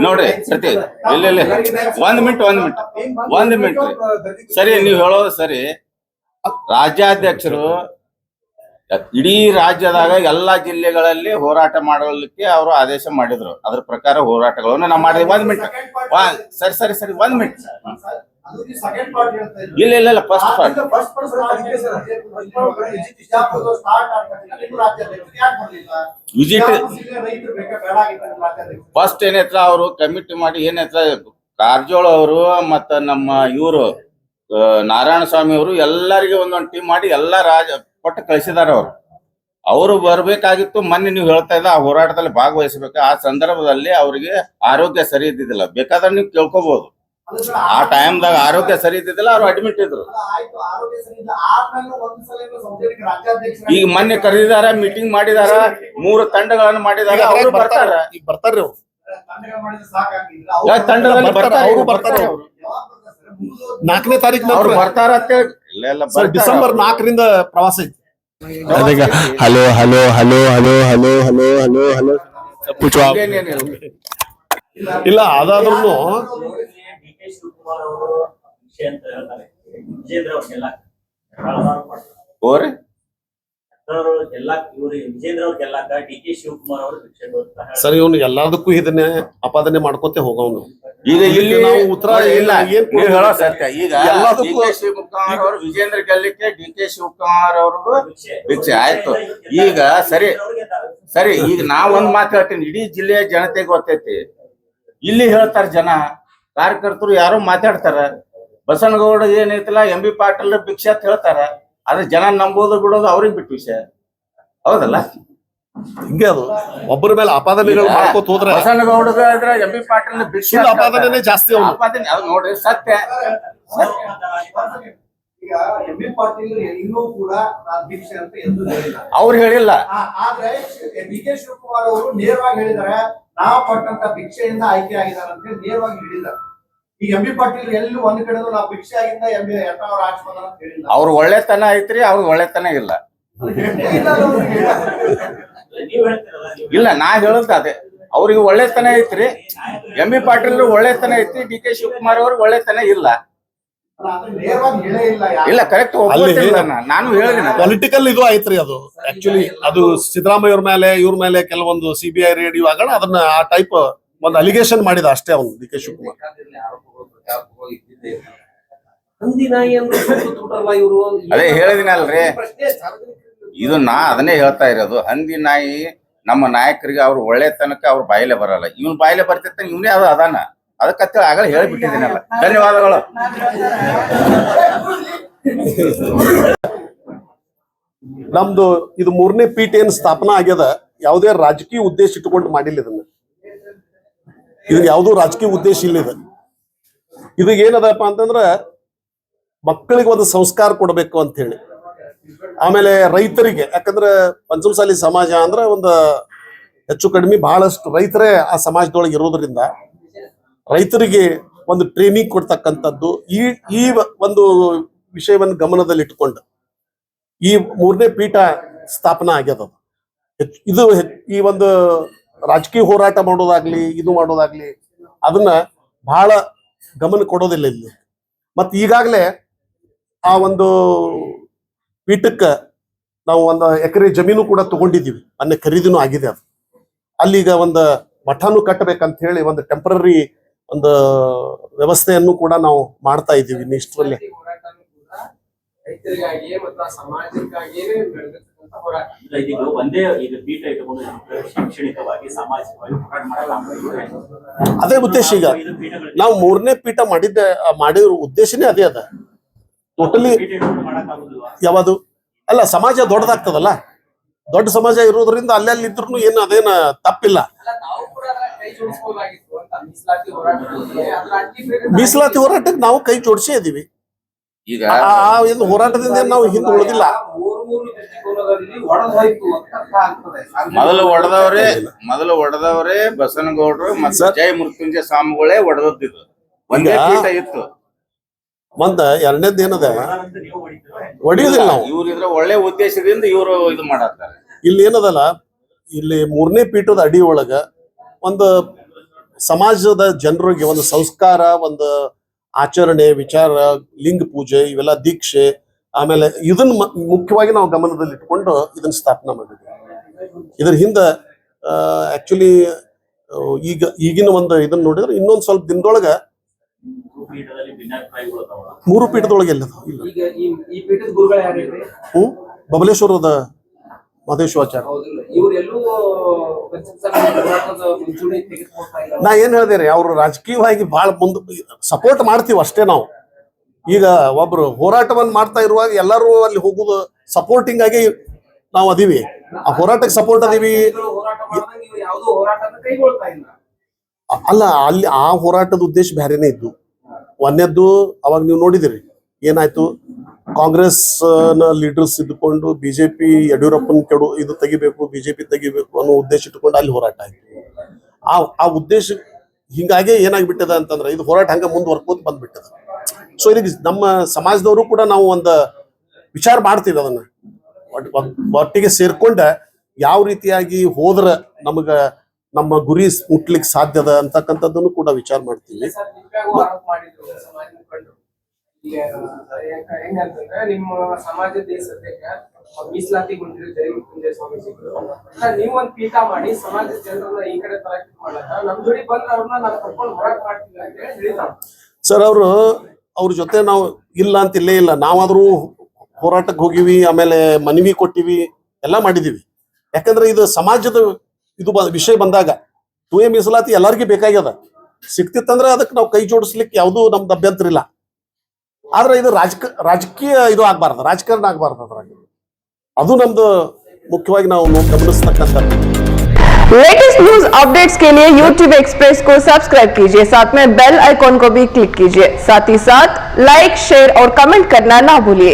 C: ನೋಡ್ರಿ ಸತ್ಯ, ಇಲ್ಲ ಒಂದ್ ಮಿನಿಟ್ ಸರಿ, ನೀವು ಹೇಳೋದು ಸರಿ. ರಾಜ್ಯಾಧ್ಯಕ್ಷರು ಇಡೀ ರಾಜ್ಯದಾಗ ಎಲ್ಲಾ ಜಿಲ್ಲೆಗಳಲ್ಲಿ ಹೋರಾಟ ಮಾಡಲಿಕ್ಕೆ ಅವರು ಆದೇಶ ಮಾಡಿದ್ರು. ಅದ್ರ ಪ್ರಕಾರ ಹೋರಾಟಗಳನ್ನು ನಾವು ಮಾಡಿದ್ವಿ. 1 ಮಿನಿಟ್ ಸರಿ 1 ಮಿನಿಟ್. ಇಲ್ಲ ಫಸ್ಟ್ ವಿಸಿಟ್ ಫಸ್ಟ್ ಏನೈತ್ರ ಅವರು ಕಮಿಟಿ ಮಾಡಿ ಏನೈತ್ರ ಕಾರಜೋಳ ಅವರು ಮತ್ತ ನಮ್ಮ ಇವರು ನಾರಾಯಣ ಸ್ವಾಮಿ ಅವರು ಎಲ್ಲರಿಗೆ ಒಂದೊಂದು ಟೀಮ್ ಮಾಡಿ ಎಲ್ಲಾ ಕೊಟ್ಟು ಕಳಿಸಿದಾರ. ಅವರು ಬರ್ಬೇಕಾಗಿತ್ತು. ಮೊನ್ನೆ ನೀವು ಹೇಳ್ತಾ ಇದ್ದ ಆ ಹೋರಾಟದಲ್ಲಿ ಭಾಗವಹಿಸಬೇಕು. ಆ ಸಂದರ್ಭದಲ್ಲಿ ಅವ್ರಿಗೆ ಆರೋಗ್ಯ ಸರಿ ಇದ್ದಿದ್ದಿಲ್ಲ. ಬೇಕಾದ್ರೆ ನೀವು ಕೇಳ್ಕೋಬಹುದು. ಆ ಟೈಮ್ದಾಗ ಆರೋಗ್ಯ ಸರಿ ಇದ್ದಿದ್ದಿಲ್ಲ, ಅವ್ರು ಅಡ್ಮಿಟ್ ಇದ್ರು. ಈಗ ಮೊನ್ನೆ ಕರೆದಿದಾರ, ಮೀಟಿಂಗ್ ಮಾಡಿದಾರ, 3 ತಂಡಗಳನ್ನು ಮಾಡಿದಾರ. ಅವರು ಬರ್ತಾರ,
B: ಈಗ ಬರ್ತಾರ್ರಿ ಅವ್ರು.
C: ತಂಡದಲ್ಲಿ ಬರ್ತಾರೆ.
B: 4ನೇ ತಾರೀಕು
C: ಅವ್ರು ಬರ್ತಾರ ಅಂತ ಇಲ್ಲ
B: ಡಿಸೆಂಬರ್ 4ರಿಂದ ಪ್ರವಾಸ ಐತಿ.
A: Hello hello hello hello hello hello hello hello
B: ಇಲ್ಲ ಅದಾದ್ರೂ
D: DK ಶಿವಕುಮಾರ್ ಅವರು ವಿಷಯ ಅಂತ ಹೇಳ್ತಾರೆ. ವಿಜೇಂದ್ರ ಅವ್ರಿಗೆಲ್ಲ
C: ಹೋರಿ
D: ವಿಜೇಂದ್ರ ಅವ್ರ ಗೆಲ್ಲಾಕ DK ಶಿವಕುಮಾರ್ ಅವರು ಭಿಕ್ಷೆ ಕೊಡ್ತಾರೆ.
B: ಸರಿ, ಇವನು ಎಲ್ಲದಕ್ಕೂ ಇದನ್ನೇ ಅಪಾದನೆ ಮಾಡ್ಕೊತೆ ಹೋಗವನು.
C: ಈಗ ಇಲ್ಲಿ
B: ನಾವು ಉತ್ತರ
C: ಇಲ್ಲ,
B: ಏನ್
C: ನೀವು ಹೇಳೋ ಸತ್ಯ. ಈಗ
B: ಎಲ್ಲದಕ್ಕೂ
C: DK ಶಿವಕುಮಾರ್ ಅವರು ವಿಜೇಂದ್ರ ಗೆಲ್ಲಿಕ್ಕೆ DK ಶಿವಕುಮಾರ್ ಅವ್ರಿಗೂ ಭಿಕ್ಷೆ ಆಯ್ತು. ಈಗ ಸರಿ ಈಗ ನಾ ಒಂದ್ ಮಾತು ಹೇಳ್ತೀನಿ, ಇಡೀ ಜಿಲ್ಲೆಯ ಜನತೆಗೆ ಗೊತ್ತೈತಿ. ಇಲ್ಲಿ ಹೇಳ್ತಾರ ಜನ, ಕಾರ್ಯಕರ್ತರು ಯಾರೋ ಮಾತಾಡ್ತಾರ. ಬಸನಗೌಡ ಏನೈತಲ್ಲ MB ಪಾಟೀಲ್ ಭಿಕ್ಷೆ ಅಂತ ಹೇಳ್ತಾರ. ಆದ್ರೆ ಜನ ನಂಬೋದು ಬಿಡೋದು ಅವ್ರಿಗೆ ಬಿಟ್ಟು ವಿಷಯ. ಹೌದಲ್ಲ?
B: ಹಿಂಗೆ ಅದು ಒಬ್ಬರ ಮೇಲೆ ಅಪಾದನೆಗಳು ಮಾಡ್ಕೋತ ಹೋದ್ರೆ
C: ಬಸನಗೌಡ MB ಪಾಟೀಲ್ ಭಿಕ್ಷೆ
B: ಅಪಾದನೆ ಜಾಸ್ತಿ.
C: ಅಪಾದನೆ ಅದು ನೋಡ್ರಿ ಸತ್ಯ.
E: ಈಗ MB ಪಾಟೀಲ್ ಇನ್ನೂ ಕೂಡ ಭಿಕ್ಷೆ ಅಂತ ಎಂದು ಹೇಳಿಲ್ಲ.
C: ಅವ್ರು ಹೇಳಿಲ್ಲ.
E: ಆದ್ರೆ DK ಶಿವಕುಮಾರ್ ಅವರು ನೇರವಾಗಿ ಹೇಳಿದ್ದಾರೆ, ನಾವು ಪಟ್ಟಂತ ಭಿಕ್ಷೆಯಿಂದ ಆಯ್ಕೆ ಆಗಿದ್ದಾರೆ ಅಂತ ಹೇಳಿ ನೇರವಾಗಿ ಹೇಳಿದ್ದಾರೆ. ಈಗ MB ಪಾಟೀಲ್ ಎಲ್ಲಿ ಒಂದ್ ಕಡೆ ನಾವು ಭಿಕ್ಷೆ ಆಗಿಂದ ಅವ್ರ ಆಚೆ ಅಂತ ಹೇಳಿಲ್ಲ.
C: ಅವ್ರ ಒಳ್ಳೆತನ ಐತ್ರಿ, ಅವ್ರ ಒಳ್ಳೆತನ ಇಲ್ಲ. ಇಲ್ಲ, ನಾ ಹೇಳದ್ ಅದೇ, ಅವ್ರಿಗೆ ಒಳ್ಳೆತನ ಐತ್ರಿ. MB ಪಾಟೀಲ್ ಒಳ್ಳೆತನ ಐತಿ, DK ಶಿವಕುಮಾರ್ ಅವ್ರಿಗೆ ಒಳ್ಳೆತನ ಇಲ್ಲ. ಇಲ್ಲ ಕರೆಕ್ಟ್, ನಾನು ಹೇಳಿದ್ದೀನಿ.
B: ಪೊಲಿಟಿಕಲ್ ಇದು ಐತ್ರಿ ಅದು. ಆಕ್ಚುಲಿ ಅದು ಸಿದ್ದರಾಮಯ್ಯ ಮೇಲೆ ಇವ್ರ ಮೇಲೆ ಕೆಲವೊಂದು CBI ರೇಡ್ ಇವಾಗ ಅದನ್ನ ಆ ಟೈಪ್ ಒಂದು ಅಲಿಗೇಷನ್ ಮಾಡಿದ ಅಷ್ಟೇ ಅವನು DK ಶಿವಕುಮಾರ್.
C: ಅದೇ ಹೇಳಿದಿನಲ್ರಿ, ಇದು ನಾ ಅದನ್ನೇ ಹೇಳ್ತಾ ಇರೋದು. ಹಂದಿ ನಾಯಿ ನಮ್ಮ ನಾಯಕರಿಗೆ ಅವ್ರ ಒಳ್ಳೆತನಕ್ಕೆ ಅವ್ರ ಬಾಯಿಲೆ ಬರಲ್ಲ. ಇವ್ನ ಬಾಯಿಲೆ ಬರ್ತಿರ್ತ ಇವನೇ ಅದು ಅದಾನ. ಅದಕ್ಕೆ ಆಗಲೇ ಹೇಳಿಬಿಟ್ಟಿದ್ದೀನಲ್ಲ. ಧನ್ಯವಾದಗಳು.
B: ನಮ್ದು ಇದು 3ನೇ ಪೀಠ ಏನ್ ಸ್ಥಾಪನಾ ಆಗ್ಯದ, ಯಾವುದೇ ರಾಜಕೀಯ ಉದ್ದೇಶ ಇಟ್ಟುಕೊಂಡು ಮಾಡಿಲ್ಲ ಇದನ್ನ ಯಾವುದೂ ರಾಜಕೀಯ ಉದ್ದೇಶ ಇಲ್ಲ ಇದು ಏನದಪ್ಪ ಅಂತಂದ್ರ ಮಕ್ಕಳಿಗೆ ಒಂದು ಸಂಸ್ಕಾರ ಕೊಡಬೇಕು ಅಂತ ಹೇಳಿ, ಆಮೇಲೆ ರೈತರಿಗೆ, ಯಾಕಂದ್ರೆ ಪಂಚಮಸಾಲಿ ಸಮಾಜ ಅಂದ್ರೆ ಒಂದು ಹೆಚ್ಚು ಕಡಿಮೆ ಬಹಳಷ್ಟು ರೈತರೇ ಆ ಸಮಾಜದೊಳಗೆ ಇರೋದ್ರಿಂದ ರೈತರಿಗೆ ಒಂದು ಟ್ರೈನಿಂಗ್ ಕೊಡ್ತಕ್ಕಂಥದ್ದು ಈ ಒಂದು ವಿಷಯವನ್ನು ಗಮನದಲ್ಲಿಟ್ಟುಕೊಂಡು ಈ 3ನೇ ಪೀಠ ಸ್ಥಾಪನಾ ಆಗ್ಯದ. ಇದು ಈ ಒಂದು ರಾಜಕೀಯ ಹೋರಾಟ ಮಾಡೋದಾಗ್ಲಿ ಇದು ಮಾಡೋದಾಗ್ಲಿ ಅದನ್ನ ಬಹಳ ಗಮನ ಕೊಡೋದಿಲ್ಲ ಇಲ್ಲಿ. ಮತ್ ಈಗಾಗಲೇ ಆ ಒಂದು ಪೀಠಕ್ಕೆ ನಾವು 1 ಎಕರೆ ಜಮೀನು ಕೂಡ ತಗೊಂಡಿದ್ದೀವಿ, ಮೊನ್ನೆ ಖರೀದಿನೂ ಆಗಿದೆ. ಅದು ಅಲ್ಲಿಗ ಒಂದು ಮಠನೂ ಕಟ್ಟಬೇಕಂತ ಹೇಳಿ ಒಂದು ಟೆಂಪರರಿ ಒಂದು ವ್ಯವಸ್ಥೆಯನ್ನು ಕೂಡ ನಾವು ಮಾಡ್ತಾ ಇದ್ದೀವಿ ಇಷ್ಟರಲ್ಲೇ.
E: ರೈತರಿಗಾಗಿ ಮತ್ತು ಸಮಾಜಕ್ಕಾಗಿಯೇ ನಡೆದಿರ್ತಕ್ಕಂಥ ಹೋರಾಟ.
D: ಈಗ ಒಂದೇ ಈಗ ಪೀಠ ಇಟ್ಟುಕೊಂಡು ಶೈಕ್ಷಣಿಕವಾಗಿ ಸಾಮಾಜಿಕವಾಗಿ ಹೋರಾಟ ಮಾಡಲಾಗ್ತದೆ.
B: ಅದೇ ಉದ್ದೇಶ. ಈಗ ನಾವು 3ನೇ ಪೀಠ ಮಾಡಿರೋ ಉದ್ದೇಶನೇ ಅದೇ ಅದ. ಟೋಟಲಿ ಯಾವುದು ಅಲ್ಲ, ಸಮಾಜ ದೊಡ್ಡದಾಗ್ತದಲ್ಲ, ದೊಡ್ಡ ಸಮಾಜ ಇರೋದ್ರಿಂದ ಅಲ್ಲೆಲ್ಲಿ ಇದ್ರು ಏನು ಅದೇನ ತಪ್ಪಿಲ್ಲ. ಮೀಸಲಾತಿ ಹೋರಾಟಕ್ಕೆ ನಾವು ಕೈ ಜೋಡಿಸೇ ಇದೀವಿ.
C: ಈಗ
B: ಆ ಒಂದು ಹೋರಾಟದಿಂದ ನಾವು ಹಿಂದೆ ಉಳಿದಿಲ್ಲ.
C: ಮೊದಲು ಒಡೆದವರೇ ಬಸನಗೌಡರು ಮತ್ತು ಜಯ ಮೃತ್ಯುಂಜಯ ಸ್ವಾಮಿಗಳೇ ಒಡೆದಿದ್ದು. ಒಂದೇ ಪೀಠ ಇತ್ತು.
B: ಒಂದ ಎರಡನೇದ್ ಏನದ ಹೊಡಿಯೋದಿಲ್ಲ ನಾವು.
C: ಇವ್ರು ಇದ್ರ ಒಳ್ಳೆ ಉದ್ದೇಶದಿಂದ ಇವರು ಇದು ಮಾಡತ್ತಾರೆ.
B: ಇಲ್ಲಿ ಏನದಲ್ಲ, ಇಲ್ಲಿ 3ನೇ ಪೀಠದ ಅಡಿ ಒಳಗ ಒಂದು ಸಮಾಜದ ಜನರಿಗೆ ಒಂದು ಸಂಸ್ಕಾರ, ಒಂದು ಆಚರಣೆ, ವಿಚಾರ, ಲಿಂಗ ಪೂಜೆ, ಇವೆಲ್ಲ ದೀಕ್ಷೆ, ಆಮೇಲೆ ಇದನ್ನ ಮುಖ್ಯವಾಗಿ ನಾವು ಗಮನದಲ್ಲಿ ಇಟ್ಕೊಂಡು ಇದನ್ನ ಸ್ಥಾಪನೆ ಮಾಡಿದ್ವಿ. ಇದ್ರ ಹಿಂದೆ ಆಕ್ಚುಲಿ ಈಗಿನ ಒಂದು ಇದನ್ನ ನೋಡಿದ್ರೆ ಇನ್ನೊಂದ್ ಸ್ವಲ್ಪ ದಿನದೊಳಗ 3 ಪೀಠದೊಳಗೆ ಎಲ್ಲ ಬಬಲೇಶ್ವರದ ಮಹದೇಶ್ವರಾಚಾರ್ಯ. ನಾ ಏನ್ ಹೇಳ್ದೇರಿ, ಅವ್ರು ರಾಜಕೀಯವಾಗಿ ಬಹಳ ಮುಂದೆ ಸಪೋರ್ಟ್ ಮಾಡ್ತೀವಿ ಅಷ್ಟೇ ನಾವು. ಈಗ ಒಬ್ರು ಹೋರಾಟವನ್ನ ಮಾಡ್ತಾ ಇರುವಾಗ ಎಲ್ಲರೂ ಅಲ್ಲಿ ಹೋಗುದು ಸಪೋರ್ಟಿಂಗ್ ಆಗಿ ನಾವು ಅದೀವಿ, ಆ ಹೋರಾಟಕ್ಕೆ ಸಪೋರ್ಟ್ ಅದೀವಿ. ಅಲ್ಲ, ಅಲ್ಲಿ ಆ ಹೋರಾಟದ ಉದ್ದೇಶ ಬೇರೆನೇ ಇದ್ದು. ಒಂದನೇದ್ದು ಅವಾಗ ನೀವು ನೋಡಿದಿರಿ ಏನಾಯ್ತು, ಕಾಂಗ್ರೆಸ್ ನ ಲೀಡರ್ಸ್ ಇದ್ದುಕೊಂಡು ಬಿಜೆಪಿ ಯಡಿಯೂರಪ್ಪನ ಇದು ತೆಗಿಬೇಕು, ಬಿಜೆಪಿ ತೆಗಿಬೇಕು ಅನ್ನೋ ಉದ್ದೇಶ ಇಟ್ಕೊಂಡು ಅಲ್ಲಿ ಹೋರಾಟ ಆಯ್ತು. ಆ ಉದ್ದೇಶ ಹಿಂಗಾಗಿ ಏನಾಗ್ಬಿಟ್ಟದ ಅಂತಂದ್ರೆ ಇದು ಹೋರಾಟ ಹಂಗ ಮುಂದುವರ್ಕೋತ ಬಂದ್ಬಿಟ್ಟದ. ಸೊ ಇದಕ್ಕೆ ನಮ್ಮ ಸಮಾಜದವರು ಕೂಡ ನಾವು ಒಂದು ವಿಚಾರ ಮಾಡ್ತೀವಿ, ಅದನ್ನ ಒಟ್ಟಿಗೆ ಸೇರ್ಕೊಂಡ ಯಾವ ರೀತಿಯಾಗಿ ಹೋದ್ರ ನಮಗ ನಮ್ಮ ಗುರಿ ಮುಟ್ಲಿಕ್ಕೆ ಸಾಧ್ಯದ ಅಂತಕ್ಕಂಥದ್ದನ್ನು ಕೂಡ ವಿಚಾರ ಮಾಡ್ತೀವಿ.
E: ಹೆಂಗಂತಂದ್ರೆ ನಿಮ್ಮ ಸಮಾಜದ ಮೀಸಲಾತಿಗೊಂಡಿರೋ ಜಯ ಮೃತ್ಯುಂಜಯ ಸ್ವಾಮೀಜಿಗಳು ನೀವೊಂದ್ ಪೀಠ ಮಾಡಿ ಸಮಾಜದ ಜನರನ್ನ ಈ ಕಡೆ ತರಕ್ ಮಾಡಕ ನಮ್ ಜೋಡಿ ಬಂದ್ರೆ ಅವ್ರನ್ನ ನಾನು ಕರ್ಕೊಂಡು ಹೋರಾಟ ಮಾಡ್ತೀನಿ ಅಂತ ಹೇಳಿದ್ರು
B: ಸರ್. ಅವ್ರ ಜೊತೆ ನಾವು ಇಲ್ಲ ಅಂತ ಇಲ್ಲೇ ಇಲ್ಲ, ನಾವಾದ್ರೂ ಹೋರಾಟಕ್ಕೆ ಹೋಗಿವಿ, ಆಮೇಲೆ ಮನವಿ ಕೊಟ್ಟಿವಿ, ಎಲ್ಲ ಮಾಡಿದೀವಿ. ಯಾಕಂದ್ರೆ ಇದು ಸಮಾಜದ ಇದು ವಿಷಯ ಬಂದಾಗ 2A ಮೀಸಲಾತಿ ಎಲ್ಲರಿಗೂ ಬೇಕಾಗ್ಯದ. ಸಿಕ್ತಿತ್ತಂದ್ರೆ ಅದಕ್ಕೆ ನಾವು ಕೈ ಜೋಡಿಸ್ಲಿಕ್ಕೆ ಯಾವುದೂ ನಮ್ದು ಅಭ್ಯಂತರ ಇಲ್ಲ. ಆದ್ರೆ ಇದು ರಾಜಕೀಯ ಇದು ಆಗ್ಬಾರ್ದು, ರಾಜಕಾರಣ ಆಗ್ಬಾರ್ದು. ಅದ್ರಾಗ ಅದು ನಮ್ದು ಮುಖ್ಯವಾಗಿ ನಾವು ಗಮನಿಸ್ತಕ್ಕಂಥ.
H: लेटेस्ट न्यूज अपडेट्स के लिए YouTube एक्सप्रेस को सब्सक्राइब कीजिए, साथ में बेल आइकॉन को भी क्लिक कीजिए, साथ ही साथ लाइक, शेयर और कमेंट करना ना भूलिए।